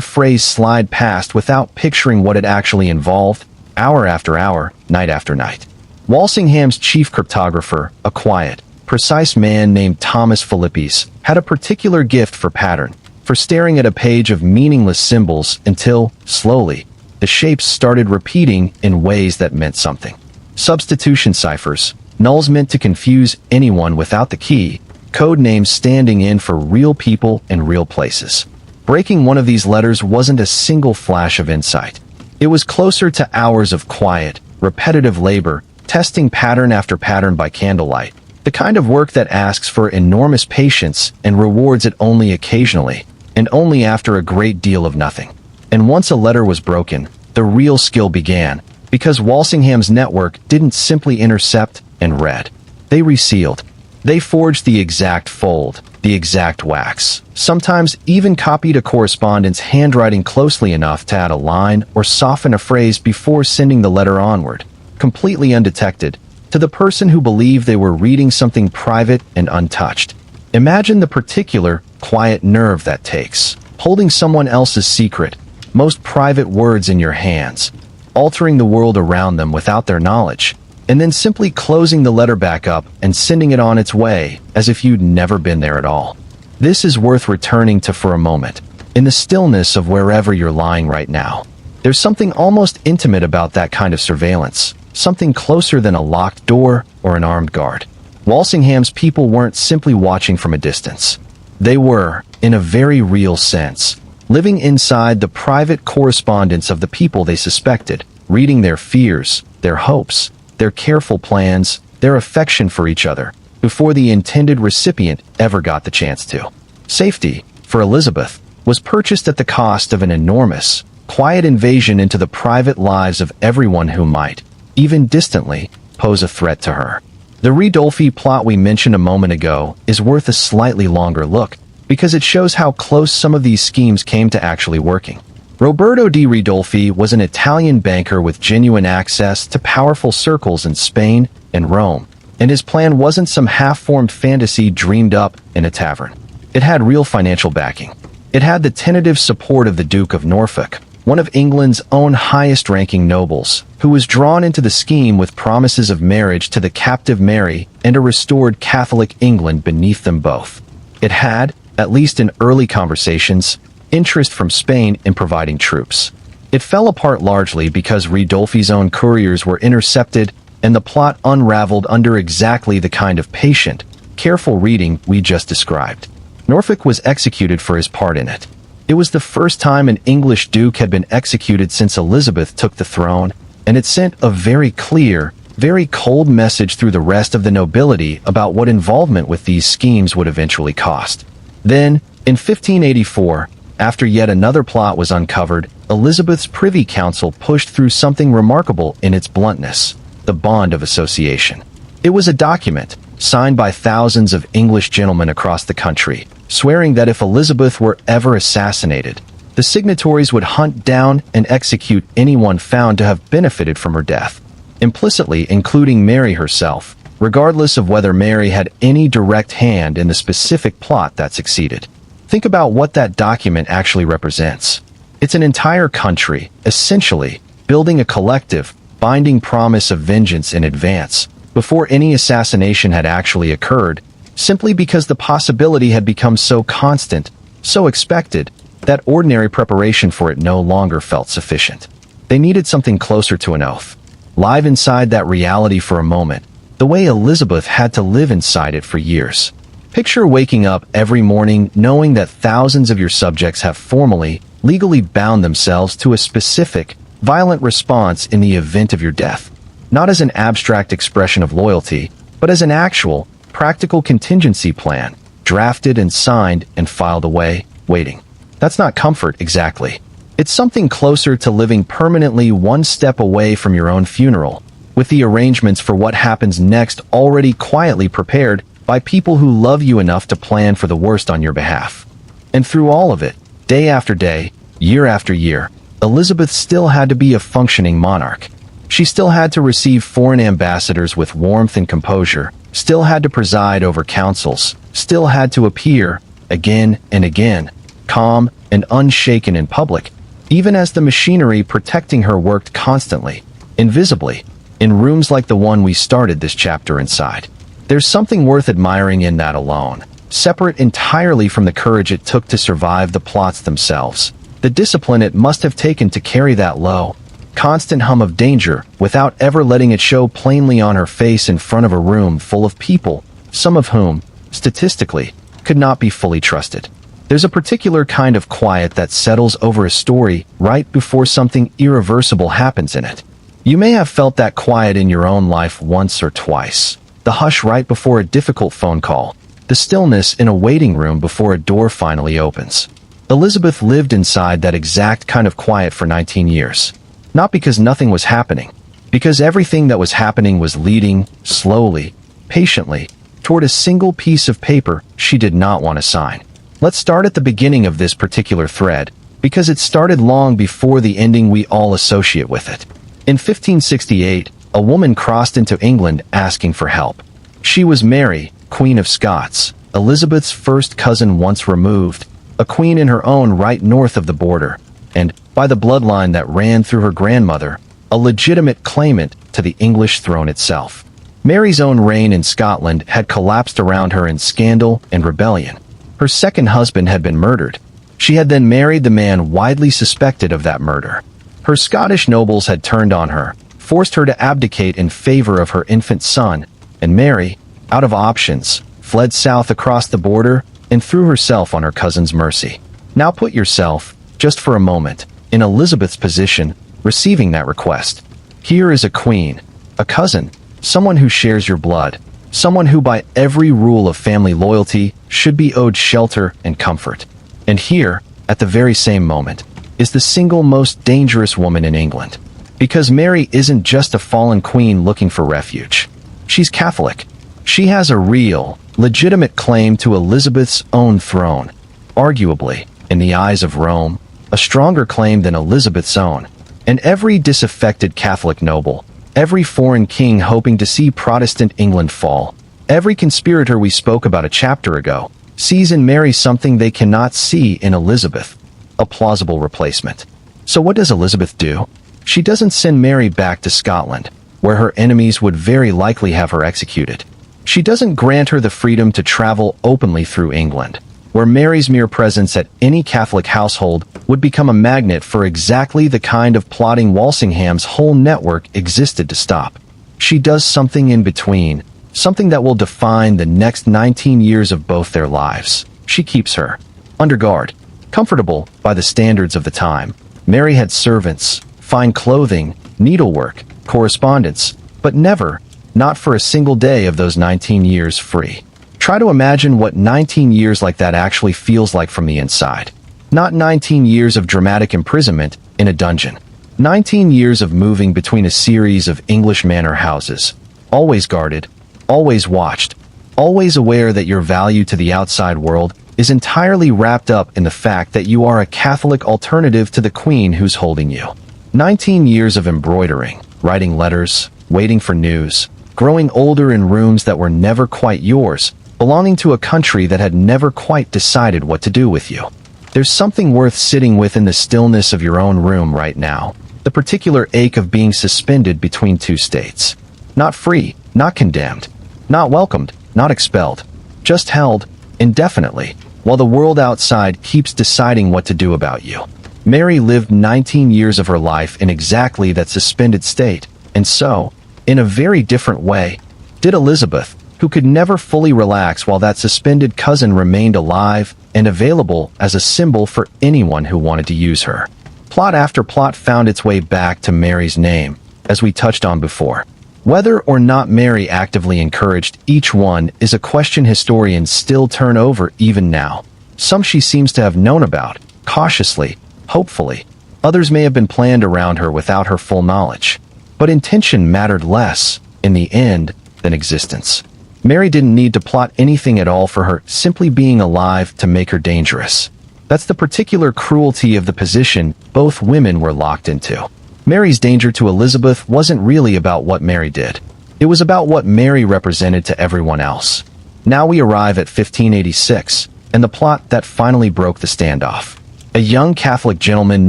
phrase slide past without picturing what it actually involved, hour after hour, night after night. Walsingham's chief cryptographer, a quiet, precise man named Thomas Philippes, had a particular gift for pattern, for staring at a page of meaningless symbols until, slowly, the shapes started repeating in ways that meant something. Substitution ciphers, nulls meant to confuse anyone without the key, code names standing in for real people and real places. Breaking one of these letters wasn't a single flash of insight. It was closer to hours of quiet, repetitive labor, testing pattern after pattern by candlelight, the kind of work that asks for enormous patience and rewards it only occasionally, and only after a great deal of nothing. And once a letter was broken, the real skill began, because Walsingham's network didn't simply intercept and read. They resealed. They forged the exact fold, the exact wax, sometimes even copied a correspondent's handwriting closely enough to add a line or soften a phrase before sending the letter onward, completely undetected, to the person who believed they were reading something private and untouched. Imagine the particular, quiet nerve that takes, holding someone else's secret, most private words in your hands, altering the world around them without their knowledge, and then simply closing the letter back up and sending it on its way as if you'd never been there at all. This is worth returning to for a moment, in the stillness of wherever you're lying right now. There's something almost intimate about that kind of surveillance, something closer than a locked door or an armed guard. Walsingham's people weren't simply watching from a distance. They were, in a very real sense, living inside the private correspondence of the people they suspected, reading their fears, their hopes, their careful plans, their affection for each other, before the intended recipient ever got the chance to. Safety, for Elizabeth, was purchased at the cost of an enormous, quiet invasion into the private lives of everyone who might, even distantly, pose a threat to her. The Ridolfi plot we mentioned a moment ago is worth a slightly longer look, because it shows how close some of these schemes came to actually working. Roberto di Ridolfi was an Italian banker with genuine access to powerful circles in Spain and Rome, and his plan wasn't some half-formed fantasy dreamed up in a tavern. It had real financial backing. It had the tentative support of the Duke of Norfolk, one of England's own highest-ranking nobles, who was drawn into the scheme with promises of marriage to the captive Mary and a restored Catholic England beneath them both. It had, at least in early conversations, interest from Spain in providing troops. It fell apart largely because Ridolfi's own couriers were intercepted and the plot unraveled under exactly the kind of patient, careful reading we just described. Norfolk was executed for his part in it. It was the first time an English duke had been executed since Elizabeth took the throne, and it sent a very clear, very cold message through the rest of the nobility about what involvement with these schemes would eventually cost. Then, in 1584, after yet another plot was uncovered, Elizabeth's Privy Council pushed through something remarkable in its bluntness: the Bond of Association. It was a document, signed by thousands of English gentlemen across the country, swearing that if Elizabeth were ever assassinated, the signatories would hunt down and execute anyone found to have benefited from her death, implicitly including Mary herself, regardless of whether Mary had any direct hand in the specific plot that succeeded. Think about what that document actually represents. It's an entire country, essentially, building a collective, binding promise of vengeance in advance, before any assassination had actually occurred, simply because the possibility had become so constant, so expected, that ordinary preparation for it no longer felt sufficient. They needed something closer to an oath. Live inside that reality for a moment, the way Elizabeth had to live inside it for years. Picture waking up every morning knowing that thousands of your subjects have formally, legally bound themselves to a specific, violent response in the event of your death. Not as an abstract expression of loyalty, but as an actual, practical contingency plan, drafted and signed and filed away, waiting. That's not comfort, exactly. It's something closer to living permanently one step away from your own funeral, with the arrangements for what happens next already quietly prepared by people who love you enough to plan for the worst on your behalf. And through all of it, day after day, year after year, Elizabeth still had to be a functioning monarch. She still had to receive foreign ambassadors with warmth and composure, still had to preside over councils, still had to appear, again and again, calm and unshaken in public, even as the machinery protecting her worked constantly, invisibly, in rooms like the one we started this chapter inside. There's something worth admiring in that alone, separate entirely from the courage it took to survive the plots themselves, the discipline it must have taken to carry that low, constant hum of danger without ever letting it show plainly on her face in front of a room full of people, some of whom, statistically, could not be fully trusted. There's a particular kind of quiet that settles over a story right before something irreversible happens in it. You may have felt that quiet in your own life once or twice. The hush right before a difficult phone call. The stillness in a waiting room before a door finally opens. Elizabeth lived inside that exact kind of quiet for 19 years. Not because nothing was happening, because everything that was happening was leading, slowly, patiently, toward a single piece of paper she did not want to sign. Let's start at the beginning of this particular thread, because it started long before the ending we all associate with it. In 1568, a woman crossed into England asking for help. She was Mary, Queen of Scots, Elizabeth's first cousin once removed, a queen in her own right north of the border, and, by the bloodline that ran through her grandmother, a legitimate claimant to the English throne itself. Mary's own reign in Scotland had collapsed around her in scandal and rebellion. Her second husband had been murdered. She had then married the man widely suspected of that murder. Her Scottish nobles had turned on her, forced her to abdicate in favor of her infant son, and Mary, out of options, fled south across the border and threw herself on her cousin's mercy. Now put yourself, just for a moment, in Elizabeth's position, receiving that request. Here is a queen, a cousin, someone who shares your blood, someone who by every rule of family loyalty should be owed shelter and comfort. And here, at the very same moment, is the single most dangerous woman in England. Because Mary isn't just a fallen queen looking for refuge. She's Catholic. She has a real, legitimate claim to Elizabeth's own throne. Arguably, in the eyes of Rome, a stronger claim than Elizabeth's own. And every disaffected Catholic noble, every foreign king hoping to see Protestant England fall, every conspirator we spoke about a chapter ago, sees in Mary something they cannot see in Elizabeth, a plausible replacement. So what does Elizabeth do? She doesn't send Mary back to Scotland, where her enemies would very likely have her executed. She doesn't grant her the freedom to travel openly through England, where Mary's mere presence at any Catholic household would become a magnet for exactly the kind of plotting Walsingham's whole network existed to stop. She does something in between, something that will define the next 19 years of both their lives. She keeps her under guard, comfortable by the standards of the time. Mary had servants, fine clothing, needlework, correspondence, but never, not for a single day of those 19 years free. Try to imagine what 19 years like that actually feels like from the inside. Not 19 years of dramatic imprisonment in a dungeon. 19 years of moving between a series of English manor houses, always guarded, always watched, always aware that your value to the outside world is entirely wrapped up in the fact that you are a Catholic alternative to the Queen who's holding you. 19 years of embroidering, writing letters, waiting for news, growing older in rooms that were never quite yours, belonging to a country that had never quite decided what to do with you. There's something worth sitting with in the stillness of your own room right now, the particular ache of being suspended between two states. Not free, not condemned, not welcomed, not expelled, just held, indefinitely, while the world outside keeps deciding what to do about you. Mary lived 19 years of her life in exactly that suspended state, and so, in a very different way, did Elizabeth, who could never fully relax while that suspended cousin remained alive and available as a symbol for anyone who wanted to use her. Plot after plot found its way back to Mary's name, as we touched on before. Whether or not Mary actively encouraged each one is a question historians still turn over even now. Some she seems to have known about, cautiously, hopefully. Others may have been planned around her without her full knowledge. But intention mattered less, in the end, than existence. Mary didn't need to plot anything at all for her simply being alive to make her dangerous. That's the particular cruelty of the position both women were locked into. Mary's danger to Elizabeth wasn't really about what Mary did. It was about what Mary represented to everyone else. Now we arrive at 1586, and the plot that finally broke the standoff. A young Catholic gentleman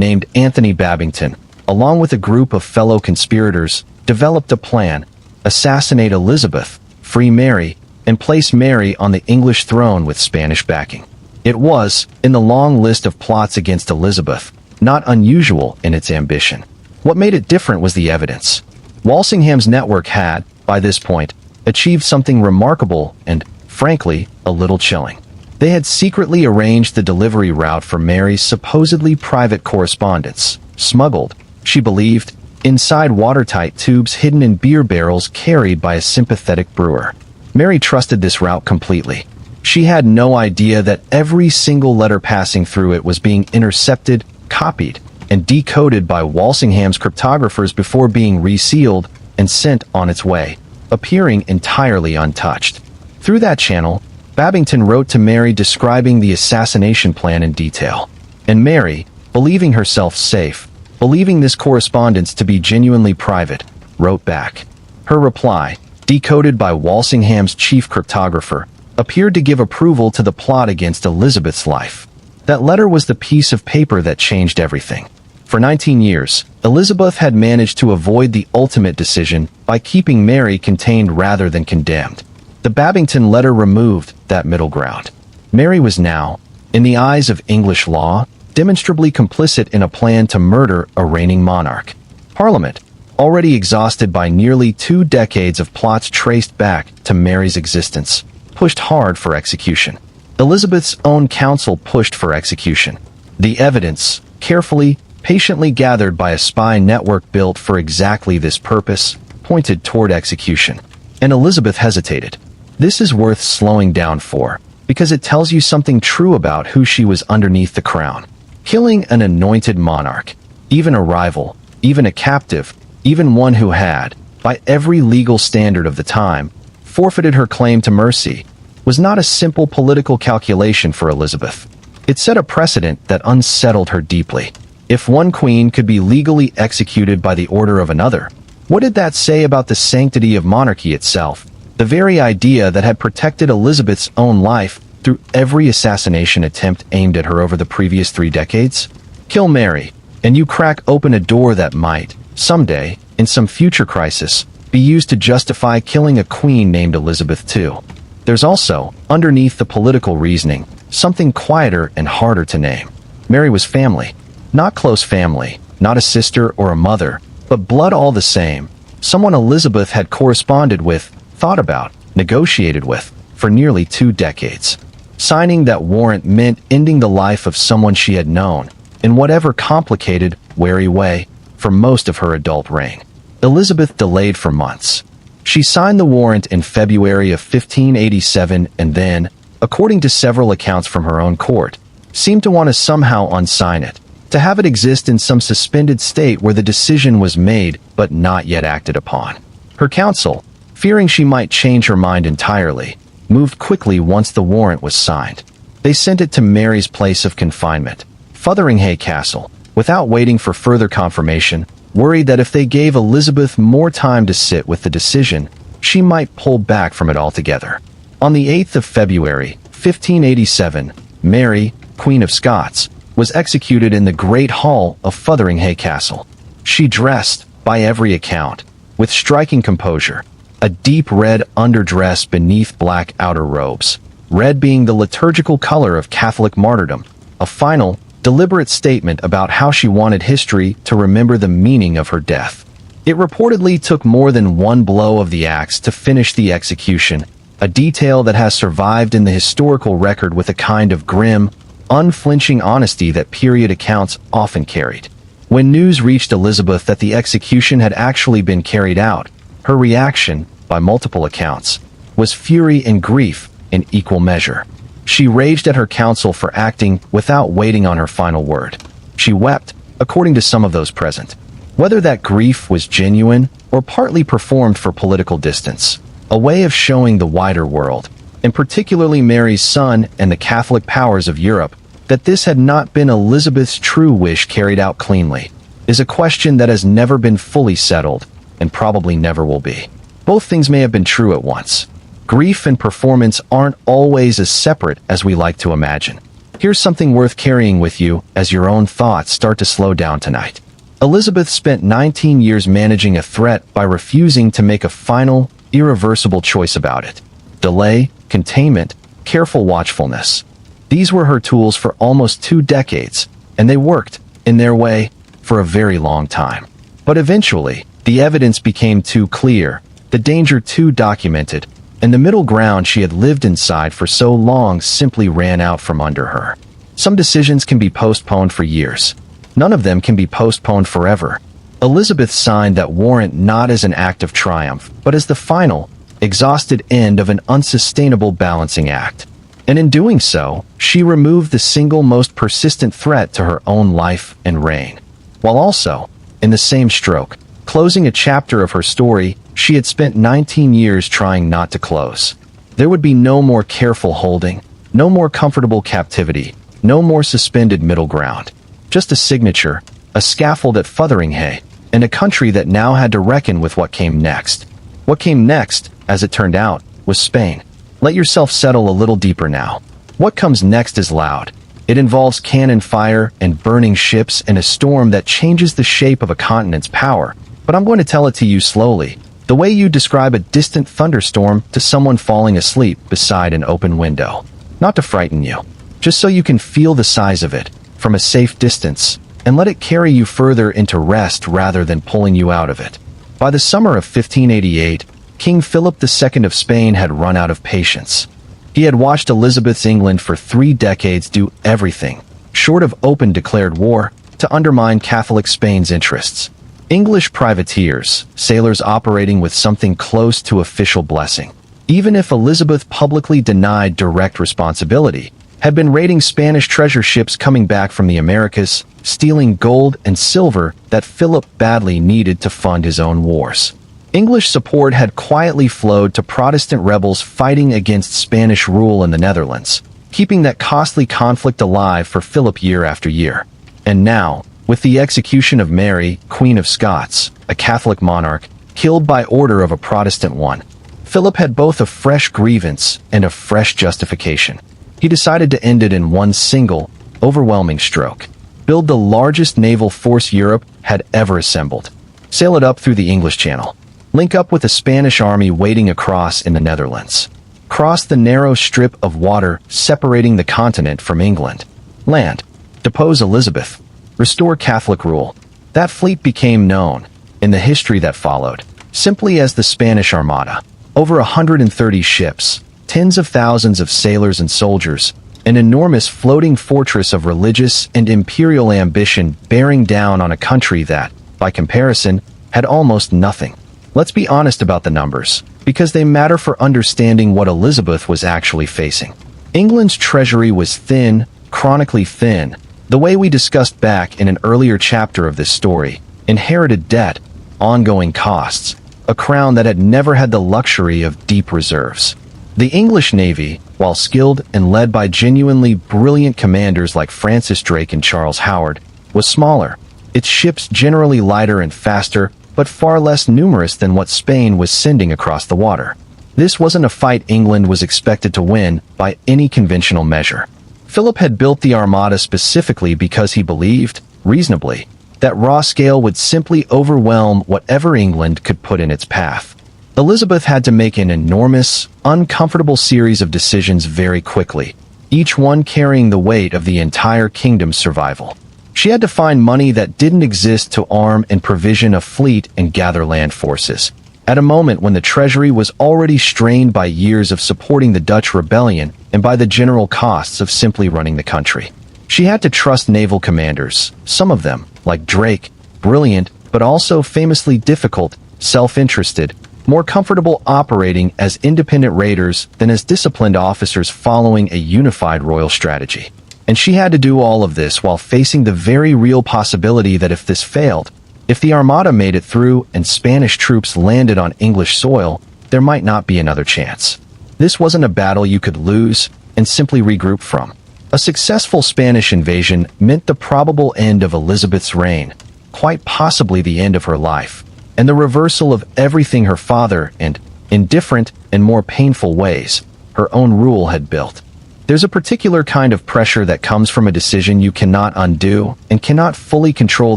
named Anthony Babington, along with a group of fellow conspirators, developed a plan: assassinate Elizabeth, free Mary, and place Mary on the English throne with Spanish backing. It was, in the long list of plots against Elizabeth, not unusual in its ambition. What made it different was the evidence. Walsingham's network had, by this point, achieved something remarkable and, frankly, a little chilling. They had secretly arranged the delivery route for Mary's supposedly private correspondence, smuggled, she believed, inside watertight tubes hidden in beer barrels carried by a sympathetic brewer. Mary trusted this route completely. She had no idea that every single letter passing through it was being intercepted, copied, and decoded by Walsingham's cryptographers before being resealed and sent on its way, appearing entirely untouched. Through that channel, Babington wrote to Mary describing the assassination plan in detail. And Mary, believing herself safe, believing this correspondence to be genuinely private, wrote back. Her reply, decoded by Walsingham's chief cryptographer, appeared to give approval to the plot against Elizabeth's life. That letter was the piece of paper that changed everything. For 19 years, Elizabeth had managed to avoid the ultimate decision by keeping Mary contained rather than condemned. The Babington letter removed that middle ground. Mary was now, in the eyes of English law, demonstrably complicit in a plan to murder a reigning monarch. Parliament, already exhausted by nearly 2 decades of plots traced back to Mary's existence, pushed hard for execution. Elizabeth's own council pushed for execution. The evidence, carefully, patiently gathered by a spy network built for exactly this purpose, pointed toward execution. And Elizabeth hesitated. This is worth slowing down for, because it tells you something true about who she was underneath the crown. Killing an anointed monarch, even a rival, even a captive, even one who had, by every legal standard of the time, forfeited her claim to mercy, was not a simple political calculation for Elizabeth. It set a precedent that unsettled her deeply. If one queen could be legally executed by the order of another, what did that say about the sanctity of monarchy itself? The very idea that had protected Elizabeth's own life through every assassination attempt aimed at her over the previous 3 decades? Kill Mary, and you crack open a door that might, someday, in some future crisis, be used to justify killing a queen named Elizabeth too. There's also, underneath the political reasoning, something quieter and harder to name. Mary was family. Not close family, not a sister or a mother, but blood all the same. Someone Elizabeth had corresponded with, thought about, negotiated with, for nearly 2 decades. Signing that warrant meant ending the life of someone she had known, in whatever complicated, wary way, for most of her adult reign. Elizabeth delayed for months. She signed the warrant in February of 1587 and then, according to several accounts from her own court, seemed to want to somehow unsign it, to have it exist in some suspended state where the decision was made but not yet acted upon. Her council, fearing she might change her mind entirely, moved quickly once the warrant was signed. They sent it to Mary's place of confinement, Fotheringhay Castle, without waiting for further confirmation, worried that if they gave Elizabeth more time to sit with the decision, she might pull back from it altogether. On the 8th of February, 1587, Mary, Queen of Scots, was executed in the Great Hall of Fotheringhay Castle. She dressed, by every account, with striking composure, a deep red underdress beneath black outer robes, red being the liturgical color of Catholic martyrdom, a final, deliberate statement about how she wanted history to remember the meaning of her death. It reportedly took more than one blow of the axe to finish the execution, a detail that has survived in the historical record with a kind of grim, unflinching honesty that period accounts often carried. When news reached Elizabeth that the execution had actually been carried out, her reaction, by multiple accounts, was fury and grief in equal measure. She raged at her council for acting without waiting on her final word. She wept, according to some of those present. Whether that grief was genuine or partly performed for political distance, a way of showing the wider world, and particularly Mary's son and the Catholic powers of Europe, that this had not been Elizabeth's true wish carried out cleanly, is a question that has never been fully settled, and probably never will be. Both things may have been true at once. Grief and performance aren't always as separate as we like to imagine. Here's something worth carrying with you as your own thoughts start to slow down tonight. Elizabeth spent 19 years managing a threat by refusing to make a final, irreversible choice about it. Delay, containment, careful watchfulness. These were her tools for almost 2 decades, and they worked, in their way, for a very long time. But eventually, the evidence became too clear, the danger too documented, and the middle ground she had lived inside for so long simply ran out from under her. Some decisions can be postponed for years. None of them can be postponed forever. Elizabeth signed that warrant not as an act of triumph, but as the final, exhausted end of an unsustainable balancing act. And in doing so, she removed the single most persistent threat to her own life and reign, while also, in the same stroke, closing a chapter of her story she had spent 19 years trying not to close. There would be no more careful holding, no more comfortable captivity, no more suspended middle ground. Just a signature, a scaffold at Fotheringhay, and a country that now had to reckon with what came next. What came next, as it turned out, was Spain. Let yourself settle a little deeper now. What comes next is loud. It involves cannon fire and burning ships and a storm that changes the shape of a continent's power. But I'm going to tell it to you slowly, the way you describe a distant thunderstorm to someone falling asleep beside an open window. Not to frighten you, just so you can feel the size of it, from a safe distance, and let it carry you further into rest rather than pulling you out of it. By the summer of 1588, King Philip II of Spain had run out of patience. He had watched Elizabeth's England for 3 decades do everything, short of open declared war, to undermine Catholic Spain's interests. English privateers, sailors operating with something close to official blessing, even if Elizabeth publicly denied direct responsibility, had been raiding Spanish treasure ships coming back from the Americas, stealing gold and silver that Philip badly needed to fund his own wars. English support had quietly flowed to Protestant rebels fighting against Spanish rule in the Netherlands, keeping that costly conflict alive for Philip year after year. And now, with the execution of Mary, Queen of Scots, a Catholic monarch, killed by order of a Protestant one, Philip had both a fresh grievance and a fresh justification. He decided to end it in one single, overwhelming stroke. Build the largest naval force Europe had ever assembled. Sail it up through the English Channel. Link up with a Spanish army waiting across in the Netherlands. Cross the narrow strip of water separating the continent from England. Land. Depose Elizabeth. Restore Catholic rule. That fleet became known, in the history that followed, simply as the Spanish Armada. Over 130 ships, tens of thousands of sailors and soldiers, an enormous floating fortress of religious and imperial ambition bearing down on a country that, by comparison, had almost nothing. Let's be honest about the numbers, because they matter for understanding what Elizabeth was actually facing. England's treasury was thin, chronically thin, the way we discussed back in an earlier chapter of this story. Inherited debt, ongoing costs, a crown that had never had the luxury of deep reserves. The English Navy, while skilled and led by genuinely brilliant commanders like Francis Drake and Charles Howard, was smaller, its ships generally lighter and faster, but far less numerous than what Spain was sending across the water. This wasn't a fight England was expected to win by any conventional measure. Philip had built the Armada specifically because he believed, reasonably, that raw scale would simply overwhelm whatever England could put in its path. Elizabeth had to make an enormous, uncomfortable series of decisions very quickly, each one carrying the weight of the entire kingdom's survival. She had to find money that didn't exist to arm and provision a fleet and gather land forces, at a moment when the Treasury was already strained by years of supporting the Dutch rebellion and by the general costs of simply running the country. She had to trust naval commanders, some of them, like Drake, brilliant but also famously difficult, self-interested, more comfortable operating as independent raiders than as disciplined officers following a unified royal strategy. And she had to do all of this while facing the very real possibility that if this failed, if the Armada made it through and Spanish troops landed on English soil, there might not be another chance. This wasn't a battle you could lose and simply regroup from. A successful Spanish invasion meant the probable end of Elizabeth's reign, quite possibly the end of her life, and the reversal of everything her father and, in different and more painful ways, her own rule had built. There's a particular kind of pressure that comes from a decision you cannot undo and cannot fully control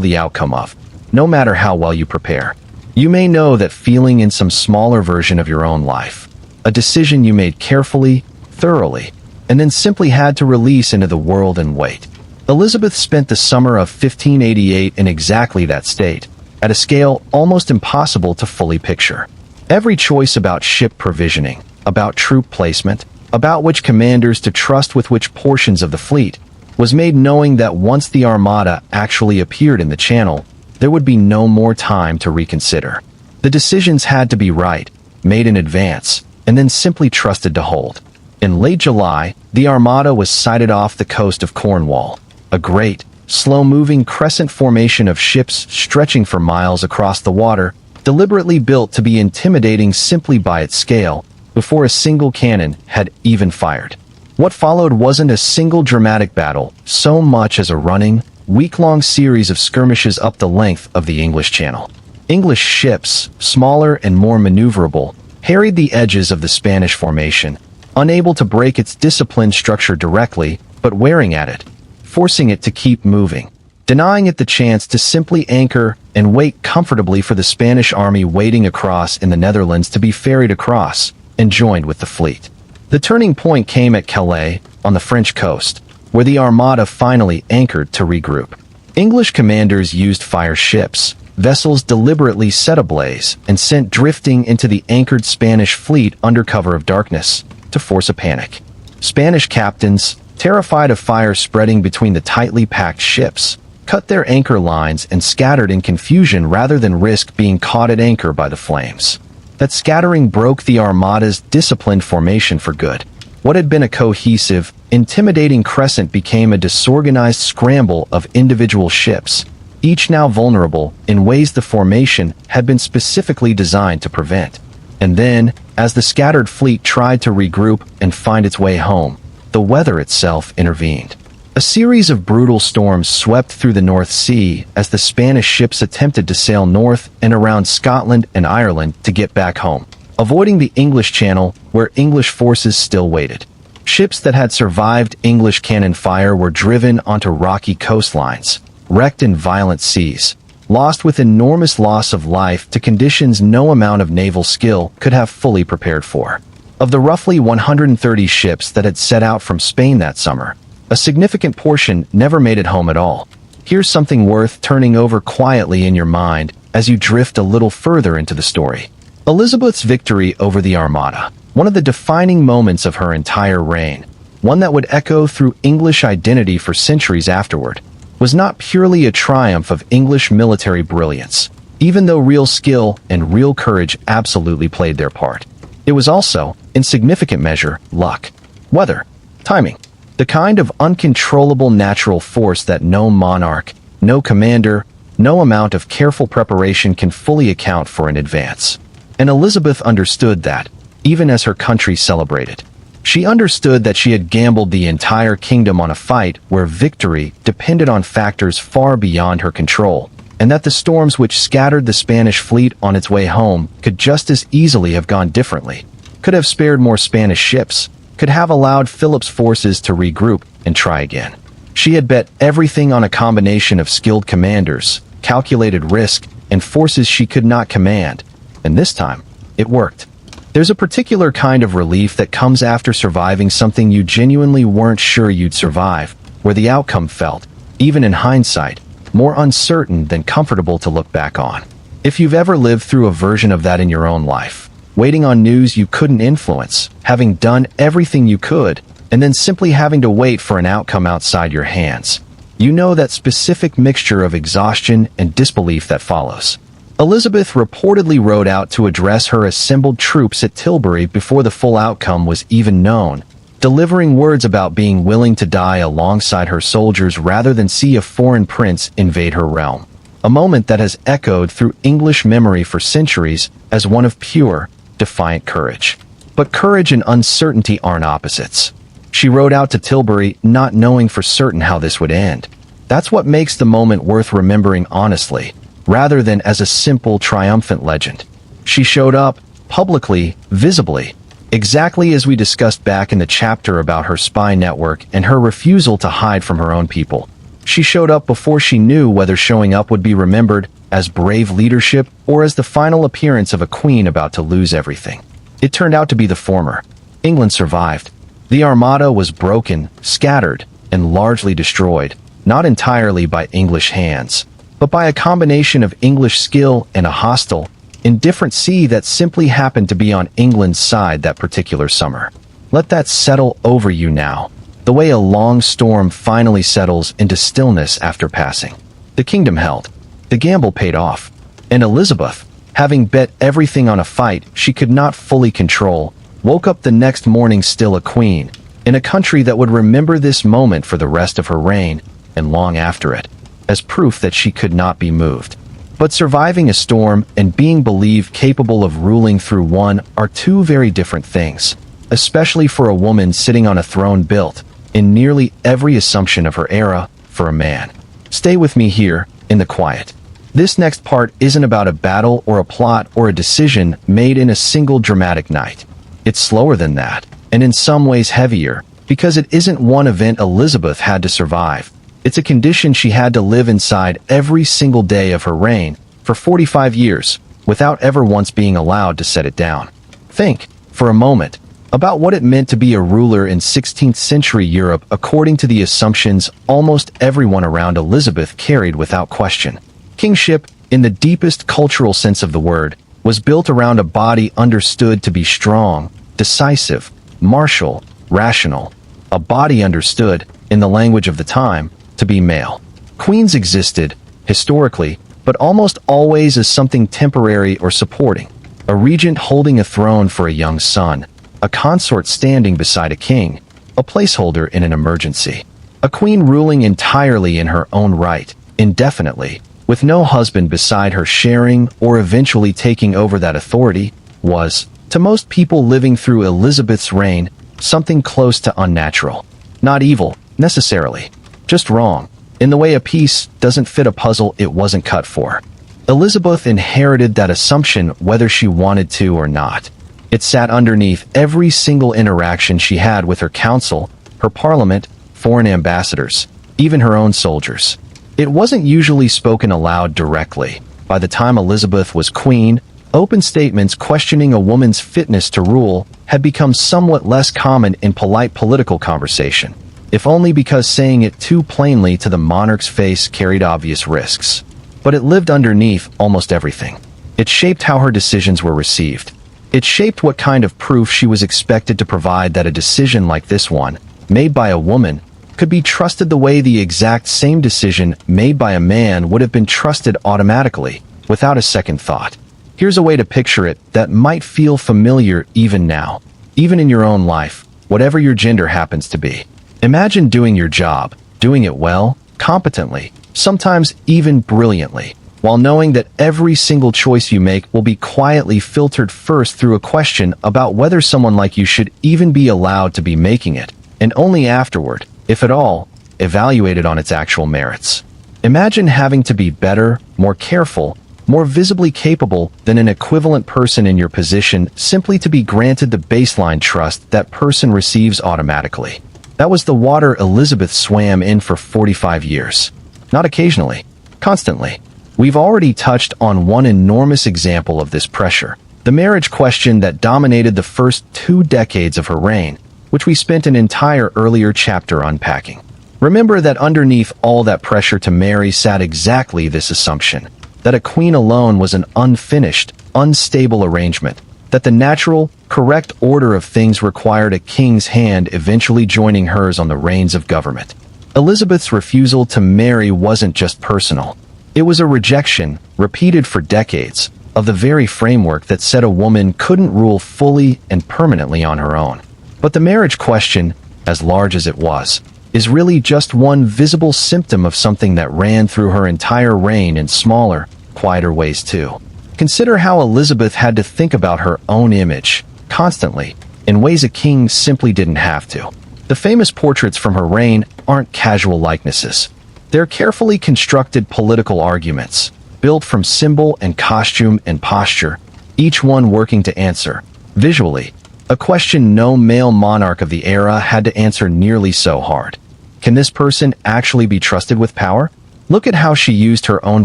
the outcome of, no matter how well you prepare. You may know that feeling in some smaller version of your own life, a decision you made carefully, thoroughly, and then simply had to release into the world and wait. Elizabeth spent the summer of 1588 in exactly that state, at a scale almost impossible to fully picture. Every choice about ship provisioning, about troop placement, about which commanders to trust with which portions of the fleet, was made knowing that once the Armada actually appeared in the Channel, there would be no more time to reconsider. The decisions had to be right, made in advance, and then simply trusted to hold. In late July, the Armada was sighted off the coast of Cornwall, a great, slow-moving crescent formation of ships stretching for miles across the water, deliberately built to be intimidating simply by its scale, before a single cannon had even fired. What followed wasn't a single dramatic battle, so much as a running, week-long series of skirmishes up the length of the English Channel. English ships, smaller and more maneuverable, harried the edges of the Spanish formation, unable to break its disciplined structure directly, but wearing at it, forcing it to keep moving, denying it the chance to simply anchor and wait comfortably for the Spanish army waiting across in the Netherlands to be ferried across and joined with the fleet. The turning point came at Calais, on the French coast, where the Armada finally anchored to regroup. English commanders used fire ships, vessels deliberately set ablaze and sent drifting into the anchored Spanish fleet under cover of darkness, to force a panic. Spanish captains, terrified of fire spreading between the tightly packed ships, cut their anchor lines and scattered in confusion rather than risk being caught at anchor by the flames. That scattering broke the Armada's disciplined formation for good. What had been a cohesive, intimidating crescent became a disorganized scramble of individual ships, each now vulnerable in ways the formation had been specifically designed to prevent. And then, as the scattered fleet tried to regroup and find its way home, the weather itself intervened. A series of brutal storms swept through the North Sea as the Spanish ships attempted to sail north and around Scotland and Ireland to get back home, avoiding the English Channel where English forces still waited. Ships that had survived English cannon fire were driven onto rocky coastlines, wrecked in violent seas, lost with enormous loss of life to conditions no amount of naval skill could have fully prepared for. Of the roughly 130 ships that had set out from Spain that summer, a significant portion never made it home at all. Here's something worth turning over quietly in your mind as you drift a little further into the story. Elizabeth's victory over the Armada, one of the defining moments of her entire reign, one that would echo through English identity for centuries afterward, was not purely a triumph of English military brilliance, even though real skill and real courage absolutely played their part. It was also, in significant measure, luck, weather, timing, the kind of uncontrollable natural force that no monarch, no commander, no amount of careful preparation can fully account for in advance. And Elizabeth understood that, even as her country celebrated. She understood that she had gambled the entire kingdom on a fight where victory depended on factors far beyond her control, and that the storms which scattered the Spanish fleet on its way home could just as easily have gone differently, could have spared more Spanish ships, could have allowed Philip's forces to regroup and try again. She had bet everything on a combination of skilled commanders, calculated risk, and forces she could not command, and this time, it worked. There's a particular kind of relief that comes after surviving something you genuinely weren't sure you'd survive, where the outcome felt, even in hindsight, more uncertain than comfortable to look back on. If you've ever lived through a version of that in your own life, waiting on news you couldn't influence, having done everything you could, and then simply having to wait for an outcome outside your hands, you know that specific mixture of exhaustion and disbelief that follows. Elizabeth reportedly rode out to address her assembled troops at Tilbury before the full outcome was even known, delivering words about being willing to die alongside her soldiers rather than see a foreign prince invade her realm. A moment that has echoed through English memory for centuries as one of pure, defiant courage. But courage and uncertainty aren't opposites. She rode out to Tilbury not knowing for certain how this would end. That's what makes the moment worth remembering honestly, rather than as a simple triumphant legend. She showed up, publicly, visibly, exactly as we discussed back in the chapter about her spy network and her refusal to hide from her own people. She showed up before she knew whether showing up would be remembered as brave leadership or as the final appearance of a queen about to lose everything. It turned out to be the former. England survived. The Armada was broken, scattered, and largely destroyed, not entirely by English hands, but by a combination of English skill and a hostile, indifferent sea that simply happened to be on England's side that particular summer. Let that settle over you now, the way a long storm finally settles into stillness after passing. The kingdom held. The gamble paid off, and Elizabeth, having bet everything on a fight she could not fully control, woke up the next morning still a queen, in a country that would remember this moment for the rest of her reign, and long after it, as proof that she could not be moved. But surviving a storm and being believed capable of ruling through one are two very different things, especially for a woman sitting on a throne built, in nearly every assumption of her era, for a man. Stay with me here, in the quiet. This next part isn't about a battle or a plot or a decision made in a single dramatic night. It's slower than that, and in some ways heavier, because it isn't one event Elizabeth had to survive. It's a condition she had to live inside every single day of her reign, for 45 years, without ever once being allowed to set it down. Think, for a moment, about what it meant to be a ruler in 16th century Europe according to the assumptions almost everyone around Elizabeth carried without question. Kingship, in the deepest cultural sense of the word, was built around a body understood to be strong, decisive, martial, rational. A body understood, in the language of the time, to be male. Queens existed, historically, but almost always as something temporary or supporting. A regent holding a throne for a young son, a consort standing beside a king, a placeholder in an emergency. A queen ruling entirely in her own right, indefinitely, with no husband beside her sharing or eventually taking over that authority, was, to most people living through Elizabeth's reign, something close to unnatural. Not evil, necessarily. Just wrong, in the way a piece doesn't fit a puzzle it wasn't cut for. Elizabeth inherited that assumption whether she wanted to or not. It sat underneath every single interaction she had with her council, her parliament, foreign ambassadors, even her own soldiers. It wasn't usually spoken aloud directly. By the time Elizabeth was queen, open statements questioning a woman's fitness to rule had become somewhat less common in polite political conversation, if only because saying it too plainly to the monarch's face carried obvious risks. But it lived underneath almost everything. It shaped how her decisions were received. It shaped what kind of proof she was expected to provide that a decision like this one, made by a woman, could be trusted the way the exact same decision made by a man would have been trusted automatically, without a second thought. Here's a way to picture it that might feel familiar even now, even in your own life, whatever your gender happens to be. Imagine doing your job, doing it well, competently, sometimes even brilliantly, while knowing that every single choice you make will be quietly filtered first through a question about whether someone like you should even be allowed to be making it, and only afterward, if at all, evaluated on its actual merits. Imagine having to be better, more careful, more visibly capable than an equivalent person in your position simply to be granted the baseline trust that person receives automatically. That was the water Elizabeth swam in for 45 years. Not occasionally, constantly. We've already touched on one enormous example of this pressure, the marriage question that dominated the first 2 decades of her reign, which we spent an entire earlier chapter unpacking. Remember that underneath all that pressure to marry sat exactly this assumption, that a queen alone was an unfinished, unstable arrangement, that the natural, correct order of things required a king's hand eventually joining hers on the reins of government. Elizabeth's refusal to marry wasn't just personal. It was a rejection, repeated for decades, of the very framework that said a woman couldn't rule fully and permanently on her own. But the marriage question, as large as it was, is really just one visible symptom of something that ran through her entire reign in smaller, quieter ways too. Consider how Elizabeth had to think about her own image, constantly, in ways a king simply didn't have to. The famous portraits from her reign aren't casual likenesses. They're carefully constructed political arguments, built from symbol and costume and posture, each one working to answer, visually, a question no male monarch of the era had to answer nearly so hard. Can this person actually be trusted with power? Look at how she used her own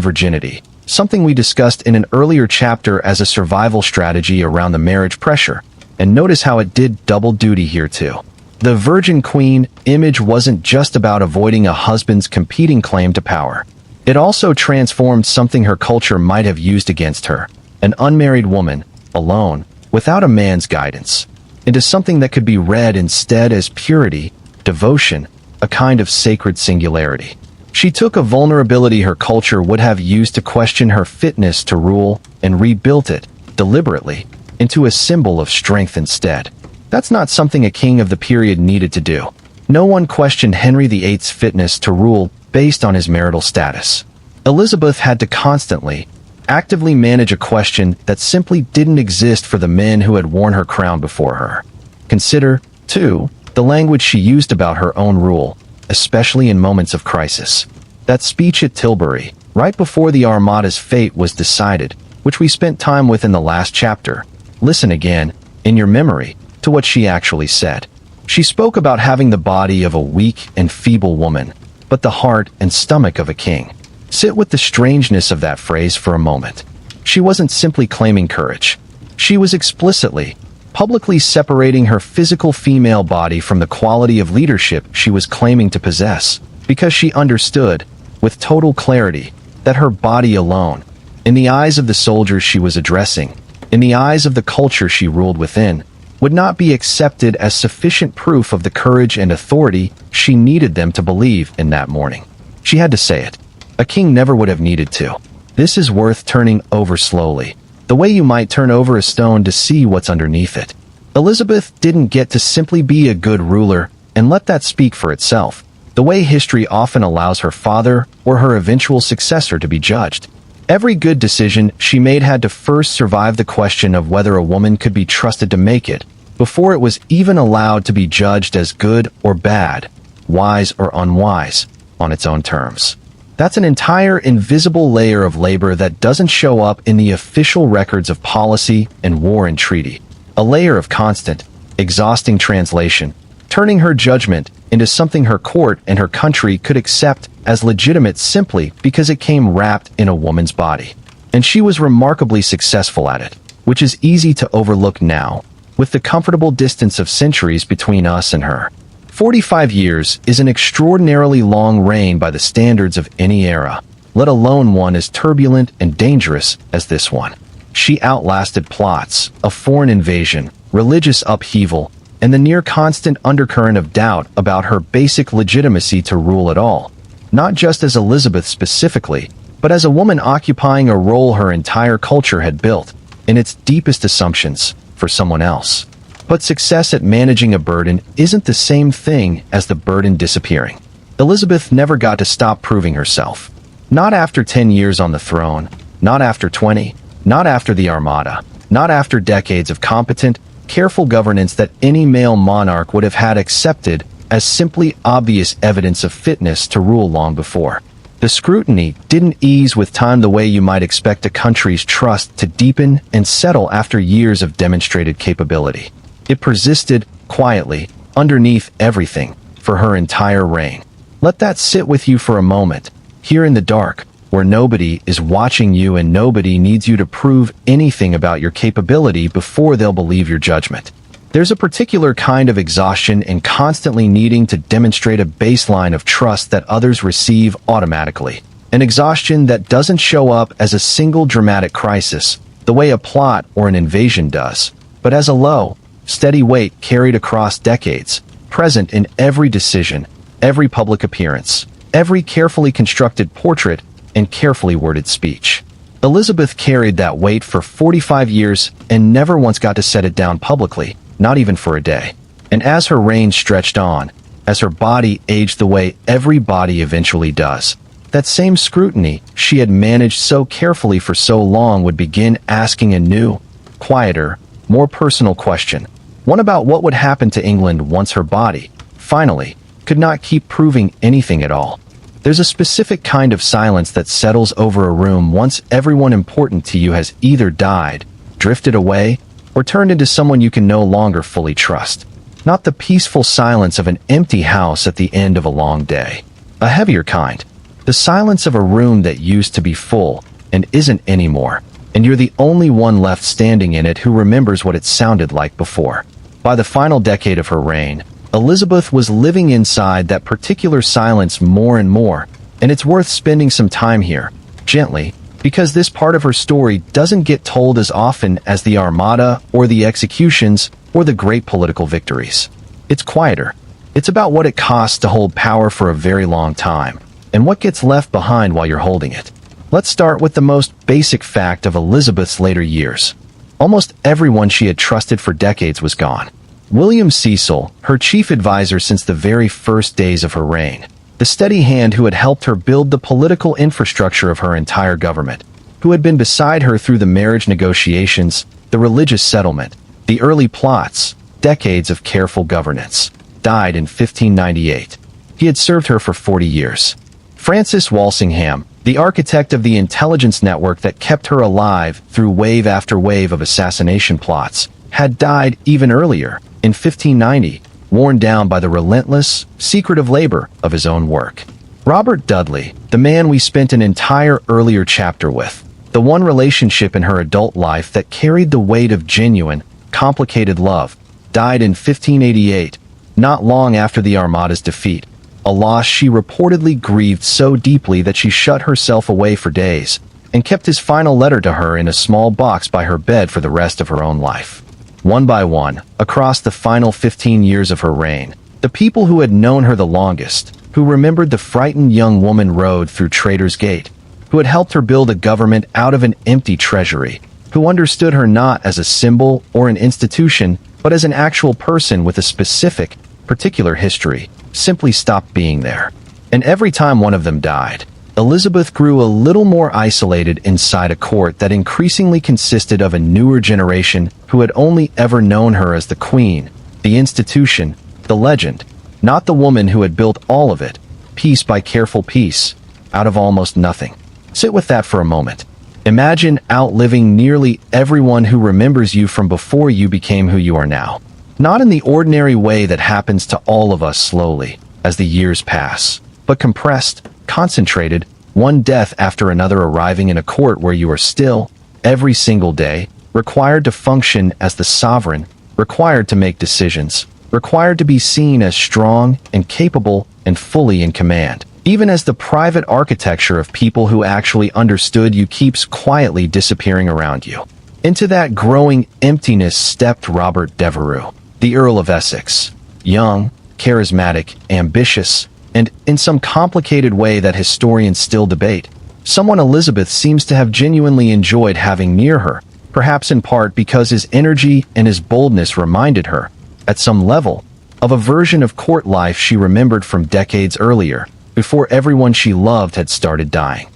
virginity, something we discussed in an earlier chapter as a survival strategy around the marriage pressure, and notice how it did double duty here too. The Virgin Queen image wasn't just about avoiding a husband's competing claim to power. It also transformed something her culture might have used against her, an unmarried woman, alone, without a man's guidance, into something that could be read instead as purity, devotion, a kind of sacred singularity. She took a vulnerability her culture would have used to question her fitness to rule and rebuilt it, deliberately, into a symbol of strength instead. That's not something a king of the period needed to do. No one questioned Henry VIII's fitness to rule based on his marital status. Elizabeth had to constantly, actively manage a question that simply didn't exist for the men who had worn her crown before her. Consider, too, the language she used about her own rule, especially in moments of crisis. That speech at Tilbury, right before the Armada's fate was decided, which we spent time with in the last chapter. Listen again, in your memory, to what she actually said. She spoke about having the body of a weak and feeble woman, but the heart and stomach of a king. Sit with the strangeness of that phrase for a moment. She wasn't simply claiming courage. She was explicitly, publicly separating her physical female body from the quality of leadership she was claiming to possess, because she understood, with total clarity, that her body alone, in the eyes of the soldiers she was addressing, in the eyes of the culture she ruled within, would not be accepted as sufficient proof of the courage and authority she needed them to believe in that morning. She had to say it. A king never would have needed to. This is worth turning over slowly, the way you might turn over a stone to see what's underneath it. Elizabeth didn't get to simply be a good ruler and let that speak for itself, the way history often allows her father or her eventual successor to be judged. Every good decision she made had to first survive the question of whether a woman could be trusted to make it, before it was even allowed to be judged as good or bad, wise or unwise, on its own terms. That's an entire invisible layer of labor that doesn't show up in the official records of policy and war and treaty. A layer of constant, exhausting translation, turning her judgment into something her court and her country could accept as legitimate simply because it came wrapped in a woman's body. And she was remarkably successful at it, which is easy to overlook now, with the comfortable distance of centuries between us and her. 45 years is an extraordinarily long reign by the standards of any era, let alone one as turbulent and dangerous as this one. She outlasted plots, a foreign invasion, religious upheaval, and the near-constant undercurrent of doubt about her basic legitimacy to rule at all, not just as Elizabeth specifically, but as a woman occupying a role her entire culture had built, in its deepest assumptions, for someone else. But success at managing a burden isn't the same thing as the burden disappearing. Elizabeth never got to stop proving herself. Not after 10 years on the throne, not after 20, not after the Armada, not after decades of competent, careful governance that any male monarch would have had accepted as simply obvious evidence of fitness to rule long before. The scrutiny didn't ease with time the way you might expect a country's trust to deepen and settle after years of demonstrated capability. It persisted, quietly, underneath everything, for her entire reign. Let that sit with you for a moment, here in the dark, where nobody is watching you and nobody needs you to prove anything about your capability before they'll believe your judgment. There's a particular kind of exhaustion in constantly needing to demonstrate a baseline of trust that others receive automatically. An exhaustion that doesn't show up as a single dramatic crisis, the way a plot or an invasion does, but as a low, steady weight carried across decades, present in every decision, every public appearance, every carefully constructed portrait, and carefully worded speech. Elizabeth carried that weight for 45 years and never once got to set it down publicly, not even for a day. And as her reign stretched on, as her body aged the way every body eventually does, that same scrutiny she had managed so carefully for so long would begin asking a new, quieter, more personal question. One about what would happen to England once her body, finally, could not keep proving anything at all. There's a specific kind of silence that settles over a room once everyone important to you has either died, drifted away, or turned into someone you can no longer fully trust. Not the peaceful silence of an empty house at the end of a long day. A heavier kind. The silence of a room that used to be full and isn't anymore, and you're the only one left standing in it who remembers what it sounded like before. By the final decade of her reign, Elizabeth was living inside that particular silence more and more, and it's worth spending some time here, gently, because this part of her story doesn't get told as often as the Armada or the executions or the great political victories. It's quieter. It's about what it costs to hold power for a very long time, and what gets left behind while you're holding it. Let's start with the most basic fact of Elizabeth's later years. Almost everyone she had trusted for decades was gone. William Cecil, her chief advisor since the very first days of her reign, the steady hand who had helped her build the political infrastructure of her entire government, who had been beside her through the marriage negotiations, the religious settlement, the early plots, decades of careful governance, died in 1598. He had served her for 40 years. Francis Walsingham, the architect of the intelligence network that kept her alive through wave after wave of assassination plots, had died even earlier, in 1590, worn down by the relentless, secretive labor of his own work. Robert Dudley, the man we spent an entire earlier chapter with, the one relationship in her adult life that carried the weight of genuine, complicated love, died in 1588, not long after the Armada's defeat, a loss she reportedly grieved so deeply that she shut herself away for days and kept his final letter to her in a small box by her bed for the rest of her own life. One by one, across the final 15 years of her reign, the people who had known her the longest, who remembered the frightened young woman rode through Traitors Gate, who had helped her build a government out of an empty treasury, who understood her not as a symbol or an institution, but as an actual person with a specific, particular history, simply stopped being there. And every time one of them died, Elizabeth grew a little more isolated inside a court that increasingly consisted of a newer generation who had only ever known her as the Queen, the institution, the legend, not the woman who had built all of it, piece by careful piece, out of almost nothing. Sit with that for a moment. Imagine outliving nearly everyone who remembers you from before you became who you are now. Not in the ordinary way that happens to all of us slowly, as the years pass, but compressed, concentrated, one death after another arriving in a court where you are still, every single day, required to function as the sovereign, required to make decisions, required to be seen as strong and capable and fully in command. Even as the private architecture of people who actually understood you keeps quietly disappearing around you. Into that growing emptiness stepped Robert Devereux, the Earl of Essex, young, charismatic, ambitious, and in some complicated way that historians still debate, someone Elizabeth seems to have genuinely enjoyed having near her, perhaps in part because his energy and his boldness reminded her, at some level, of a version of court life she remembered from decades earlier, before everyone she loved had started dying.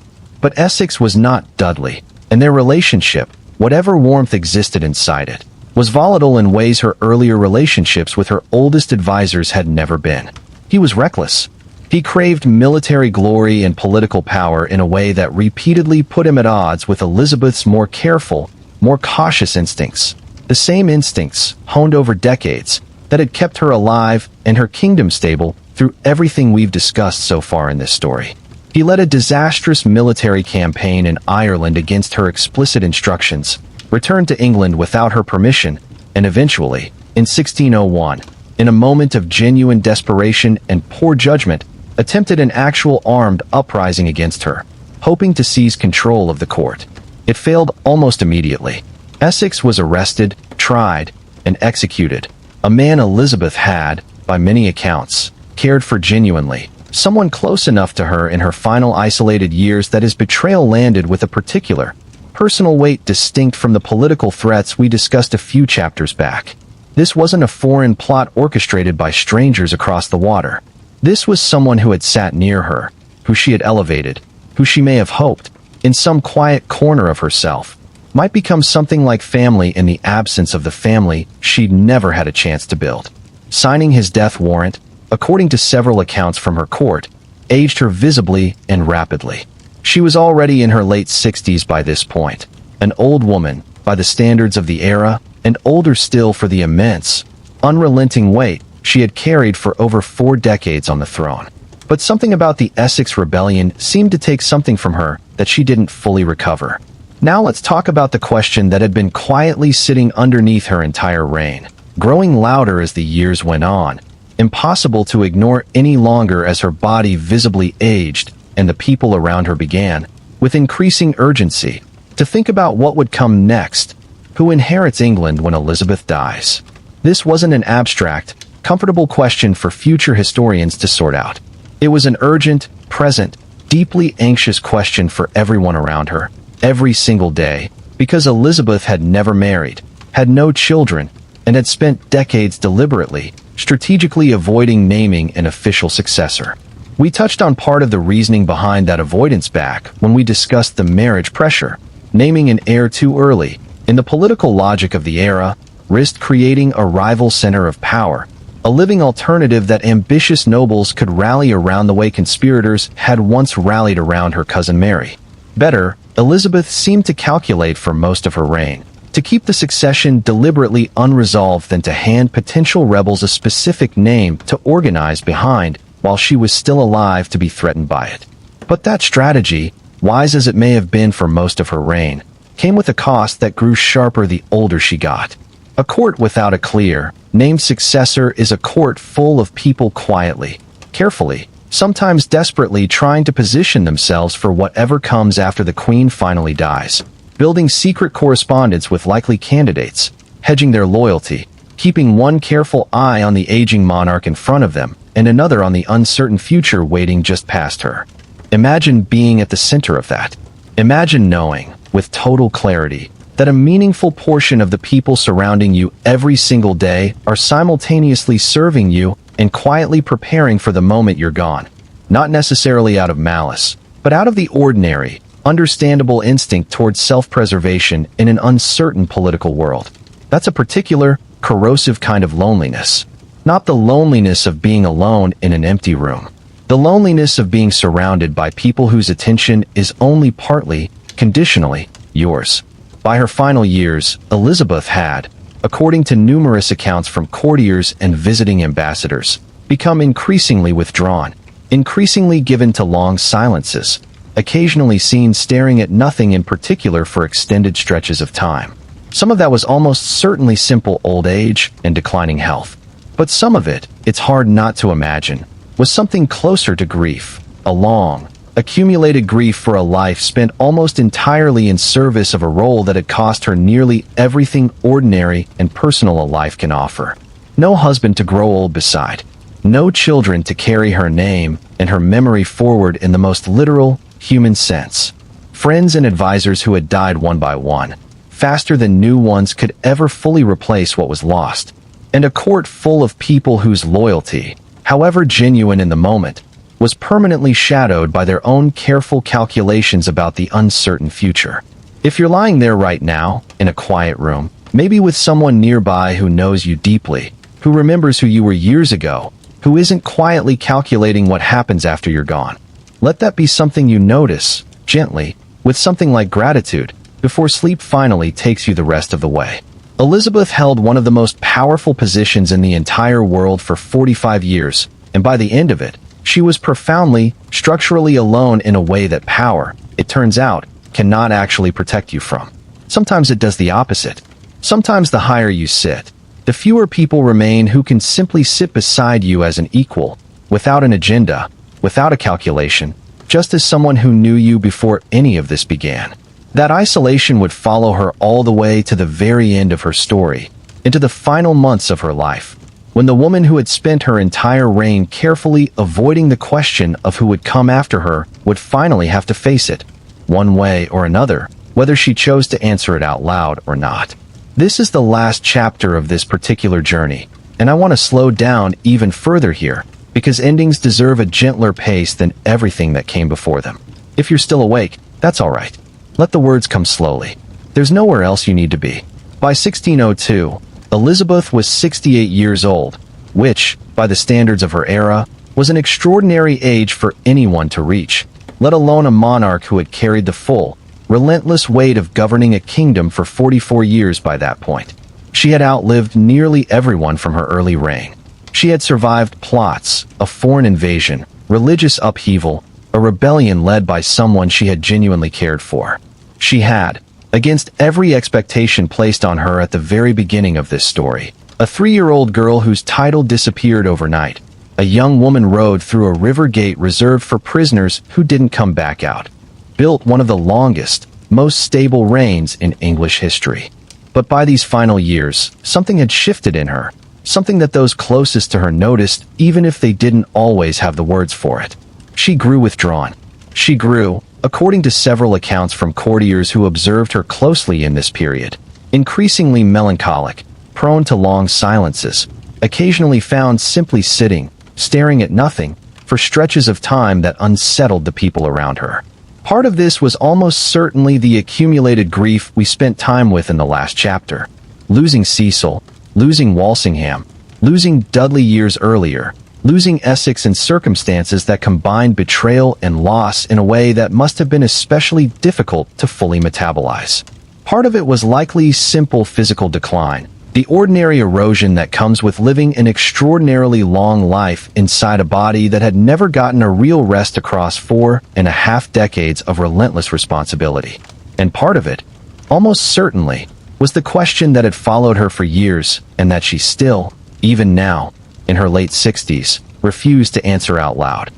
But Essex was not Dudley, and their relationship, whatever warmth existed inside it, was volatile in ways her earlier relationships with her oldest advisors had never been. He was reckless. He craved military glory and political power in a way that repeatedly put him at odds with Elizabeth's more careful, more cautious instincts. The same instincts, honed over decades, that had kept her alive and her kingdom stable through everything we've discussed so far in this story. He led a disastrous military campaign in Ireland against her explicit instructions, returned to England without her permission, and eventually, in 1601, in a moment of genuine desperation and poor judgment, attempted an actual armed uprising against her, hoping to seize control of the court. It failed almost immediately. Essex was arrested, tried, and executed, a man Elizabeth had, by many accounts, cared for genuinely, someone close enough to her in her final isolated years that his betrayal landed with a particular, personal weight distinct from the political threats we discussed a few chapters back. This wasn't a foreign plot orchestrated by strangers across the water. This was someone who had sat near her, who she had elevated, who she may have hoped, in some quiet corner of herself, might become something like family in the absence of the family she'd never had a chance to build. Signing his death warrant, according to several accounts from her court, aged her visibly and rapidly. She was already in her late 60s by this point, an old woman, by the standards of the era, and older still for the immense, unrelenting weight she had carried for over 4 decades on the throne. But something about the Essex Rebellion seemed to take something from her that she didn't fully recover. Now let's talk about the question that had been quietly sitting underneath her entire reign, growing louder as the years went on, impossible to ignore any longer as her body visibly aged and the people around her began, with increasing urgency, to think about what would come next. Who inherits England when Elizabeth dies? This wasn't an abstract, comfortable question for future historians to sort out. It was an urgent, present, deeply anxious question for everyone around her, every single day, because Elizabeth had never married, had no children, and had spent decades deliberately, strategically avoiding naming an official successor. We touched on part of the reasoning behind that avoidance back when we discussed the marriage pressure. Naming an heir too early, in the political logic of the era, risked creating a rival center of power, a living alternative that ambitious nobles could rally around the way conspirators had once rallied around her cousin Mary. Better, Elizabeth seemed to calculate for most of her reign, to keep the succession deliberately unresolved than to hand potential rebels a specific name to organize behind while she was still alive to be threatened by it. But that strategy, wise as it may have been for most of her reign, came with a cost that grew sharper the older she got. A court without a clear, named successor is a court full of people quietly, carefully, sometimes desperately trying to position themselves for whatever comes after the queen finally dies, building secret correspondence with likely candidates, hedging their loyalty, keeping one careful eye on the aging monarch in front of them and another on the uncertain future waiting just past her. Imagine being at the center of that. Imagine knowing, with total clarity, that a meaningful portion of the people surrounding you every single day are simultaneously serving you and quietly preparing for the moment you're gone. Not necessarily out of malice, but out of the ordinary, understandable instinct towards self-preservation in an uncertain political world. That's a particular, corrosive kind of loneliness. Not the loneliness of being alone in an empty room. The loneliness of being surrounded by people whose attention is only partly, conditionally, yours. By her final years, Elizabeth had, according to numerous accounts from courtiers and visiting ambassadors, become increasingly withdrawn, increasingly given to long silences, occasionally seen staring at nothing in particular for extended stretches of time. Some of that was almost certainly simple old age and declining health. But some of it, it's hard not to imagine, was something closer to grief, a long, accumulated grief for a life spent almost entirely in service of a role that had cost her nearly everything ordinary and personal a life can offer. No husband to grow old beside, no children to carry her name and her memory forward in the most literal, human sense. Friends and advisors who had died one by one, faster than new ones could ever fully replace what was lost. And a court full of people whose loyalty, however genuine in the moment, was permanently shadowed by their own careful calculations about the uncertain future. If you're lying there right now, in a quiet room, maybe with someone nearby who knows you deeply, who remembers who you were years ago, who isn't quietly calculating what happens after you're gone, let that be something you notice, gently, with something like gratitude, before sleep finally takes you the rest of the way. Elizabeth held one of the most powerful positions in the entire world for 45 years, and by the end of it, she was profoundly, structurally alone in a way that power, it turns out, cannot actually protect you from. Sometimes it does the opposite. Sometimes the higher you sit, the fewer people remain who can simply sit beside you as an equal, without an agenda, without a calculation, just as someone who knew you before any of this began. That isolation would follow her all the way to the very end of her story, into the final months of her life, when the woman who had spent her entire reign carefully avoiding the question of who would come after her would finally have to face it, one way or another, whether she chose to answer it out loud or not. This is the last chapter of this particular journey, and I want to slow down even further here, because endings deserve a gentler pace than everything that came before them. If you're still awake, that's all right. Let the words come slowly. There's nowhere else you need to be. By 1602, Elizabeth was 68 years old, which, by the standards of her era, was an extraordinary age for anyone to reach, let alone a monarch who had carried the full, relentless weight of governing a kingdom for 44 years by that point. She had outlived nearly everyone from her early reign. She had survived plots, a foreign invasion, religious upheaval, a rebellion led by someone she had genuinely cared for. She had, against every expectation placed on her at the very beginning of this story, a 3-year-old girl whose title disappeared overnight. A young woman rode through a river gate reserved for prisoners who didn't come back out. Built one of the longest, most stable reigns in English history. But by these final years, something had shifted in her, something that those closest to her noticed even if they didn't always have the words for it. She grew withdrawn. She grew, according to several accounts from courtiers who observed her closely in this period, increasingly melancholic, prone to long silences, occasionally found simply sitting, staring at nothing, for stretches of time that unsettled the people around her. Part of this was almost certainly the accumulated grief we spent time with in the last chapter. Losing Cecil, losing Walsingham, losing Dudley years earlier, losing Essex in circumstances that combined betrayal and loss in a way that must have been especially difficult to fully metabolize. Part of it was likely simple physical decline, the ordinary erosion that comes with living an extraordinarily long life inside a body that had never gotten a real rest across 4.5 decades of relentless responsibility. And part of it, almost certainly, was the question that had followed her for years and that she still, even now, in her late 60s, refused to answer out loud.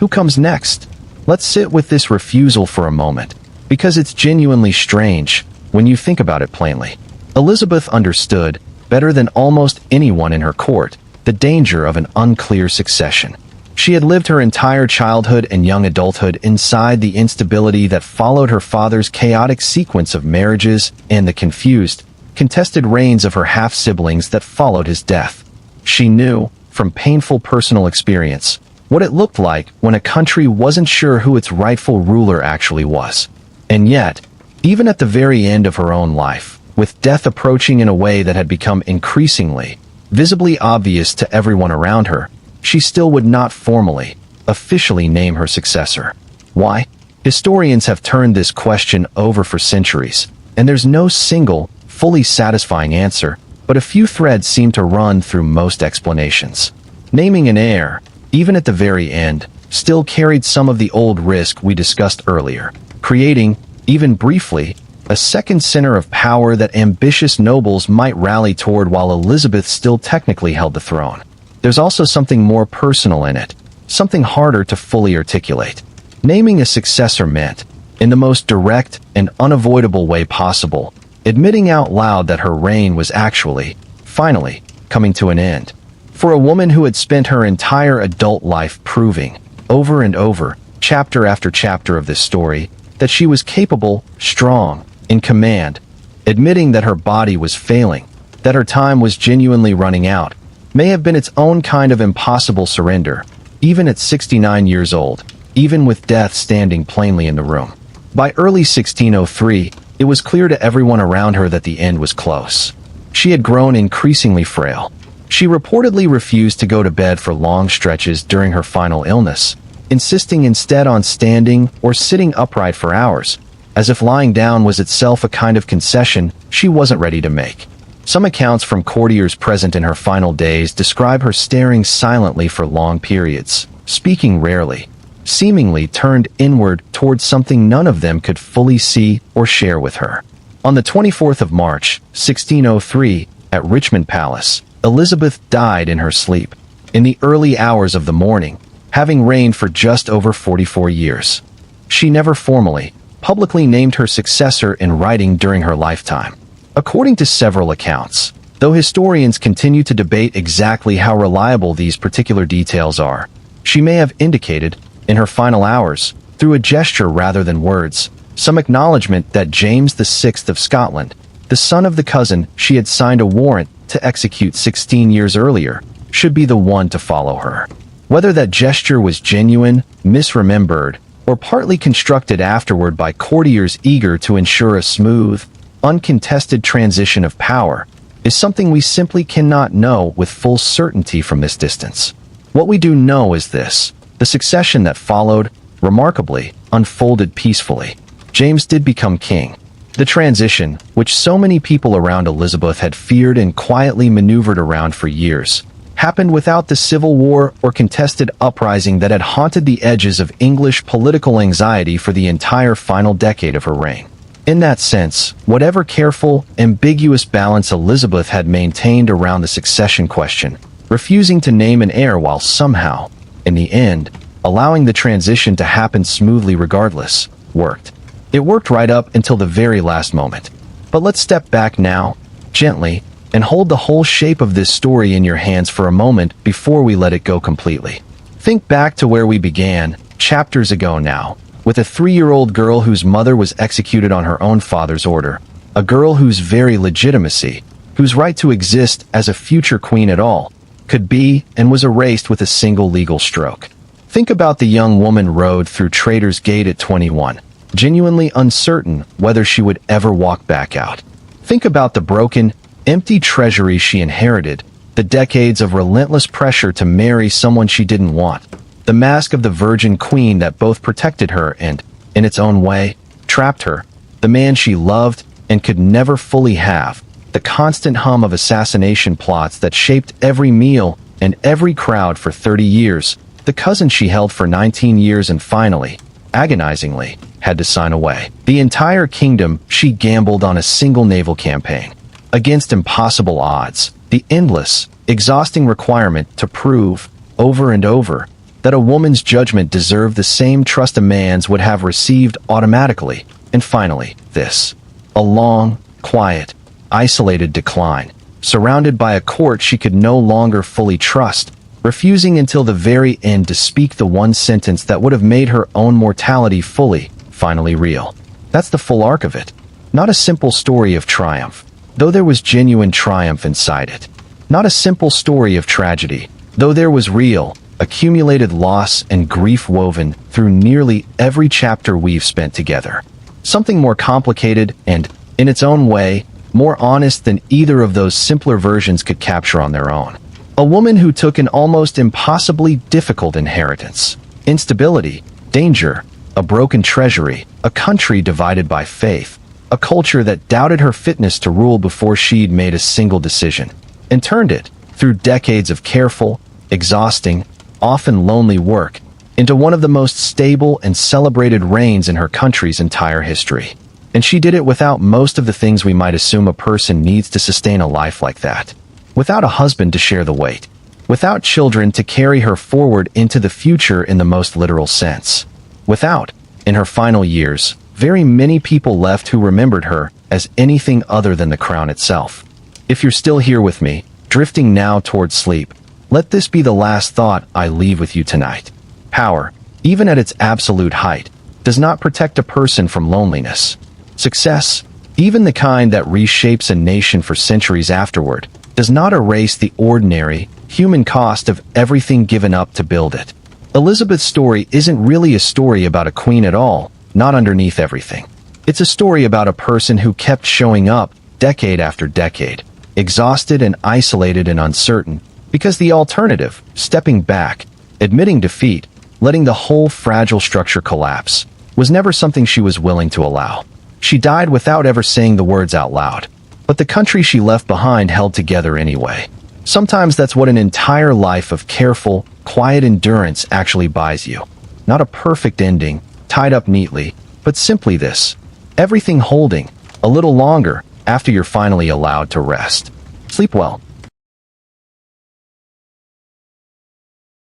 Who comes next? Let's sit with this refusal for a moment, because it's genuinely strange when you think about it plainly. Elizabeth understood, better than almost anyone in her court, the danger of an unclear succession. She had lived her entire childhood and young adulthood inside the instability that followed her father's chaotic sequence of marriages and the confused, contested reigns of her half-siblings that followed his death. She knew, from painful personal experience, what it looked like when a country wasn't sure who its rightful ruler actually was. And yet, even at the very end of her own life, with death approaching in a way that had become increasingly, visibly obvious to everyone around her, she still would not formally, officially name her successor. Why? Historians have turned this question over for centuries, and there's no single, fully satisfying answer, but a few threads seem to run through most explanations. Naming an heir, even at the very end, still carried some of the old risk we discussed earlier, creating, even briefly, a second center of power that ambitious nobles might rally toward while Elizabeth still technically held the throne. There's also something more personal in it, something harder to fully articulate. Naming a successor meant, in the most direct and unavoidable way possible, admitting out loud that her reign was actually, finally, coming to an end. For a woman who had spent her entire adult life proving, over and over, chapter after chapter of this story, that she was capable, strong, in command, admitting that her body was failing, that her time was genuinely running out, may have been its own kind of impossible surrender, even at 69 years old, even with death standing plainly in the room. By early 1603, it was clear to everyone around her that the end was close. She had grown increasingly frail. She reportedly refused to go to bed for long stretches during her final illness, insisting instead on standing or sitting upright for hours, as if lying down was itself a kind of concession she wasn't ready to make. Some accounts from courtiers present in her final days describe her staring silently for long periods, speaking rarely, seemingly turned inward towards something none of them could fully see or share with her. On the 24th of March, 1603, at Richmond Palace, Elizabeth died in her sleep, in the early hours of the morning, having reigned for just over 44 years. She never formally, publicly named her successor in writing during her lifetime. According to several accounts, though historians continue to debate exactly how reliable these particular details are, she may have indicated, in her final hours, through a gesture rather than words, some acknowledgement that James VI of Scotland, the son of the cousin she had signed a warrant to execute 16 years earlier, should be the one to follow her. Whether that gesture was genuine, misremembered, or partly constructed afterward by courtiers eager to ensure a smooth, uncontested transition of power, is something we simply cannot know with full certainty from this distance. What we do know is this: the succession that followed, remarkably, unfolded peacefully. James did become king. The transition, which so many people around Elizabeth had feared and quietly maneuvered around for years, happened without the civil war or contested uprising that had haunted the edges of English political anxiety for the entire final decade of her reign. In that sense, whatever careful, ambiguous balance Elizabeth had maintained around the succession question, refusing to name an heir while somehow, in the end, allowing the transition to happen smoothly regardless, worked. It worked right up until the very last moment. But let's step back now, gently, and hold the whole shape of this story in your hands for a moment before we let it go completely. Think back to where we began, chapters ago now, with a 3-year-old girl whose mother was executed on her own father's order, a girl whose very legitimacy, whose right to exist as a future queen at all, could be and was erased with a single legal stroke. Think about the young woman rode through Traitors Gate at 21, genuinely uncertain whether she would ever walk back out. Think about the broken, empty treasury she inherited, the decades of relentless pressure to marry someone she didn't want, the mask of the virgin queen that both protected her and, in its own way, trapped her, the man she loved and could never fully have, the constant hum of assassination plots that shaped every meal and every crowd for 30 years, the cousin she held for 19 years and finally, agonizingly, had to sign away. The entire kingdom she gambled on a single naval campaign. Against impossible odds, the endless, exhausting requirement to prove, over and over, that a woman's judgment deserved the same trust a man's would have received automatically. And finally, this. A long, quiet, isolated decline, surrounded by a court she could no longer fully trust, refusing until the very end to speak the one sentence that would have made her own mortality finally real. That's the full arc of it. Not a simple story of triumph, though there was genuine triumph inside it. Not a simple story of tragedy, though there was real, accumulated loss and grief woven through nearly every chapter we've spent together. Something more complicated and, in its own way, more honest than either of those simpler versions could capture on their own. A woman who took an almost impossibly difficult inheritance, instability, danger, a broken treasury, a country divided by faith, a culture that doubted her fitness to rule before she'd made a single decision, and turned it, through decades of careful, exhausting, often lonely work, into one of the most stable and celebrated reigns in her country's entire history. And she did it without most of the things we might assume a person needs to sustain a life like that. Without a husband to share the weight. Without children to carry her forward into the future in the most literal sense. Without, in her final years, very many people left who remembered her as anything other than the crown itself. If you're still here with me, drifting now towards sleep, let this be the last thought I leave with you tonight. Power, even at its absolute height, does not protect a person from loneliness. Success, even the kind that reshapes a nation for centuries afterward, does not erase the ordinary, human cost of everything given up to build it. Elizabeth's story isn't really a story about a queen at all, not underneath everything. It's a story about a person who kept showing up, decade after decade, exhausted and isolated and uncertain, because the alternative, stepping back, admitting defeat, letting the whole fragile structure collapse, was never something she was willing to allow. She died without ever saying the words out loud. But the country she left behind held together anyway. Sometimes that's what an entire life of careful, quiet endurance actually buys you. Not a perfect ending, tied up neatly, but simply this. Everything holding, a little longer, after you're finally allowed to rest. Sleep well.